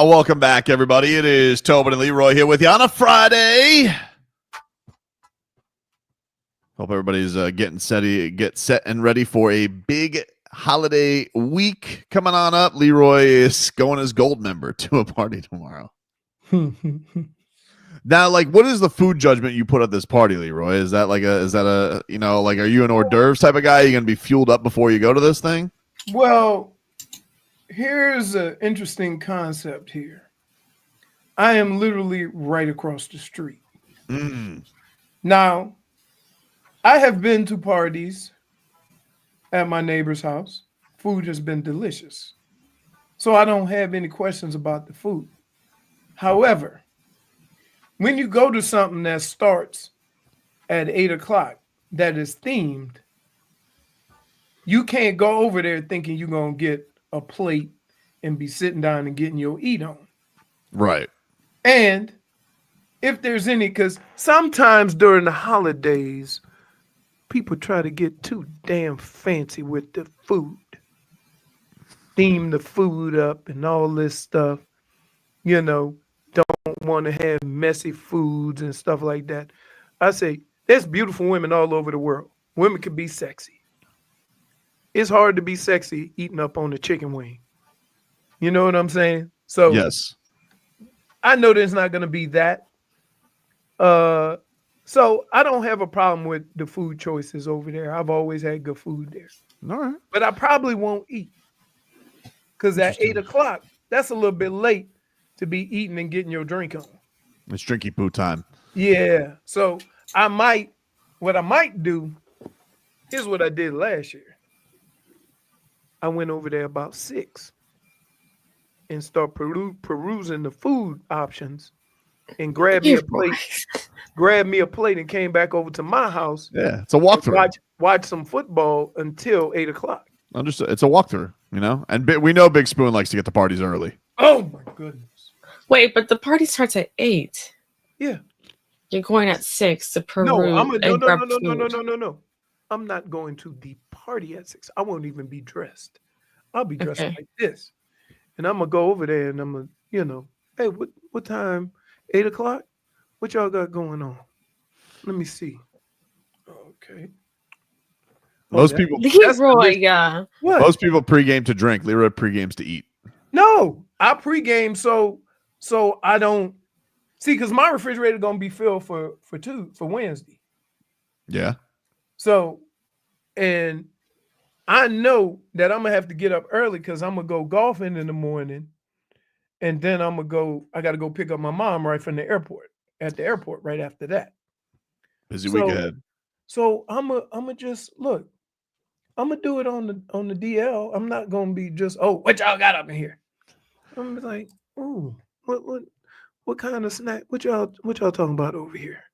Welcome back, everybody. It is Tobin and Leroy here with you on a Friday. Hope everybody's getting set and ready for a big holiday week coming on up. Leroy is going as gold member to a party tomorrow. Now, like, what is the food judgment you put at this party, Leroy? Is that a you know, like, are you an hors d'oeuvres type of guy? Are you going to be fueled up before you go to this thing? Well, here's an interesting concept here. I am literally right across the street. Now, I have been to parties at my neighbor's house. Food has been delicious. So I don't have any questions about the food. However, when you go to something that starts at 8 o'clock that is themed, you can't go over there thinking you're going to get a plate and be sitting down and getting your eat on. Right. And if there's any, because sometimes during the holidays, people try to get too damn fancy with the food. Theme the food up and all this stuff. You know, don't want to have messy foods and stuff like that. I say, there's beautiful women all over the world. Women can be sexy. It's hard to be sexy eating up on the chicken wing. You know what I'm saying? So yes, I know there's not going to be that. So I don't have a problem with the food choices over there. I've always had good food there. All right. But I probably won't eat. Because at 8 o'clock, that's a little bit late to be eating and getting your drink on. It's drinky poo time. Yeah. So what I might do, here's what I did last year. I went over there about 6 and start perusing the food options and grabbed me a plate and came back over to my house. Yeah, it's a walkthrough. Watch some football until 8 o'clock. Understood. It's a walkthrough, you know? And we know Big Spoon likes to get the parties early. Oh, my goodness. Wait, but the party starts at 8. Yeah. You're going at 6 to peruse. No. I'm not going to the party at 6. I won't even be dressed. I'll be dressed like this. And I'm going to go over there and I'm going to, you know, hey, what time? 8 o'clock? What y'all got going on? Let me see. Okay. Most people. Leroy, yeah. What? Most people pregame to drink. Leroy pregames to eat. No, I pregame so I don't see because my refrigerator gonna be filled for Wednesday. Yeah. So, and I know that I'm gonna have to get up early because I'm gonna go golfing in the morning, and then I gotta go pick up my mom right from the airport at the airport right after that. Busy week ahead. So I'm just look. I'm gonna do it on the DL. I'm not gonna be just what y'all got up in here. I'm like, oh, what kind of snack? What y'all talking about over here?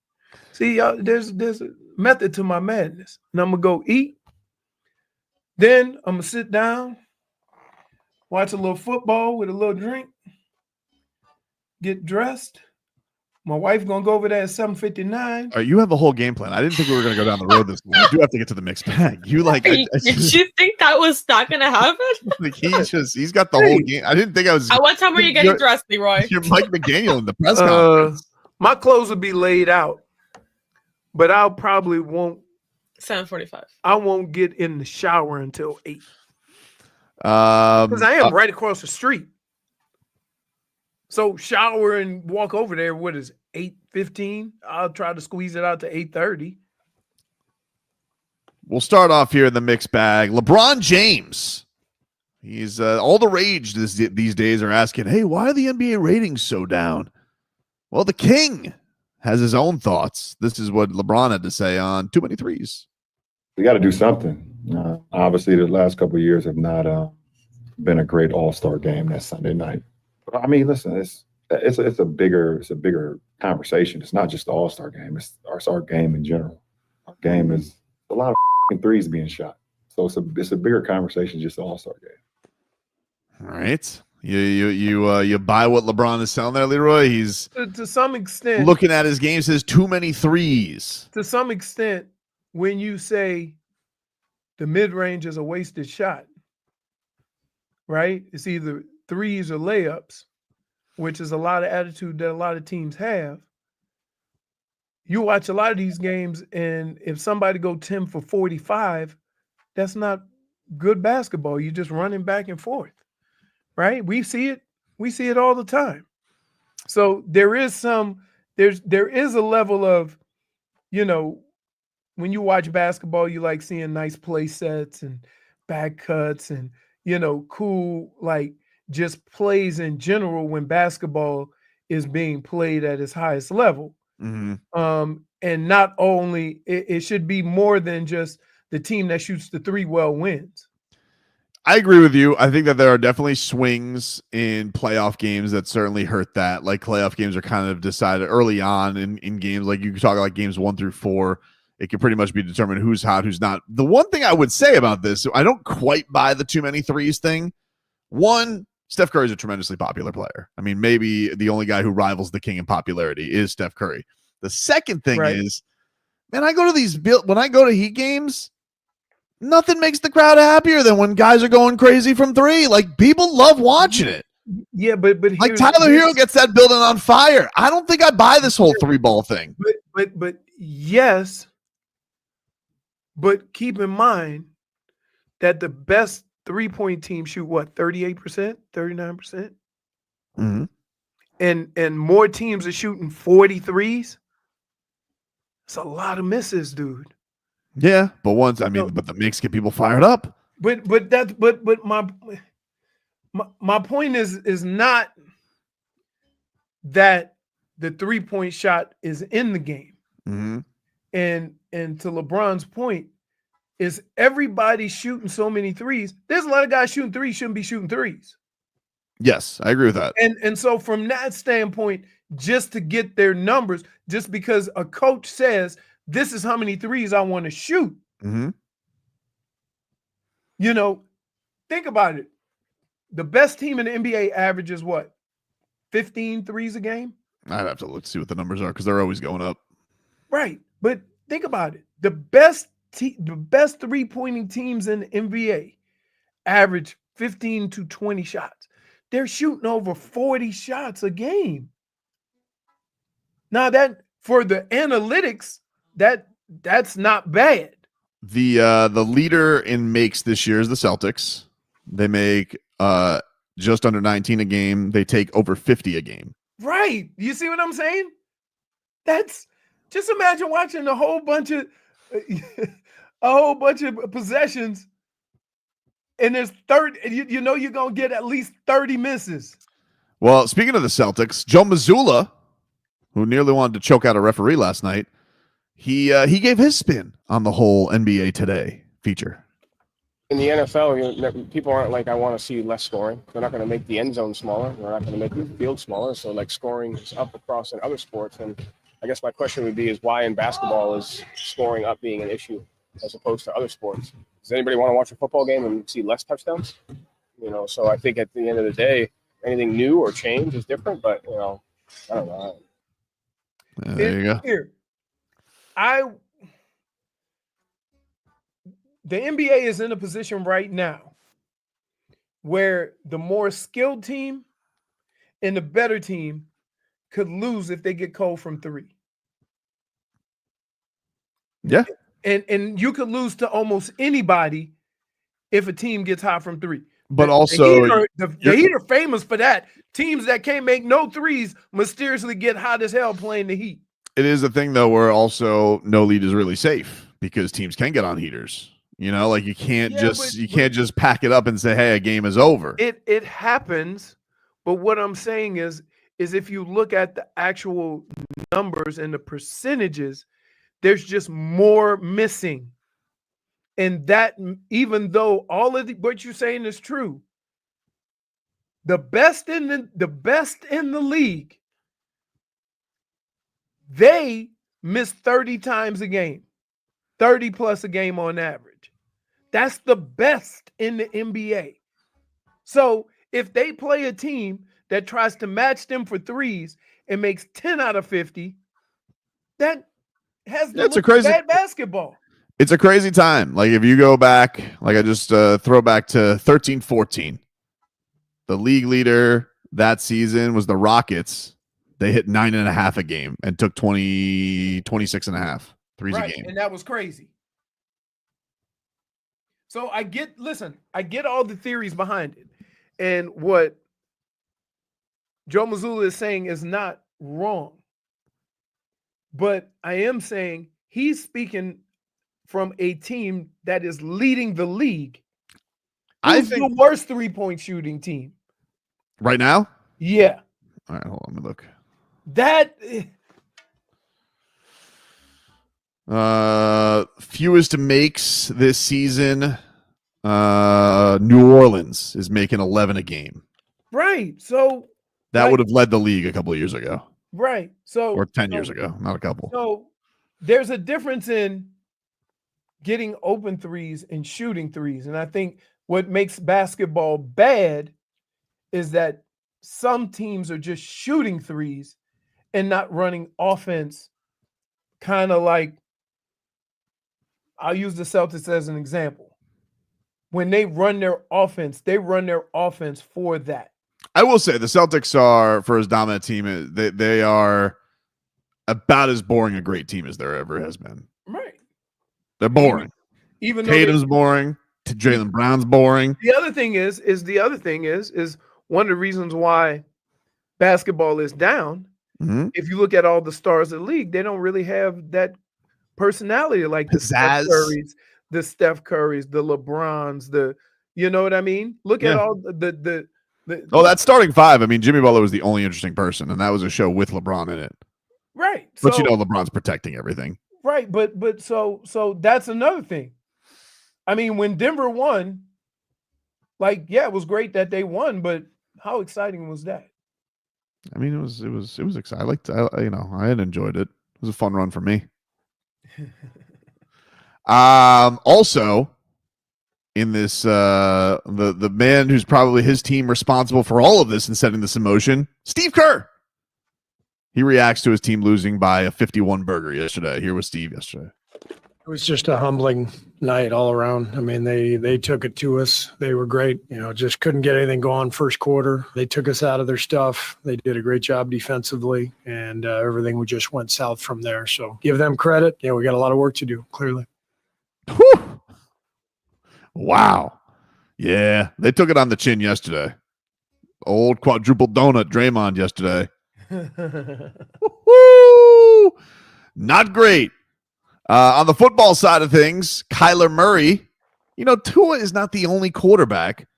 See, y'all, there's a method to my madness, and I'm gonna go eat. Then I'm gonna sit down, watch a little football with a little drink, get dressed. My wife gonna go over there at 7:59. All right, you have the whole game plan. I didn't think we were gonna go down the road this way. You do have to get to the mixed bag. You like? Did you think that was not gonna happen? Like he's got the whole game. I didn't think I was. At what time were you getting dressed, Leroy? You're Mike McDaniel in the press conference. My clothes will be laid out, but I'll probably won't. 7:45. I won't get in the shower until 8. Because I am right across the street. So shower and walk over there. What is 8:15? I'll try to squeeze it out to 8:30. We'll start off here in the mixed bag. LeBron James. He's all the rage these days are asking, hey, why are the NBA ratings so down? Well, the king has his own thoughts. This is what LeBron had to say on Too Many Threes. We got to do something. Obviously, the last couple of years have not been a great All-Star game that Sunday night. But I mean, listen, it's a bigger conversation. It's not just the All-Star game. It's our game in general. Our game is a lot of threes being shot. So it's a bigger conversation, just the All-Star game. All right. You buy what LeBron is selling there, Leroy? He's to some extent looking at his game, says too many threes. To some extent, when you say the mid-range is a wasted shot, right? It's either threes or layups, which is a lot of attitude that a lot of teams have. You watch a lot of these games, and if somebody go 10 for 45, that's not good basketball. You're just running back and forth, right? We see it. We see it all the time. So there is a level of, when you watch basketball, you like seeing nice play sets and back cuts and, cool, like just plays in general when basketball is being played at its highest level. Mm-hmm. And not only, it should be more than just the team that shoots the three well wins. I agree with you. I think that there are definitely swings in playoff games that certainly hurt that. Like playoff games are kind of decided early on in games. Like you can talk like games 1 through 4. It can pretty much be determined who's hot, who's not. The one thing I would say about this, I don't quite buy the too many threes thing. One, Steph Curry is a tremendously popular player. I mean, maybe the only guy who rivals the king in popularity is Steph Curry. The second thing is, man, when I go to Heat games, nothing makes the crowd happier than when guys are going crazy from three. Like, people love watching it. Yeah, but like Tyler Herro gets that building on fire. I don't think I buy this whole 3-ball thing. But yes, but keep in mind that the best 3-point team shoot what, 38%, 39%? Mm-hmm. And more teams are shooting 43s. It's a lot of misses, dude. Yeah, but but the mix get people fired up. But my point is not that the 3-point shot is in the game. Mm-hmm. And to LeBron's point, is everybody shooting so many threes? There's a lot of guys shooting threes shouldn't be shooting threes. Yes, I agree with that. And so from that standpoint, just to get their numbers, just because a coach says this is how many threes I want to shoot. Mm-hmm. Think about it. The best team in the NBA averages what? 15 threes a game? I'd have to look to see what the numbers are because they're always going up. Right. But think about it. The best 3-pointing teams in the NBA average 15 to 20 shots. They're shooting over 40 shots a game. Now that for the analytics, that's not bad. The leader in makes this year is the Celtics. They make just under 19 a game. They take over 50 a game. Right. You see what I'm saying? That's just imagine watching a whole bunch of possessions, and there's 30. You're gonna get at least 30 misses. Well, speaking of the Celtics, Joe Mazzulla, who nearly wanted to choke out a referee last night, he gave his spin on the whole NBA Today feature. In the NFL, people aren't like, I want to see less scoring. They're not going to make the end zone smaller. They're not going to make the field smaller. So, like, scoring is up across in other sports. And I guess my question would be is why in basketball is scoring up being an issue as opposed to other sports? Does anybody want to watch a football game and see less touchdowns? So I think at the end of the day, anything new or change is different. But, I don't know. There you go. Here, the NBA is in a position right now where the more skilled team and the better team could lose if they get cold from three. Yeah. And you could lose to almost anybody if a team gets hot from three. But also, the Heat are famous for that. Teams that can't make no threes mysteriously get hot as hell playing the Heat. It is a thing, though, where also no lead is really safe because teams can get on heaters. Like you can't just pack it up and say, hey, a game is over. It happens, but what I'm saying is if you look at the actual numbers and the percentages, there's just more missing. And that, even though all of what you're saying is true, the best in the league, they miss 30 times a game, 30 plus a game on average. That's the best in the NBA. So if they play a team that tries to match them for threes and makes 10 out of 50, that has bad basketball. It's a crazy time. Like if you go back, like I just throw back to 13-14, The league leader that season was the Rockets. They hit 9.5 a game and took 26.5 threes a game. And that was crazy. So I get all the theories behind it. And what Joe Mazzulla is saying is not wrong. But I am saying he's speaking from a team that is leading the league. I Who's think the worst three-point shooting team right now. Yeah. All right, hold on. Let me look. Fewest makes this season. New Orleans is making 11 a game. Right. So that would have led the league a couple of years ago. Right. So or 10 years ago, not a couple. So there's a difference in getting open threes and shooting threes. And I think what makes basketball bad is that some teams are just shooting threes and not running offense, kind of like, I'll use the Celtics as an example. When they run their offense, they run their offense for that. I will say the Celtics are, for as dominant a team, they are about as boring a great team as there ever has been. Right. They're boring. Even Tatum's boring. Jaylen Brown's boring. The other thing is one of the reasons why basketball is down. Mm-hmm. If you look at all the stars of the league, they don't really have that personality like the Steph Currys, the LeBrons, you know what I mean? Look at all the that starting five. I mean, Jimmy Butler was the only interesting person, and that was a show with LeBron in it. Right. But LeBron's protecting everything. Right. But so that's another thing. I mean, when Denver won, it was great that they won, but how exciting was that? I mean, it was exciting. I had enjoyed it. It was a fun run for me. Also, in this, the man who's probably his team responsible for all of this and setting this in motion, Steve Kerr. He reacts to his team losing by a 51 burger yesterday. Here was Steve yesterday. It was just a humbling night all around. I mean, they took it to us. They were great. Just couldn't get anything going first quarter. They took us out of their stuff. They did a great job defensively, and everything just went south from there. So give them credit. We got a lot of work to do, clearly. Whew. Wow. Yeah, they took it on the chin yesterday. Old quadruple donut Draymond yesterday. Woo! Not great. On the football side of things, Kyler Murray, Tua is not the only quarterback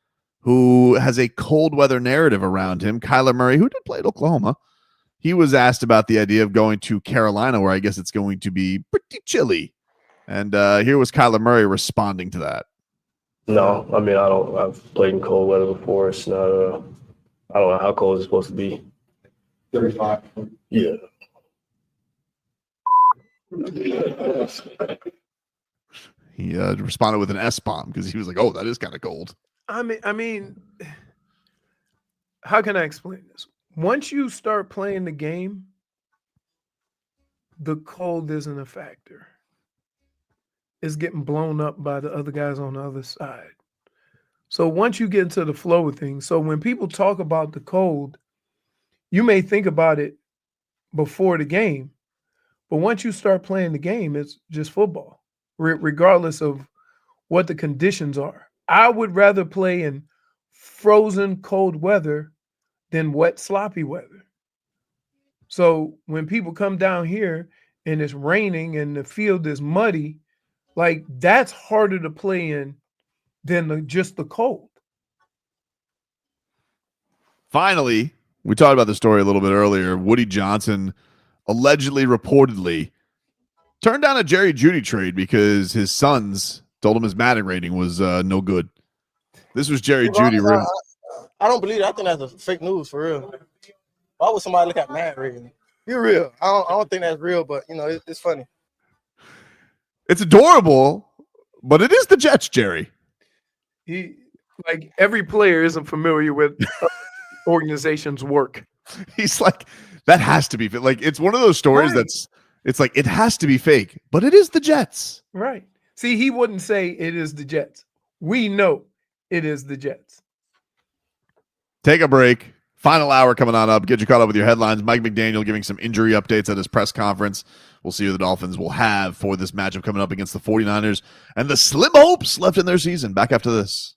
who has a cold weather narrative around him. Kyler Murray, who did play at Oklahoma, he was asked about the idea of going to Carolina, where I guess it's going to be pretty chilly. And here was Kyler Murray responding to that. No, I mean, I've played in cold weather before. It's not, I don't know how cold it's supposed to be. 35. Yeah. He responded with an S-bomb because he was like, "Oh, that is kind of cold." I mean, how can I explain this? Once you start playing the game, the cold isn't a factor. It's getting blown up by the other guys on the other side. So once you get into the flow of things, so when people talk about the cold, you may think about it before the game. But once you start playing the game, it's just football, regardless of what the conditions are. I would rather play in frozen, cold weather than wet, sloppy weather. So when people come down here and it's raining and the field is muddy, that's harder to play in than just the cold. Finally, we talked about the story a little bit earlier. Woody Johnson allegedly, reportedly, turned down a Jerry Jeudy trade because his sons told him his Madden rating was no good. This was Jerry Jeudy. I don't believe it. I think that's a fake news for real. Why would somebody look at Madden rating? You're real. I don't think that's real, but it's funny. It's adorable, but it is the Jets, Jerry. Every player isn't familiar with organization's work. He's like, that has to be it's one of those stories it's like it has to be fake, but it is the Jets. Right. See, he wouldn't say it is the Jets. We know it is the Jets. take a break. Final hour coming on up. Get you caught up with your headlines. Mike McDaniel giving some injury updates at his press conference. We'll see who the Dolphins will have for this matchup coming up against the 49ers and the slim hopes left in their season. Back after this.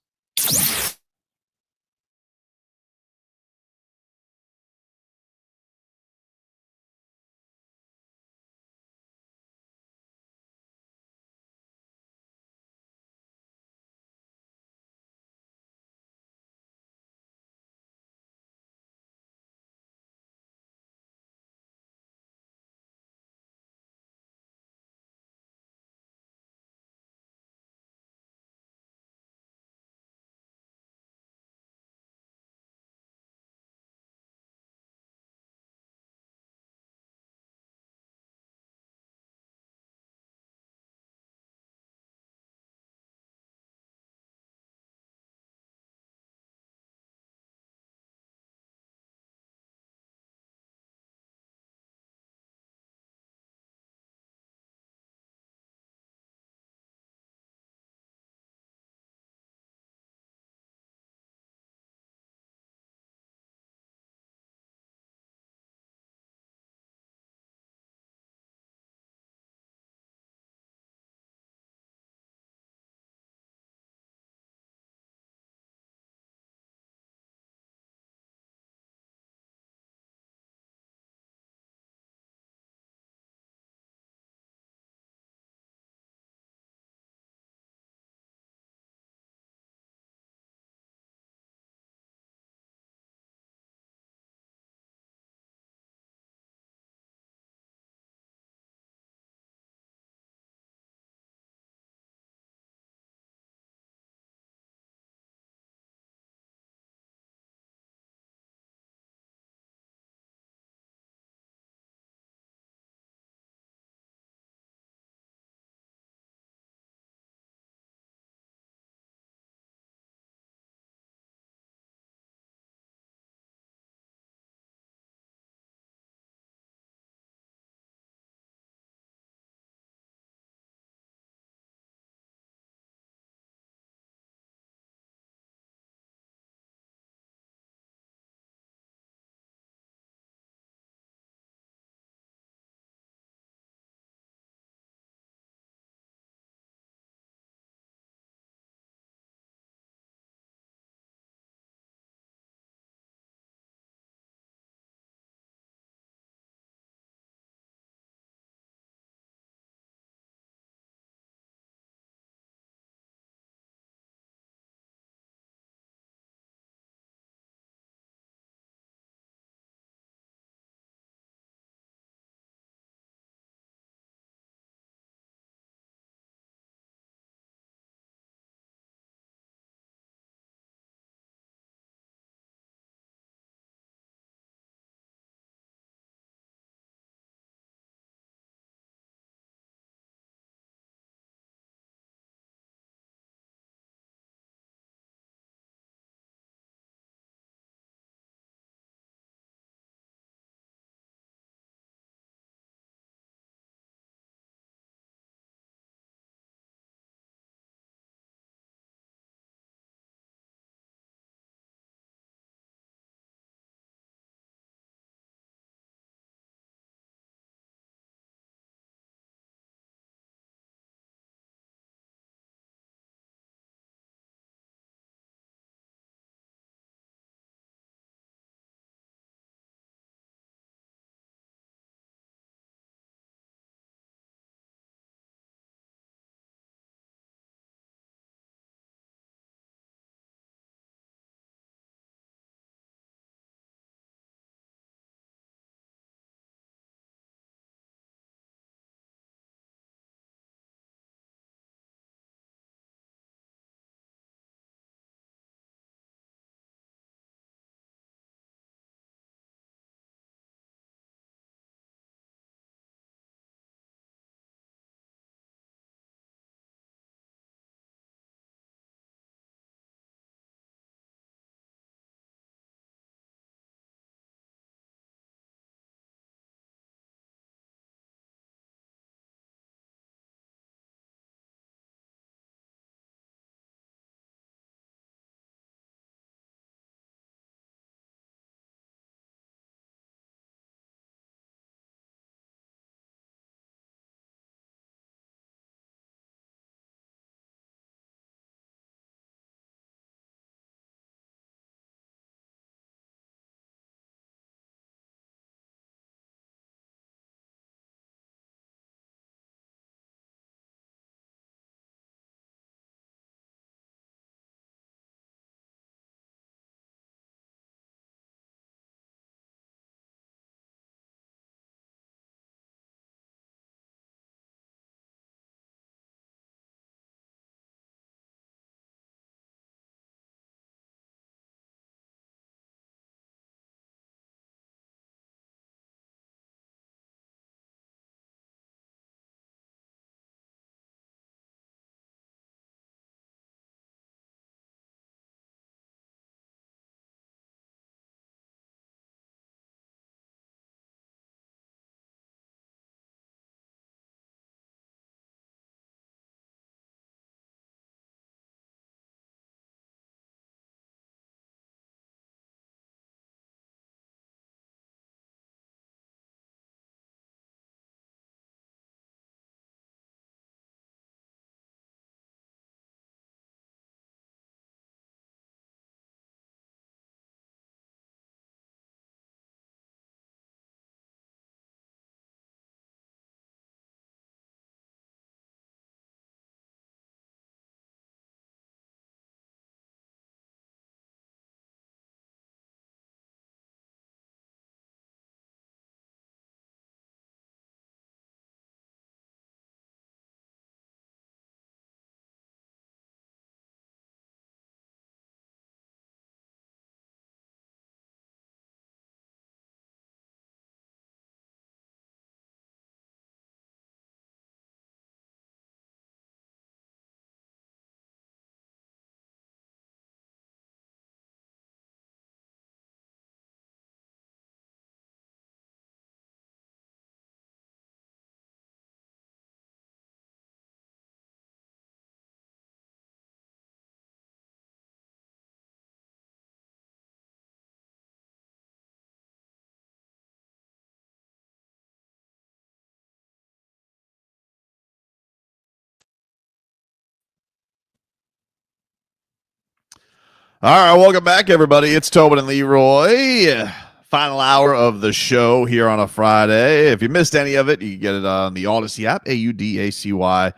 All right, welcome back, everybody. It's Tobin and Leroy. Final hour of the show here on a Friday. If you missed any of it, you can get it on the Odyssey app, AUDACY.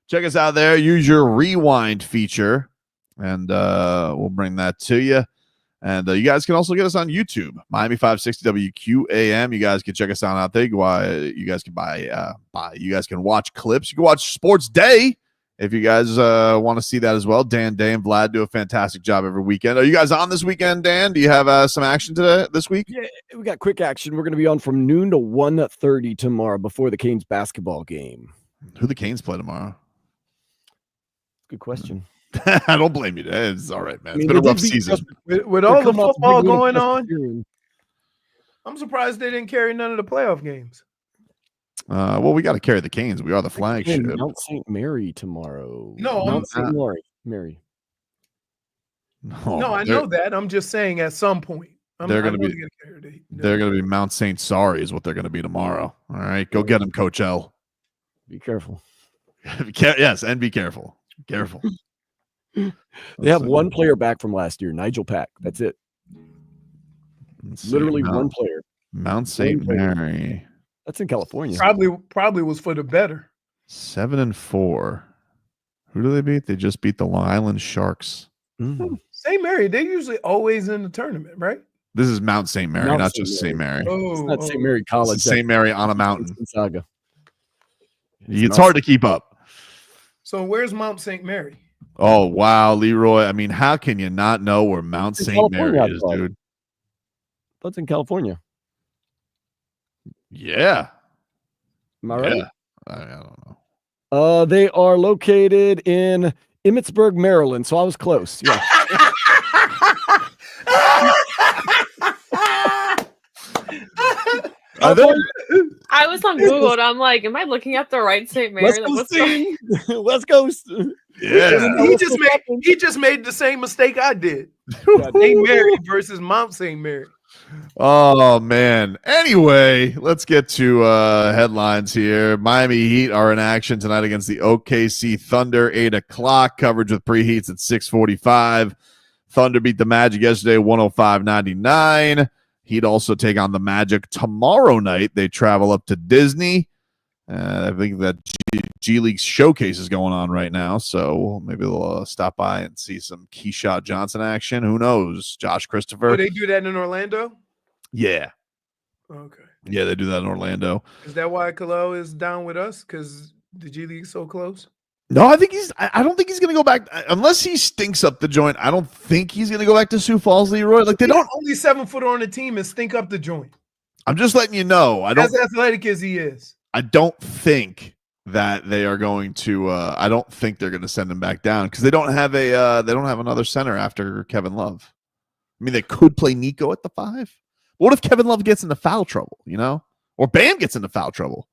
Check us out there. Use your rewind feature, and we'll bring that to you. And you guys can also get us on YouTube, Miami 560 WQAM. You guys can check us out there. You guys can you guys can watch clips. You can watch Sports Day if you guys want to see that as well. Dan and Vlad do a fantastic job every weekend. Are you guys on this weekend, Dan? Do you have some action this week? Yeah, we got quick action. We're going to be on from noon to 1:30 tomorrow before the Canes basketball game. Who the Canes play tomorrow? Good question. I don't blame you, Dan. It's all right, man. It's been a rough season. With all the football going on, I'm surprised they didn't carry none of the playoff games. Well, we got to carry the Canes. We are the flagship. Mount St. Mary tomorrow. No, Mount St. Mary. No, I know that. I'm just saying at some point. They're going to be Mount St. Sorry is what they're going to be tomorrow. All right, go get them, Coach L. Be careful. Yes, and be careful. Careful. They have one player back from last year, Nigel Pack. That's it. Literally one player. Mount St. Mary. That's in California. Probably was for the better. 7-4. Who do they beat? They just beat the Long Island Sharks. St. Mary, they're usually always in the tournament, right? This is Mount St. Mary, not just St. Mary. It's not St. Mary College. St. Mary on a mountain. Saga. It's hard to keep up. So where's Mount St. Mary? Oh, wow, Leroy. I mean, how can you not know where Mount St. Mary is, dude? That's in California. Yeah. Am I right? Yeah. I don't know. They are located in Emmitsburg, Maryland. So I was close. Yeah. I was on Google and I'm like, am I looking at the right St. Mary? West Coast. Yeah. He just made the same mistake I did. St. Mary versus Mount St. Mary. Oh, man. Anyway, let's get to headlines here. Miami Heat are in action tonight against the OKC Thunder, 8 o'clock. Coverage with preheats at 6:45. Thunder beat the Magic yesterday, 105-99. Heat also take on the Magic tomorrow night. They travel up to Disney. I think that G League showcase is going on right now, so maybe they'll stop by and see some Keyshawn Johnson action. Who knows? Josh Christopher. Oh, they do that in Orlando? Yeah. Okay. Yeah, they do that in Orlando. Is that why Kel'el is down with us? Because the G League is so close? No, I don't think he's going to go back unless he stinks up the joint. I don't think he's going to go back to Sioux Falls, Leroy. Like they don't only 7-footer on the team and stink up the joint. I'm just letting you know. As athletic as he is. I don't think that they are going to. I don't think they're going to send him back down because they don't have they don't have another center after Kevin Love. I mean, they could play Nico at the 5. What if Kevin Love gets into foul trouble? Or Bam gets into foul trouble?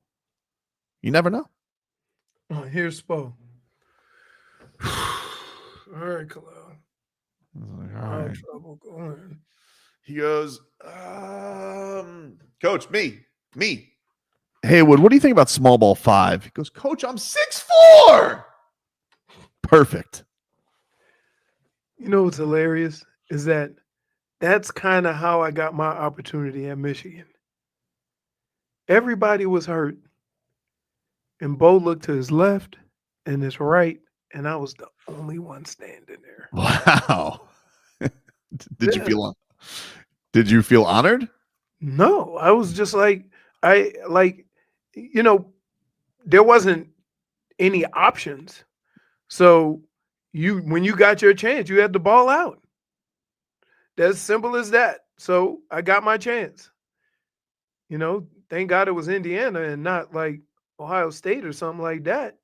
You never know. Oh, here's Spo. All right, Kel'el. All right. Trouble going. He goes, Coach, me. Haywood, what do you think about small ball 5? He goes, Coach, I'm 6'4". Perfect. You know what's hilarious is that's kind of how I got my opportunity at Michigan. Everybody was hurt, and Bo looked to his left and his right, and I was the only one standing there. Wow. Did you feel honored? No, I was just like, there wasn't any options. So when you got your chance, you had to ball out. That's simple as that. So I got my chance. Thank God it was Indiana and not like Ohio State or something like that.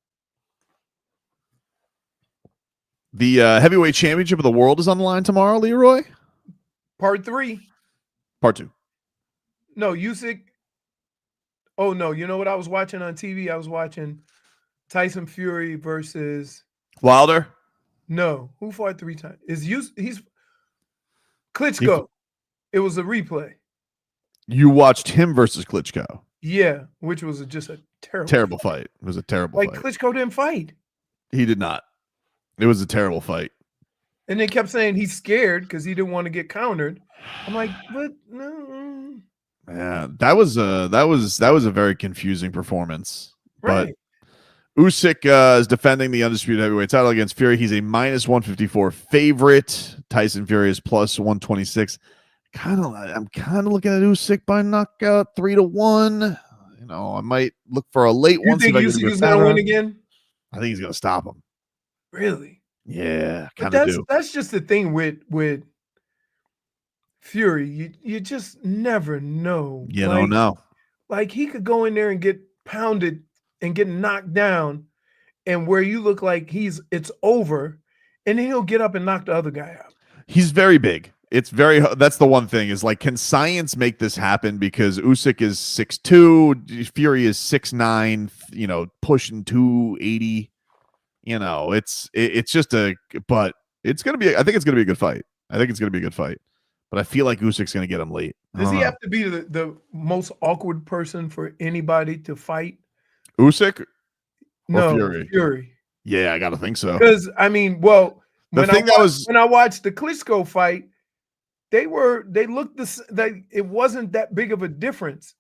The heavyweight championship of the world is on the line tomorrow, Leroy. Part 3. Part 2. No, Usyk. Oh no, you know what I was watching on TV? I was watching Tyson Fury versus Wilder. No, who fought 3 times? He's Klitschko. It was a replay. You watched him versus Klitschko. Yeah, which was just a terrible fight. It was a terrible fight. Klitschko didn't fight. He did not. It was a terrible fight. And they kept saying he's scared because he didn't want to get countered. I'm like, but no. Yeah, that was a very confusing performance. Right. But Usyk is defending the undisputed heavyweight title against Fury. He's a -154 favorite. Tyson Fury is +126. I'm kind of looking at Usyk by knockout 3-1. You know, I might look for a late one. You think Usyk is going to win again? I think he's going to stop him. Really? Yeah, kind of do. That's just the thing with Fury. You just never know. You don't know. Like he could go in there and get pounded and get knocked down, and where you look like it's over, and then he'll get up and knock the other guy out. He's very big. That's the one thing is like, can science make this happen? Because Usyk is 6'2", Fury is 6'9", you know, pushing 280. You know, it's just but it's going to be, I think it's going to be a good fight. But I feel like Usyk's going to get him late. Does he have to be the most awkward person for anybody to fight? Usyk? No, Fury. Yeah, I got to think so. Because, I mean, well, when I watched the Klitschko fight, they looked it wasn't that big of a difference.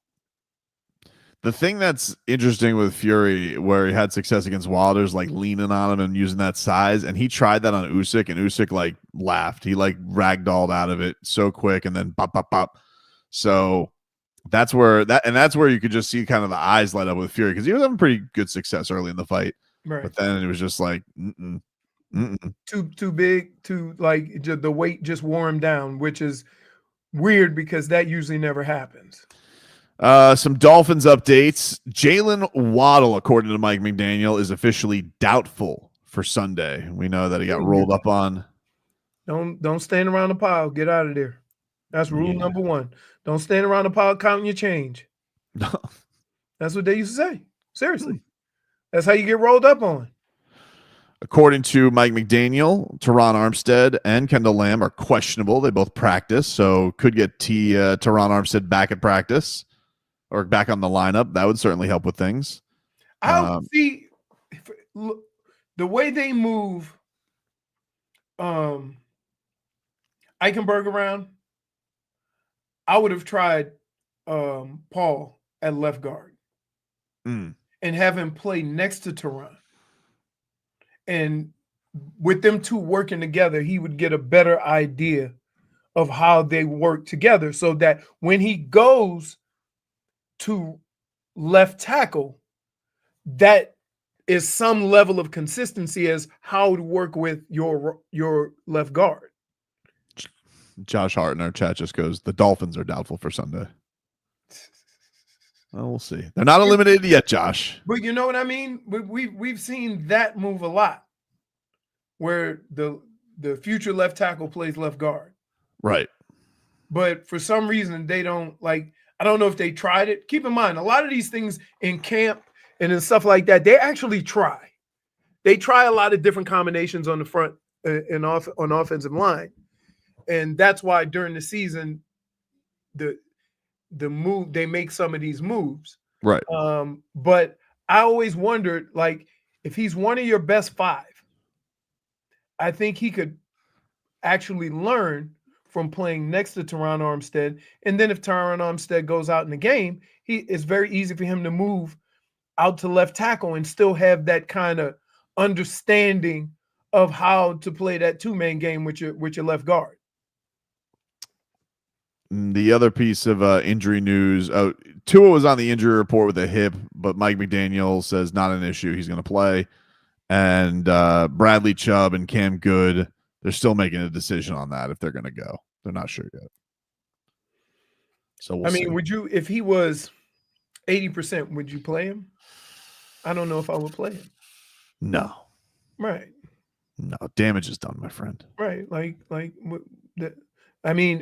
The thing that's interesting with Fury, where he had success against Wilder's, like leaning on him and using that size, and he tried that on Usyk, and Usyk like laughed. He like ragdolled out of it so quick, and then pop, pop, pop. So that's where you could just see kind of the eyes light up with Fury, because he was having pretty good success early in the fight, right? But then it was just like too big, the weight just wore him down, which is weird because that usually never happens. Some Dolphins updates. Jalen Waddle, according to Mike McDaniel, is officially doubtful for Sunday. We know that he got rolled up on. Don't stand around the pile. Get out of there. That's rule number one. Don't stand around the pile counting your change. That's what they used to say. Seriously. That's how you get rolled up on. According to Mike McDaniel, Terron Armstead and Kendall Lamb are questionable. They both practice, so could get Terron Armstead back at practice or back on the lineup. That would certainly help with things. I see the way they move Eichenberg around. I would have tried Paul at left guard and have him play next to Terron. And with them two working together, he would get a better idea of how they work together, so that when he goes to left tackle, that is some level of consistency as how to work with your left guard. Josh Hart in our chat just goes, the Dolphins are doubtful for Sunday. Well, we'll see. They're not eliminated yet, Josh. But you know what I mean? We've seen that move a lot, where the future left tackle plays left guard. Right. But for some reason, they don't like. I don't know if they tried it. Keep in mind, a lot of these things in camp and in stuff like that, they actually try. They try a lot of different combinations on the front and on offensive line, and that's why during the season, the move they make some of these moves. Right. But I always wondered, like, if he's one of your best five, I think he could actually learn from playing next to Terron Armstead. And then if Terron Armstead goes out in the game, it's very easy for him to move out to left tackle and still have that kind of understanding of how to play that two-man game with your left guard. The other piece of injury news, Tua was on the injury report with a hip, but Mike McDaniel says not an issue. He's going to play. And Bradley Chubb and Cam Good, they're still making a decision on that if they're going to go. They're not sure yet. So we'll see. Would you, if he was 80%, would you play him? I don't know if I would play him. No. Right. No, damage is done, my friend. Right.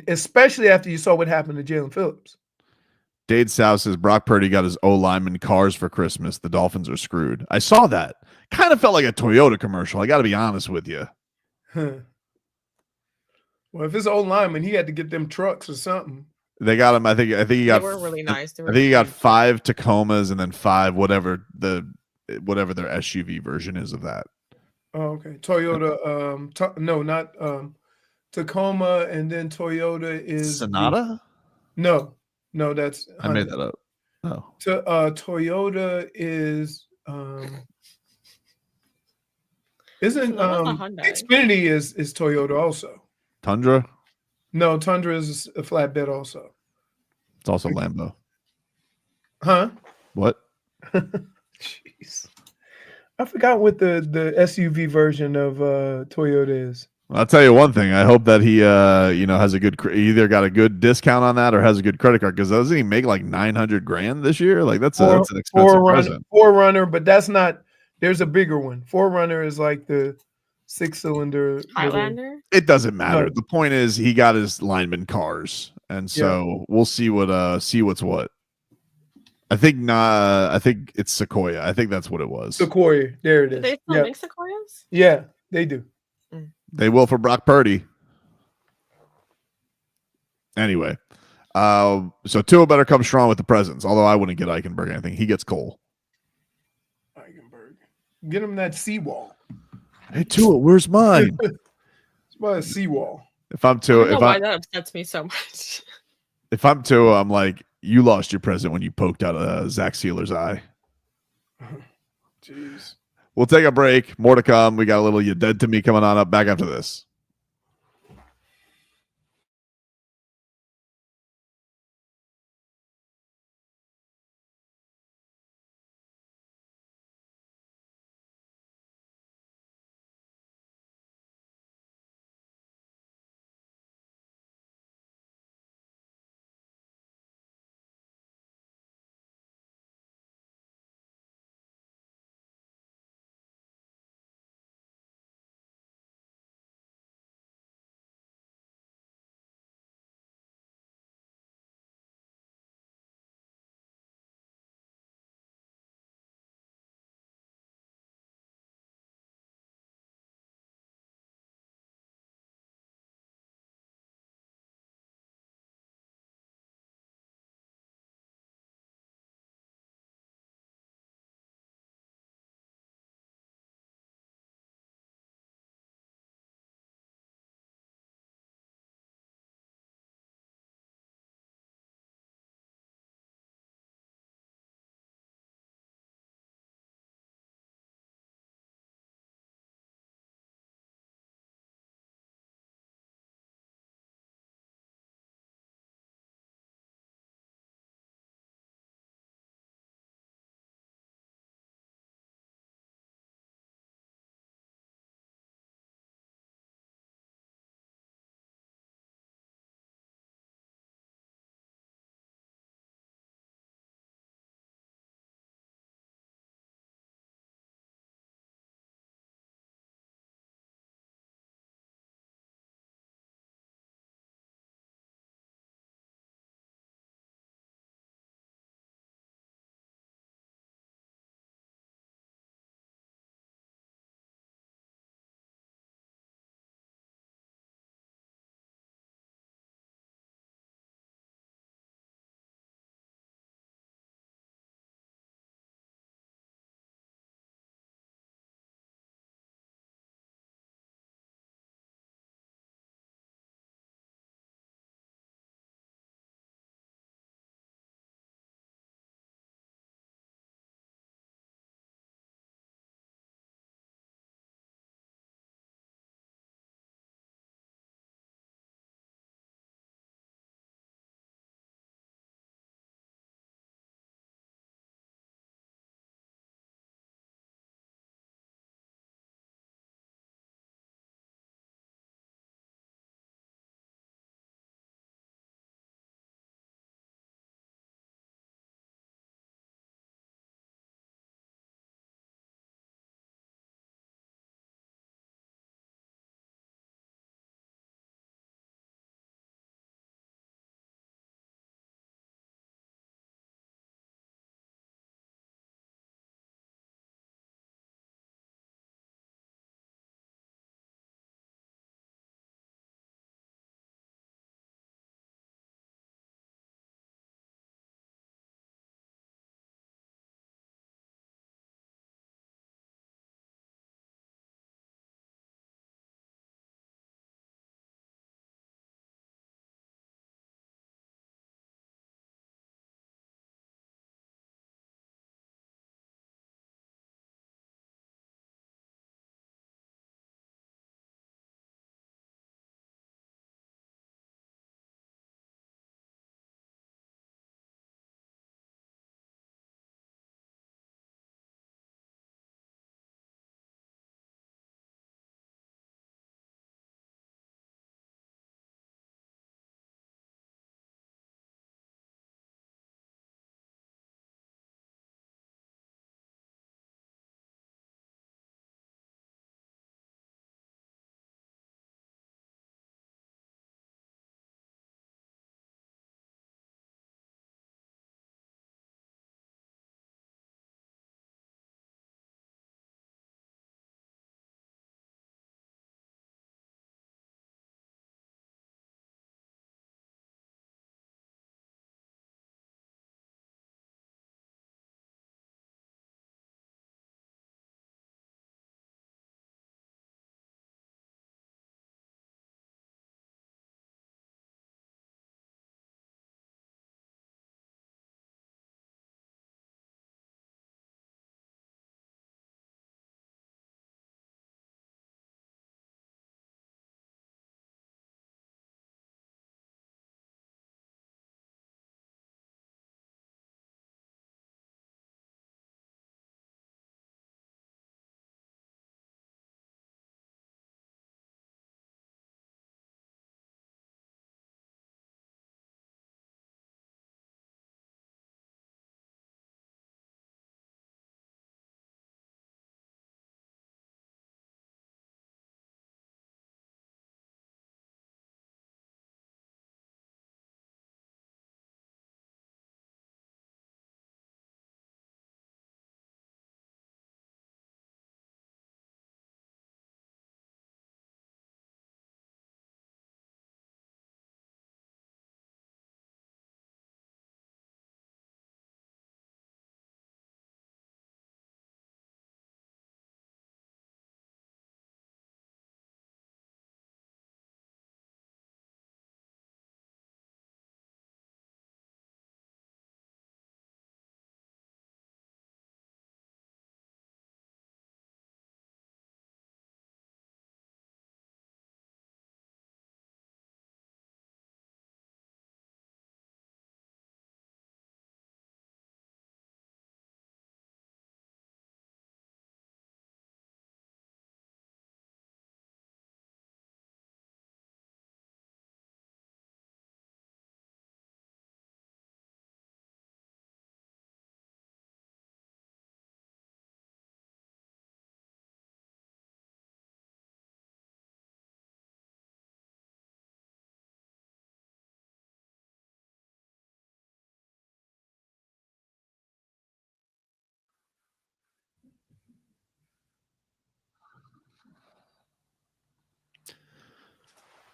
Especially after you saw what happened to Jalen Phillips. Dade South says Brock Purdy got his O-lineman cars for Christmas. The Dolphins are screwed. I saw that. Kind of felt like a Toyota commercial. I got to be honest with you. Well, if it's O-lineman, he had to get them trucks or something. They got him. I think he got. They were really nice. I think he got 5 Tacomas and then 5 whatever their SUV version is of that. Oh, okay. Toyota. No, not Tacoma, and then Toyota is Sonata? No, that's I made Hyundai. that up. Oh. Toyota is isn't So that was a Hyundai. Xfinity is Toyota also. Tundra? No, Tundra is a flatbed also. It's also Lambo. Huh? What? Jeez. I forgot what the SUV version of Toyota is. I'll tell you one thing. I hope that he, has a good, either got a good discount on that or has a good credit card. Because doesn't he make like $900,000 this year? Like that's an expensive present. Forerunner, but that's not. There's a bigger one. Forerunner is like the 6-cylinder. Highlander. It doesn't matter. No. The point is he got his lineman cars, and so we'll see what's what. I think not. I think it's Sequoia. I think that's what it was. Sequoia. There it Do is. they still make Sequoias? Yeah, they do. They will for Brock Purdy. Anyway, so Tua better come strong with the presents. Although I wouldn't get Eichenberg anything. He gets Cole. Get him that seawall. Hey Tua, where's mine? It's by a seawall. If I'm I Tua, don't know why that upsets me so much. if I'm Tua, I'm like, you lost your present when you poked out Zach Sealer's eye. Jeez. We'll take a break. More to come. We got a little "You Dead to Me" coming on up. Back after this.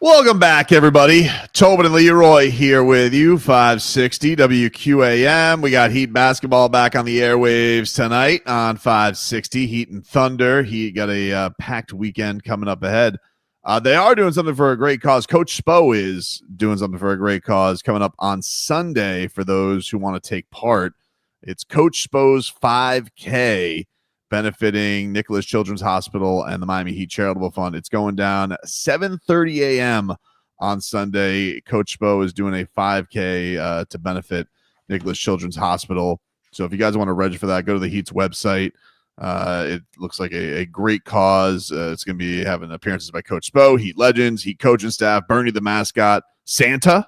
Welcome back, everybody. Tobin and Leroy here with you, 560 WQAM. We got Heat basketball back on the airwaves tonight on 560. Heat and Thunder. He got a packed weekend coming up ahead. They are doing something for a great cause. Coach Spo is doing something for a great cause coming up on Sunday for those who want to take part. It's Coach Spo's 5K benefiting Nicholas Children's Hospital and the Miami Heat Charitable Fund. It's going down 7:30 a.m. on Sunday. Coach Spo is doing a 5K to benefit Nicholas Children's Hospital. So if you guys want to register for that, go to the Heat's website. It looks like a great cause. It's going to be having appearances by Coach Spo, Heat legends, Heat coaching staff, Bernie the mascot, Santa,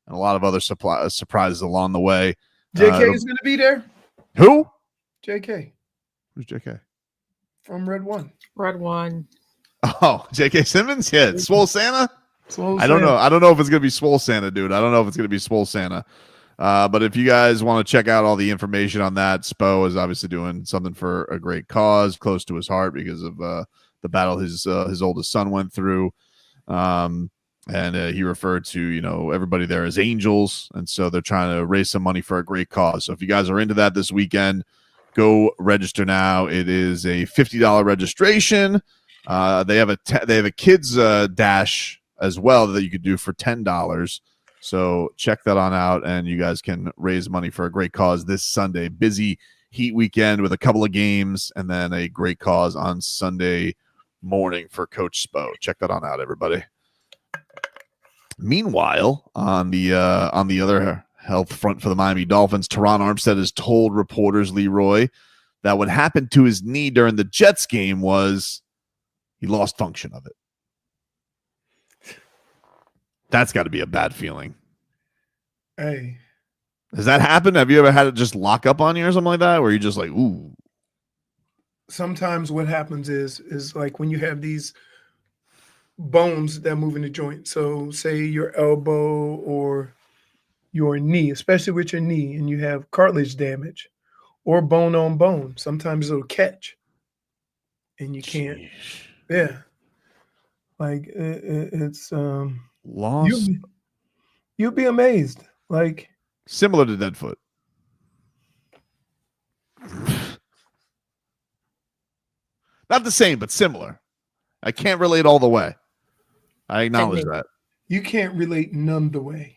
and a lot of other surprises along the way. JK is going to be there. Who? JK. Who's JK? From Red One. Red One. Oh, J.K. Simmons? Yeah, Swole Santa? Swole I don't know. Santa. I don't know if it's going to be Swole Santa, dude. I don't know if it's going to be Swole Santa. But if you guys want to check out all the information on that, Spo is obviously doing something for a great cause, close to his heart because of the battle his oldest son went through. And he referred to, everybody there as angels. And so they're trying to raise some money for a great cause. So if you guys are into that this weekend, go register now. It is a $50 registration. They have a kids dash as well that you could do for $10. So check that on out, and you guys can raise money for a great cause this Sunday. Busy Heat weekend with a couple of games, and then a great cause on Sunday morning for Coach Spo. Check that on out, everybody. Meanwhile, on the other health front for the Miami Dolphins, Terron Armstead has told reporters, Leroy, that what happened to his knee during the Jets game was he lost function of it. That's got to be a bad feeling. Hey. Has that happened? Have you ever had it just lock up on you or something like that, where you're just like, ooh? Sometimes what happens is like when you have these bones that move in the joint. So say your elbow or your knee, especially with your knee, and you have cartilage damage or bone on bone. Sometimes it'll catch and you can't. Yeah. Like it's lost. You'll be amazed. Like similar to Deadfoot. Not the same, but similar. I can't relate all the way. I acknowledge that. You can't relate none the way.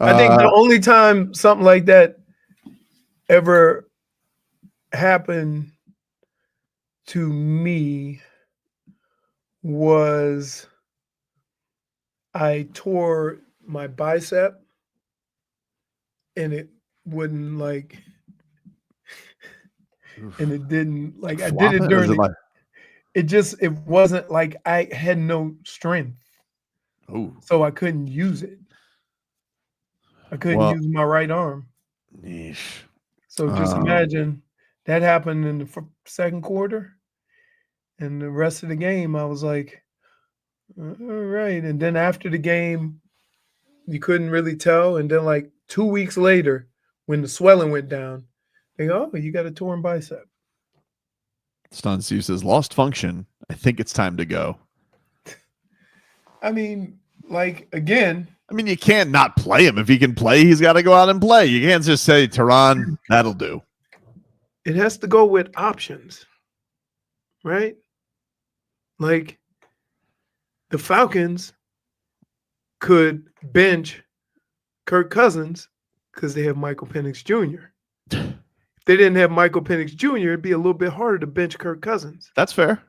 I think the only time something like that ever happened to me was I tore my bicep and it wouldn't like, and it didn't like, I did it during it wasn't like I had no strength. Oh, so I couldn't use it. I couldn't use my right arm. Yeesh. So just imagine that happened in the second quarter, and the rest of the game, I was like, all right. And then after the game, you couldn't really tell. And then like 2 weeks later, when the swelling went down, they go, oh, you got a torn bicep. Stun Sue says, lost function. I think it's time to go. I mean, like, again. I mean, you can't not play him. If he can play, he's got to go out and play. You can't just say, Terron, that'll do. It has to go with options, right? Like, the Falcons could bench Kirk Cousins because they have Michael Penix Jr. If they didn't have Michael Penix Jr., it'd be a little bit harder to bench Kirk Cousins. That's fair.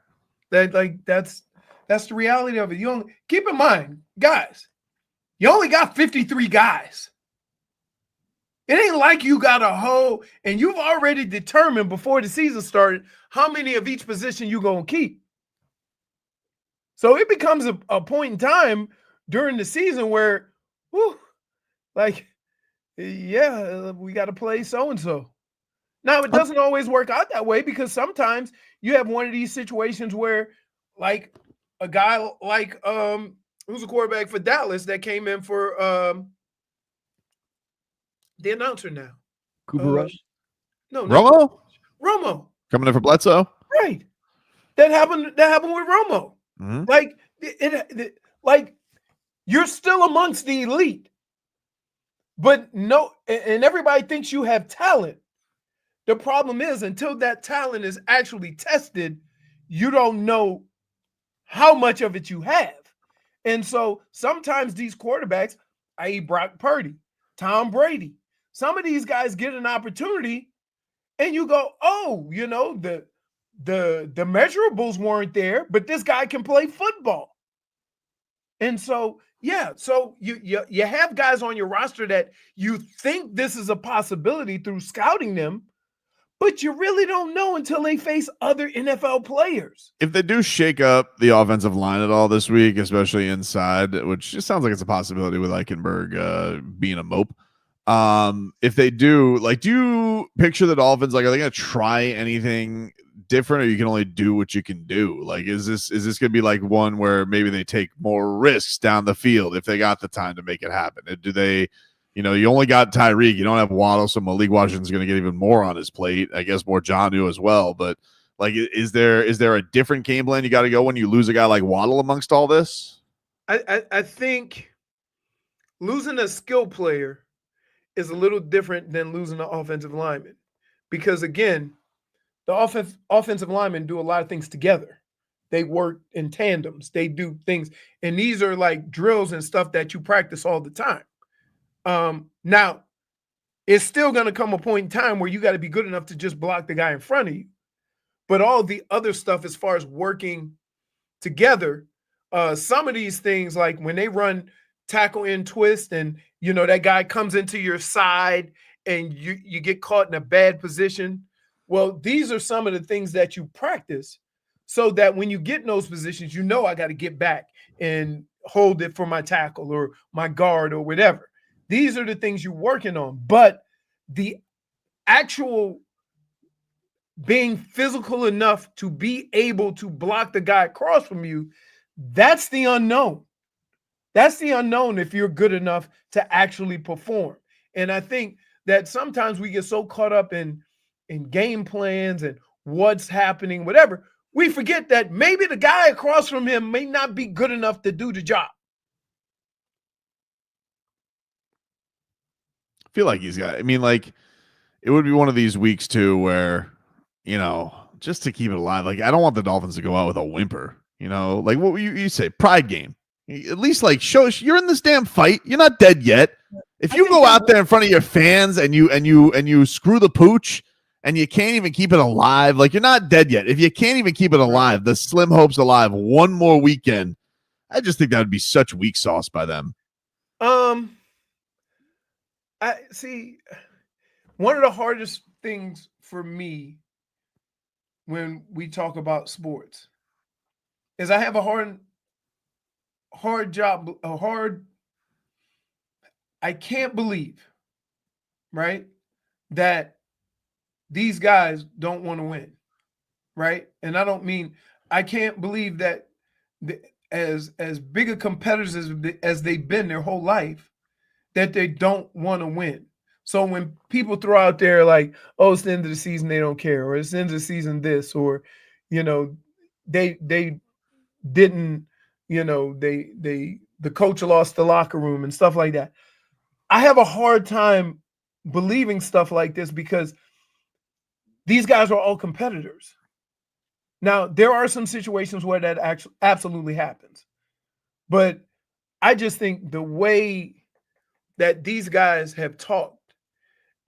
That's the reality of it. You only keep in mind, guys, you only got 53 guys. It ain't like you got a whole, and you've already determined before the season started how many of each position you're going to keep. So it becomes a point in time during the season where, whew, like, yeah, we got to play so-and-so. Now, it doesn't always work out that way because sometimes you have one of these situations where, like, a guy like who's a quarterback for Dallas that came in for the announcer now. Cooper Rush? No, Romo? Romo. Coming in for Bledsoe? Right. That happened with Romo. Mhm. Like like you're still amongst the elite. But no, and everybody thinks you have talent. The problem is until that talent is actually tested, you don't know how much of it you have. And so sometimes these quarterbacks, i.e. Brock Purdy, Tom Brady, some of these guys get an opportunity and you go, oh, the measurables weren't there, but this guy can play football. And so, yeah, so you have guys on your roster that you think this is a possibility through scouting them, but you really don't know until they face other NFL players. If they do shake up the offensive line at all this week, especially inside, which just sounds like it's a possibility with Eichenberg being a mope. If they do, do you picture the Dolphins? Are they going to try anything different, or you can only do what you can do? Is this going to be one where maybe they take more risks down the field if they got the time to make it happen? Do they? You only got Tyreek. You don't have Waddle, so Malik Washington's going to get even more on his plate. I guess more Jonnu as well. But is there a different game plan you got to go when you lose a guy like Waddle amongst all this? I think losing a skill player is a little different than losing an offensive lineman, because again, the offensive linemen do a lot of things together. They work in tandems. They do things, and these are drills and stuff that you practice all the time. Now, it's still going to come a point in time where you got to be good enough to just block the guy in front of you. But all the other stuff, as far as working together, some of these things, like when they run tackle in twist and, that guy comes into your side and you get caught in a bad position. Well, these are some of the things that you practice so that when you get in those positions, I got to get back and hold it for my tackle or my guard or whatever. These are the things you're working on. But the actual being physical enough to be able to block the guy across from you, that's the unknown. That's the unknown if you're good enough to actually perform. And I think that sometimes we get so caught up in game plans and what's happening, whatever, we forget that maybe the guy across from him may not be good enough to do the job. I feel like he's got, it would be one of these weeks too where, just to keep it alive, I don't want the Dolphins to go out with a whimper, what you say, pride game. At least show us you're in this damn fight. You're not dead yet. If you go out there in front of your fans and you screw the pooch and you can't even keep it alive, you're not dead yet. If you can't even keep it alive, the slim hopes alive one more weekend, I just think that would be such weak sauce by them. I see. One of the hardest things for me when we talk about sports is I have a hard job, I can't believe, right, that these guys don't want to win, right? And I don't mean, I can't believe that as big a competitors as they've been their whole life, that they don't want to win. So when people throw out there oh, it's the end of the season, they don't care, or it's the end of the season this, or, they didn't, the coach lost the locker room and stuff like that. I have a hard time believing stuff like this because these guys are all competitors. Now, there are some situations where that actually absolutely happens. But I just think the way that these guys have talked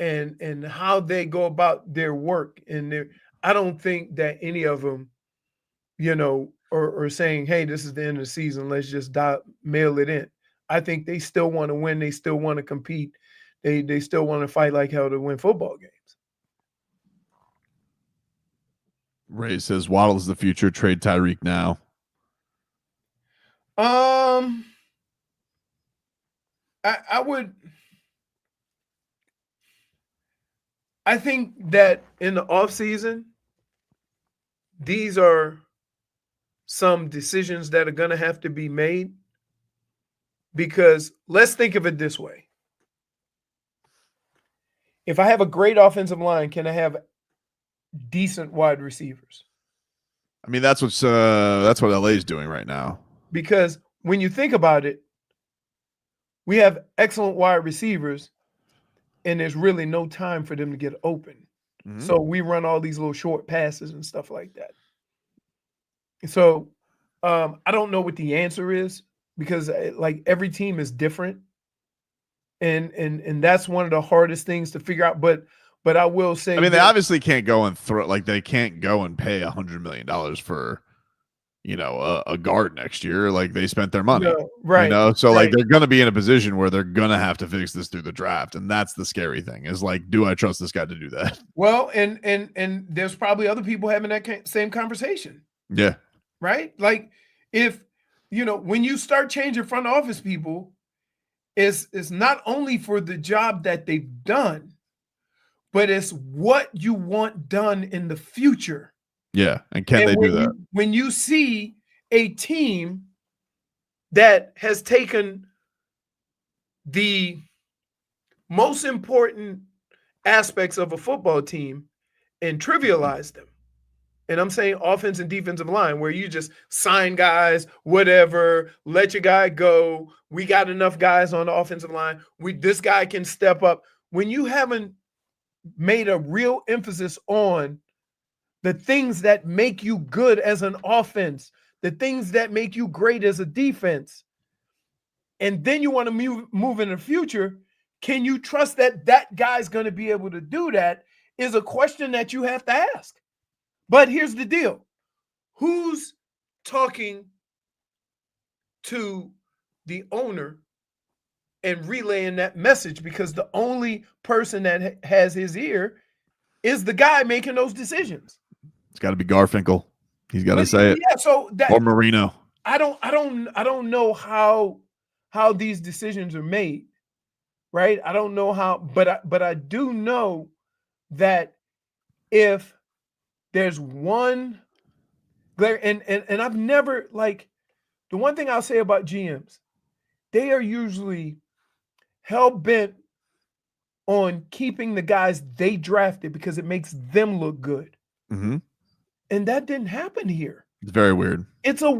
and how they go about their work, and I don't think that any of them, are saying, hey, this is the end of the season, let's just mail it in. I think they still want to win. They still want to compete. They still want to fight like hell to win football games. Ray says Waddle's the future. Trade Tyreek now. I think that in the offseason, these are some decisions that are going to have to be made, because let's think of it this way. If I have a great offensive line, can I have decent wide receivers? I mean, that's what LA's doing right now. Because when you think about it, we have excellent wide receivers, and there's really no time for them to get open. Mhm. So we run all these little short passes and stuff like that. So I don't know what the answer is because like every team is different. And that's one of the hardest things to figure out. But I will say, I mean, they obviously can't go and they can't go and pay $100 million for, a guard next year. Like they spent their money, No, right, So like right. they're going to be in a position where they're going to have to fix this through the draft. And that's the scary thing is like, do I trust this guy to do that? Well, and there's probably other people having that same conversation. Yeah. Right? Like if, when you start changing front office people, it's not only for the job that they've done, but it's what you want done in the future. Yeah. And can they do that? When you see a team that has taken the most important aspects of a football team and trivialized them, and I'm saying offense and defensive line, where you just sign guys, whatever, let your guy go. We got enough guys on the offensive line. This guy can step up. When you haven't made a real emphasis on the things that make you good as an offense, the things that make you great as a defense, and then you want to move in the future, can you trust that guy's going to be able to do that is a question that you have to ask. But here's the deal. Who's talking to the owner and relaying that message? Because the only person that has his ear is the guy making those decisions. It's got to be Garfinkel. He's got to say it. Yeah, so or Marino. I don't know how these decisions are made. Right? I don't know how, but I do know that if there's one and I've never, like, the one thing I'll say about GMs, they are usually hell-bent on keeping the guys they drafted because it makes them look good. Mm-hmm. And that didn't happen here. It's very weird. It's the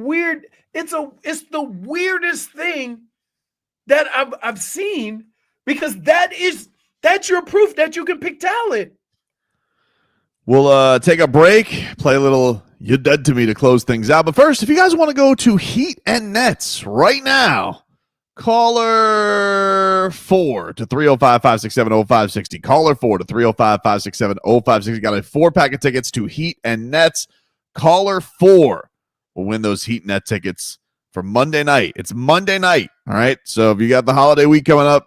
weirdest thing that I've seen, because that's your proof that you can pick talent. We'll take a break, play a little "You're Dead to Me" to close things out. But first, if you guys want to go to Heat and Nets right now, caller 4 to 305-567-0560. Caller 4 to 305-567-0560. Got a 4-pack of tickets to Heat and Nets. Caller 4 will win those Heat Net tickets for Monday night. It's Monday night, all right? So if you got the holiday week coming up,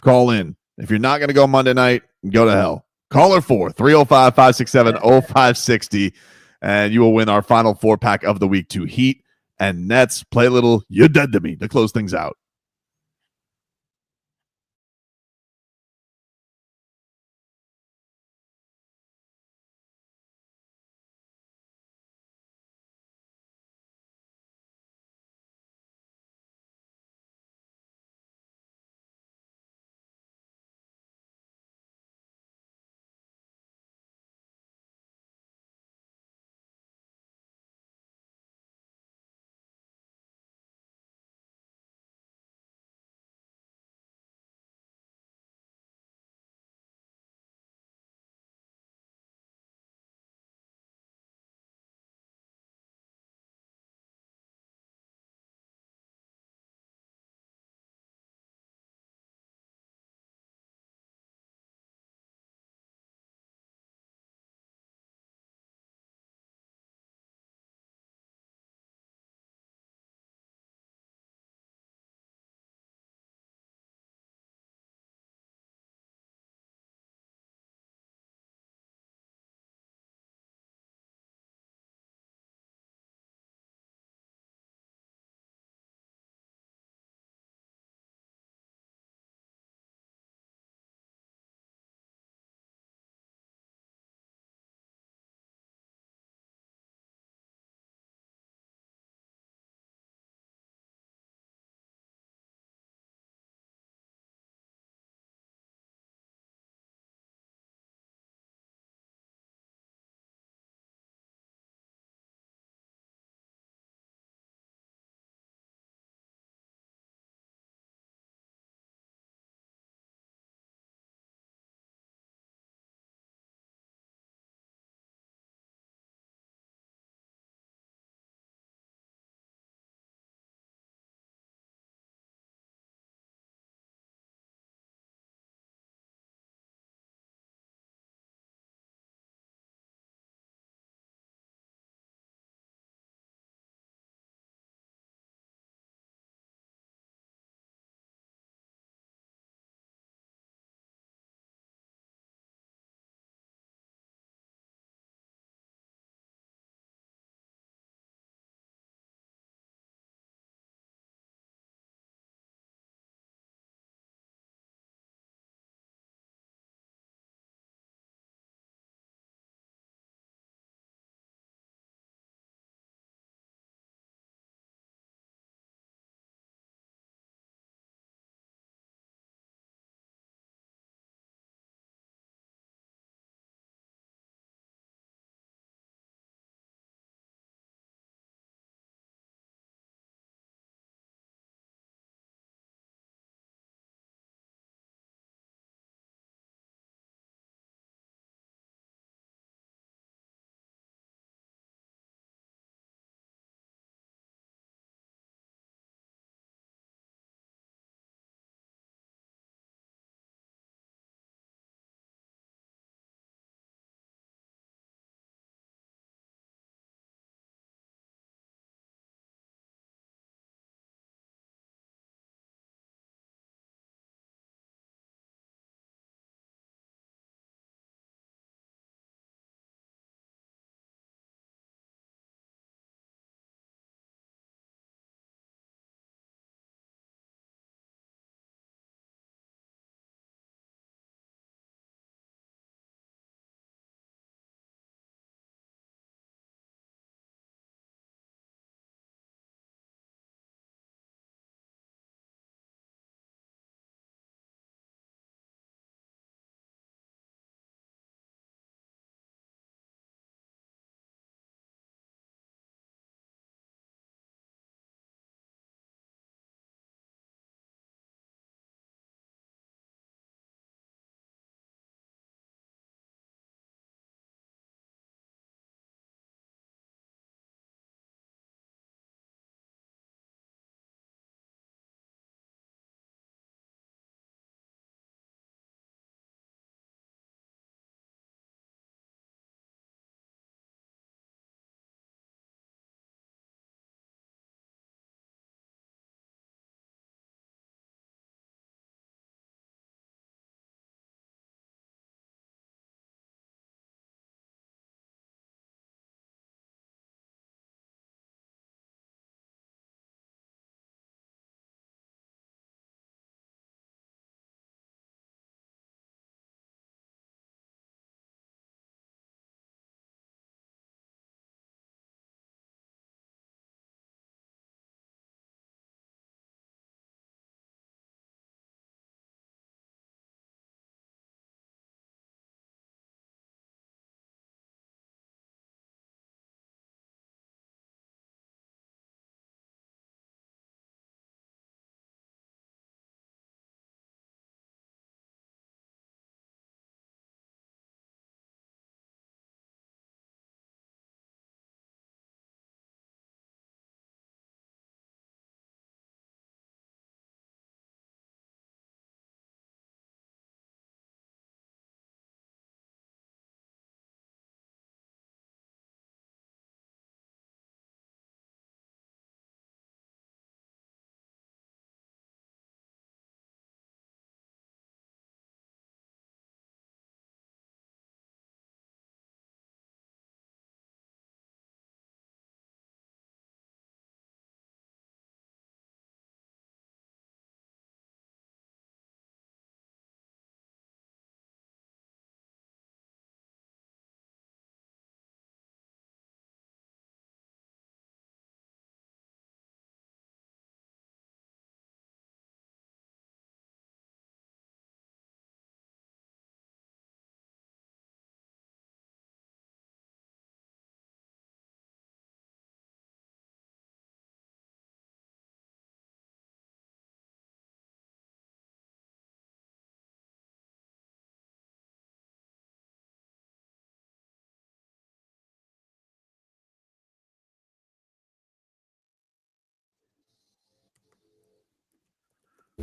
call in. If you're not going to go Monday night, go to hell. Caller 4, 305-567-0560, and you will win our final 4-pack of the week to Heat and Nets. Play a little "You're Dead to Me" to close things out.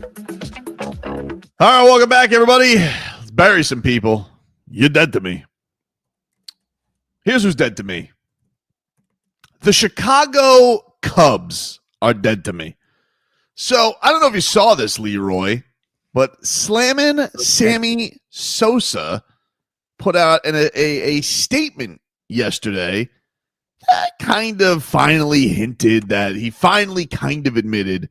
All right, welcome back, everybody. Let's bury some people. You're dead to me. Here's who's dead to me. The Chicago Cubs are dead to me. So, I don't know if you saw this, Leroy, but slamming Sammy Sosa put out a statement yesterday that kind of finally hinted that he finally kind of admitted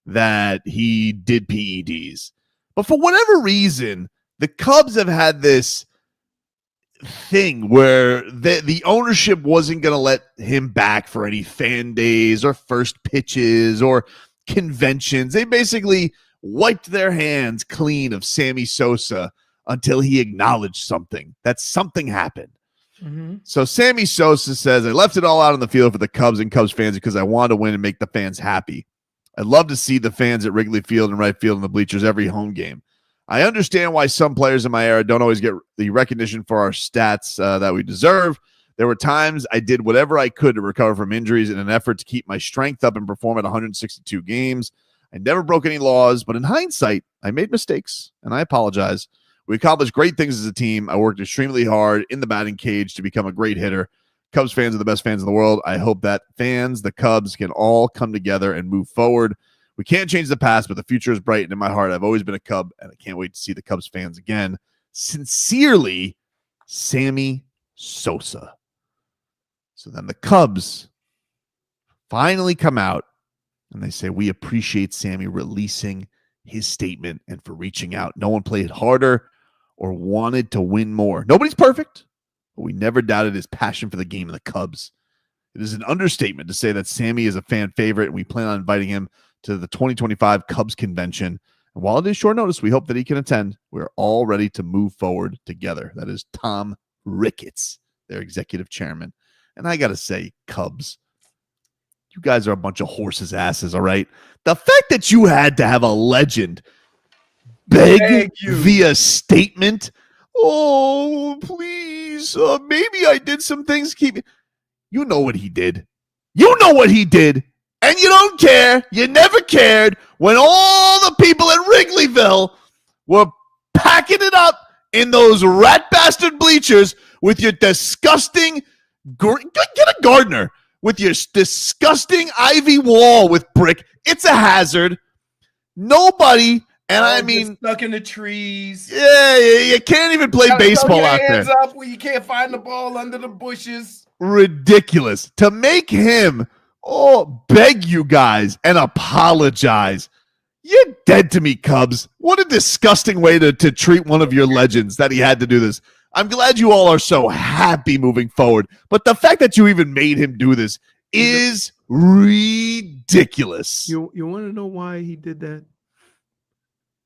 that he did PEDs. But for whatever reason, the Cubs have had this thing where the ownership wasn't going to let him back for any fan days or first pitches or conventions. They basically wiped their hands clean of Sammy Sosa until he acknowledged something, that something happened. Mm-hmm. So Sammy Sosa says, I left it all out on the field for the Cubs and Cubs fans because I wanted to win and make the fans happy. I'd love to see the fans at Wrigley Field and right field in the bleachers every home game. I understand why some players in my era don't always get the recognition for our stats that we deserve. There were times I did whatever I could to recover from injuries in an effort to keep my strength up and perform at 162 games. I never broke any laws, but in hindsight, I made mistakes, and I apologize. We accomplished great things as a team. I worked extremely hard in the batting cage to become a great hitter. Cubs fans are the best fans in the world. I hope that fans, the Cubs, can all come together and move forward. We can't change the past, but the future is bright. And in my heart, I've always been a Cub, and I can't wait to see the Cubs fans again. Sincerely, Sammy Sosa. So then the Cubs finally come out, and they say, we appreciate Sammy releasing his statement and for reaching out. No one played harder or wanted to win more. Nobody's perfect, but we never doubted his passion for the game of the Cubs. It is an understatement to say that Sammy is a fan favorite, and we plan on inviting him to the 2025 Cubs convention. And while it is short notice, we hope that he can attend. We're all ready to move forward together. That is Tom Ricketts, their executive chairman. And I got to say, Cubs, you guys are a bunch of horses' asses, all right? The fact that you had to have a legend beg via statement, oh, please, maybe I did some things. You know what he did. You know what he did. And you don't care. You never cared when all the people at Wrigleyville were packing it up in those rat bastard bleachers with your disgusting, get a gardener, with your disgusting ivy wall with brick. It's a hazard. Nobody, and I mean, stuck in the trees. Yeah, you can't even play baseball out there. Hands up where you can't find the ball under the bushes. Ridiculous. To make him beg you guys and apologize. You're dead to me, Cubs. What a disgusting way to treat one of your legends that he had to do this. I'm glad you all are so happy moving forward, but the fact that you even made him do this is ridiculous. You want to know why he did that?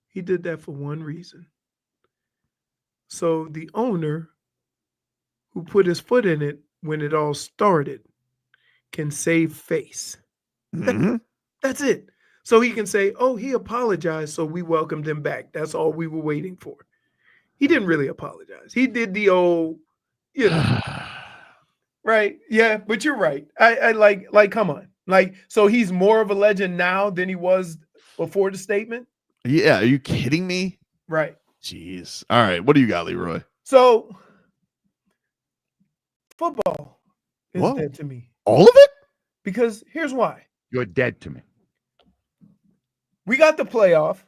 He did that for one reason. So the owner who put his foot in it when it all started can save face. Mm-hmm. That's it. So he can say, oh, he apologized, so we welcomed him back. That's all we were waiting for. He didn't really apologize. He did the old, right? Yeah, but you're right. I like, come on. Like, so he's more of a legend now than he was before the statement? Yeah, are you kidding me? Right. Jeez. All right, what do you got, Leroy? So, football is dead to me. All of it? Because here's why. You're dead to me. We got the playoff.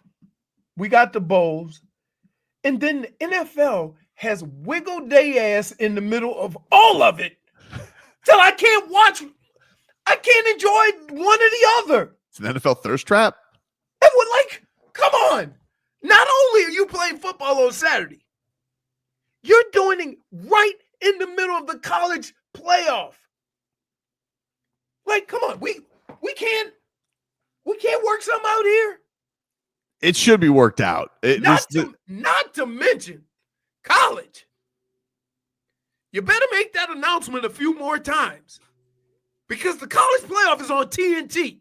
We got the bowls. And then the NFL has wiggled their ass in the middle of all of it till I can't watch. I can't enjoy one or the other. It's an NFL thirst trap. And we're like, come on. Not only are you playing football on Saturday, you're doing it right in the middle of the college playoff. Like, come on, we can't work something out here. It should be worked out. Not to mention college. You better make that announcement a few more times because the college playoff is on TNT.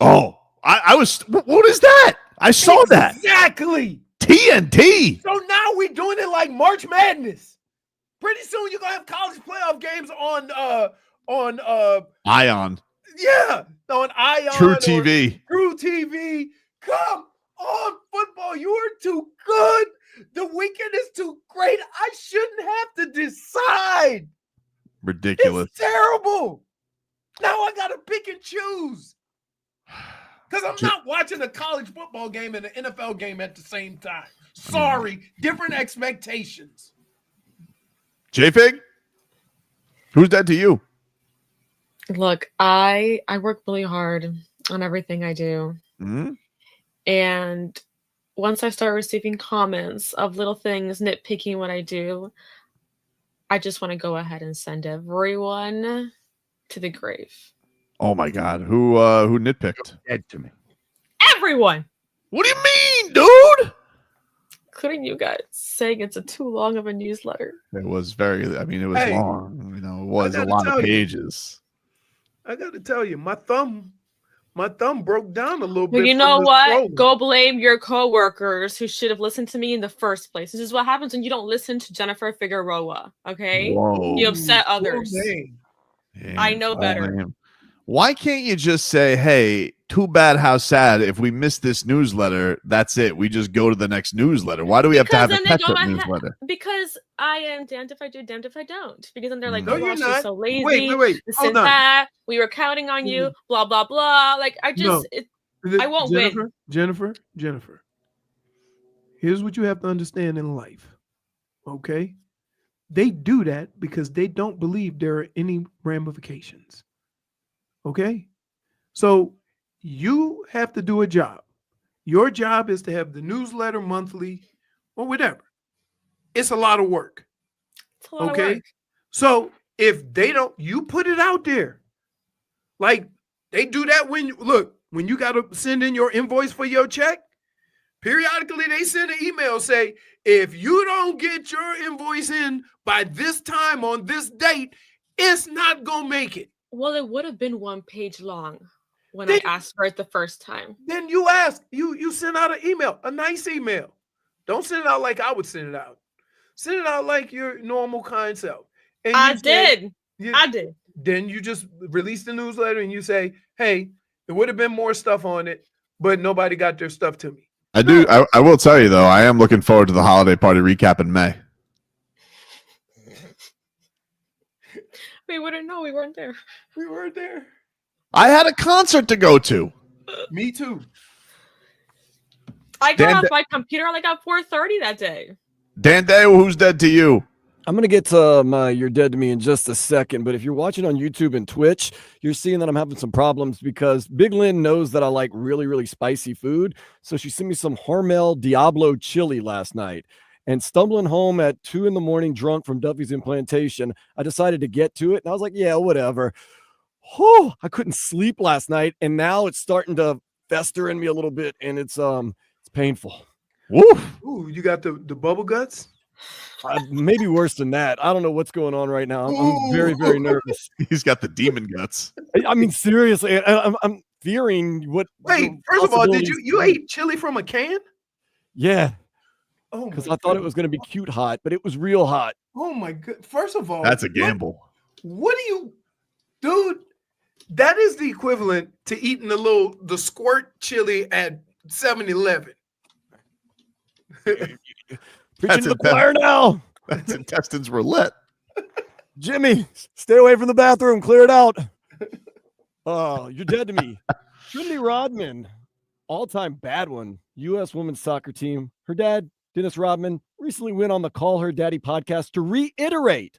Oh, I was. What is that? I saw that. Exactly. TNT. So now we're doing it like March Madness. Pretty soon you're gonna have college playoff games on Ion. Yeah, on Ion. True TV. True TV. Come on football. You are too good. The weekend is too great. I shouldn't have to decide. Ridiculous. It's terrible. Now I got to pick and choose. Because I'm not watching a college football game and an NFL game at the same time. Sorry, different expectations. J-Fig? Who's dead to you? Look, I work really hard on everything I do. Mm-hmm. And once I start receiving comments of little things nitpicking what I do, I just want to go ahead and send everyone to the grave. Oh my God. Who nitpicked? Dead to me. Everyone! What do you mean, dude? Including you guys saying it's too long of a newsletter. It was it was Hey, long. It was a gotta lot of tell you. pages. I got to tell you, my thumb broke down a little But bit. you from know the what? scrolling. Go blame your coworkers who should have listened to me in the first place. This is what happens when you don't listen to Jennifer Figueroa, okay? Whoa. You upset Full others. name. I know better. Why can't you just say, hey, too bad, how sad. If we miss this newsletter, that's it. We just go to the next newsletter. Why do we have to have a then they go catch-up ahead, newsletter? because I am damned if I do, damned if I don't. Because then they're like, No, oh, you're she's not. so lazy. Wait. This Hold and on. that. We were counting on you. Blah, blah, blah. Like, I just, I won't win. Jennifer. Here's what you have to understand in life. Okay? They do that because they don't believe there are any ramifications. Okay? So you have to do a job. Your job is to have the newsletter monthly or whatever. It's a lot of work. It's a lot of Okay? work. So if they don't, you put it out there. Like they do that when you got to send in your invoice for your check. Periodically, they send an email say, if you don't get your invoice in by this time on this date, it's not gonna make it. Well, it would have been 1 page long when I asked for it the first time. Then you ask, you send out an email, a nice email. Don't send it out like I would send it out. Send it out like your normal kind self. And I you say- did. I did. Then you just release the newsletter and you say, hey, there would have been more stuff on it, but nobody got their stuff to me. I will tell you, though, I am looking forward to the holiday party recap in May. We wouldn't know. We weren't there. We weren't there. I had a concert to go to. Me too. I got off my computer like at 4:30 that day. Dande, who's dead to you? I'm going to get to my You're Dead to Me in just a second, but if you're watching on YouTube and Twitch, you're seeing that I'm having some problems because Big Lynn knows that I like really, really spicy food. So she sent me some Hormel Diablo chili last night. And stumbling home at 2 a.m. drunk from Duffy's Implantation, I decided to get to it. And I was like, yeah, whatever. Whew, I couldn't sleep last night. And now it's starting to fester in me a little bit. And it's painful. Woof. Ooh, you got the bubble guts? Maybe worse than that. I don't know what's going on right now. I'm very, very nervous. He's got the demon guts. I mean, seriously, I'm fearing what. Wait, first of all, did you ate chili from a can? Yeah. Oh, because I thought it was going to be cute hot, but it was real hot. Oh my god! First of all, that's a gamble. What do you, dude? That is the equivalent to eating the squirt chili at 7-Eleven. Preaching to the choir now. That's intestines roulette. Jimmy, stay away from the bathroom. Clear it out. Oh, you're dead to me. Trinity Rodman, all-time bad one. U.S. women's soccer team. Her dad, Dennis Rodman, recently went on the Call Her Daddy podcast to reiterate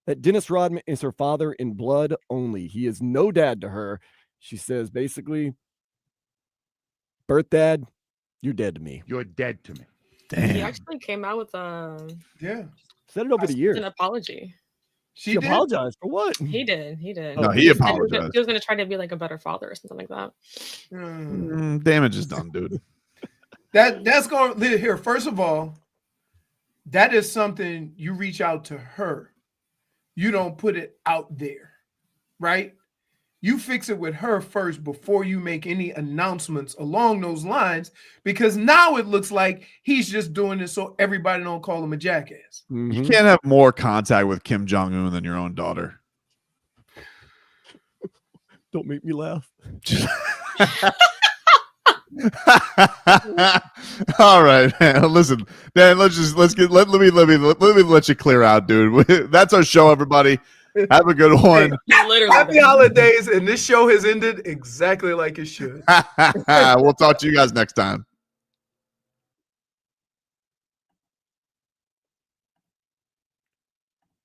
that Dennis Rodman is her father in blood only. He is no dad to her. She says, basically, birth dad, you're dead to me. You're dead to me. He actually came out with said it over the years. an apology. She apologized for what? He did. He did. No, he said apologized. He was going to try to be like a better father or something like that. Damage is done, dude. That's going here. First of all, that is something you reach out to her. You don't put it out there, right? You fix it with her first before you make any announcements along those lines, because now it looks like he's just doing this so everybody don't call him a jackass. You can't have more contact with Kim Jong-un than your own daughter. Don't make me laugh. All right, man. Listen, Dan. Let me let you clear out, dude. That's our show, everybody. Have a good one. Happy holidays, and this show has ended exactly like it should. We'll talk to you guys next time.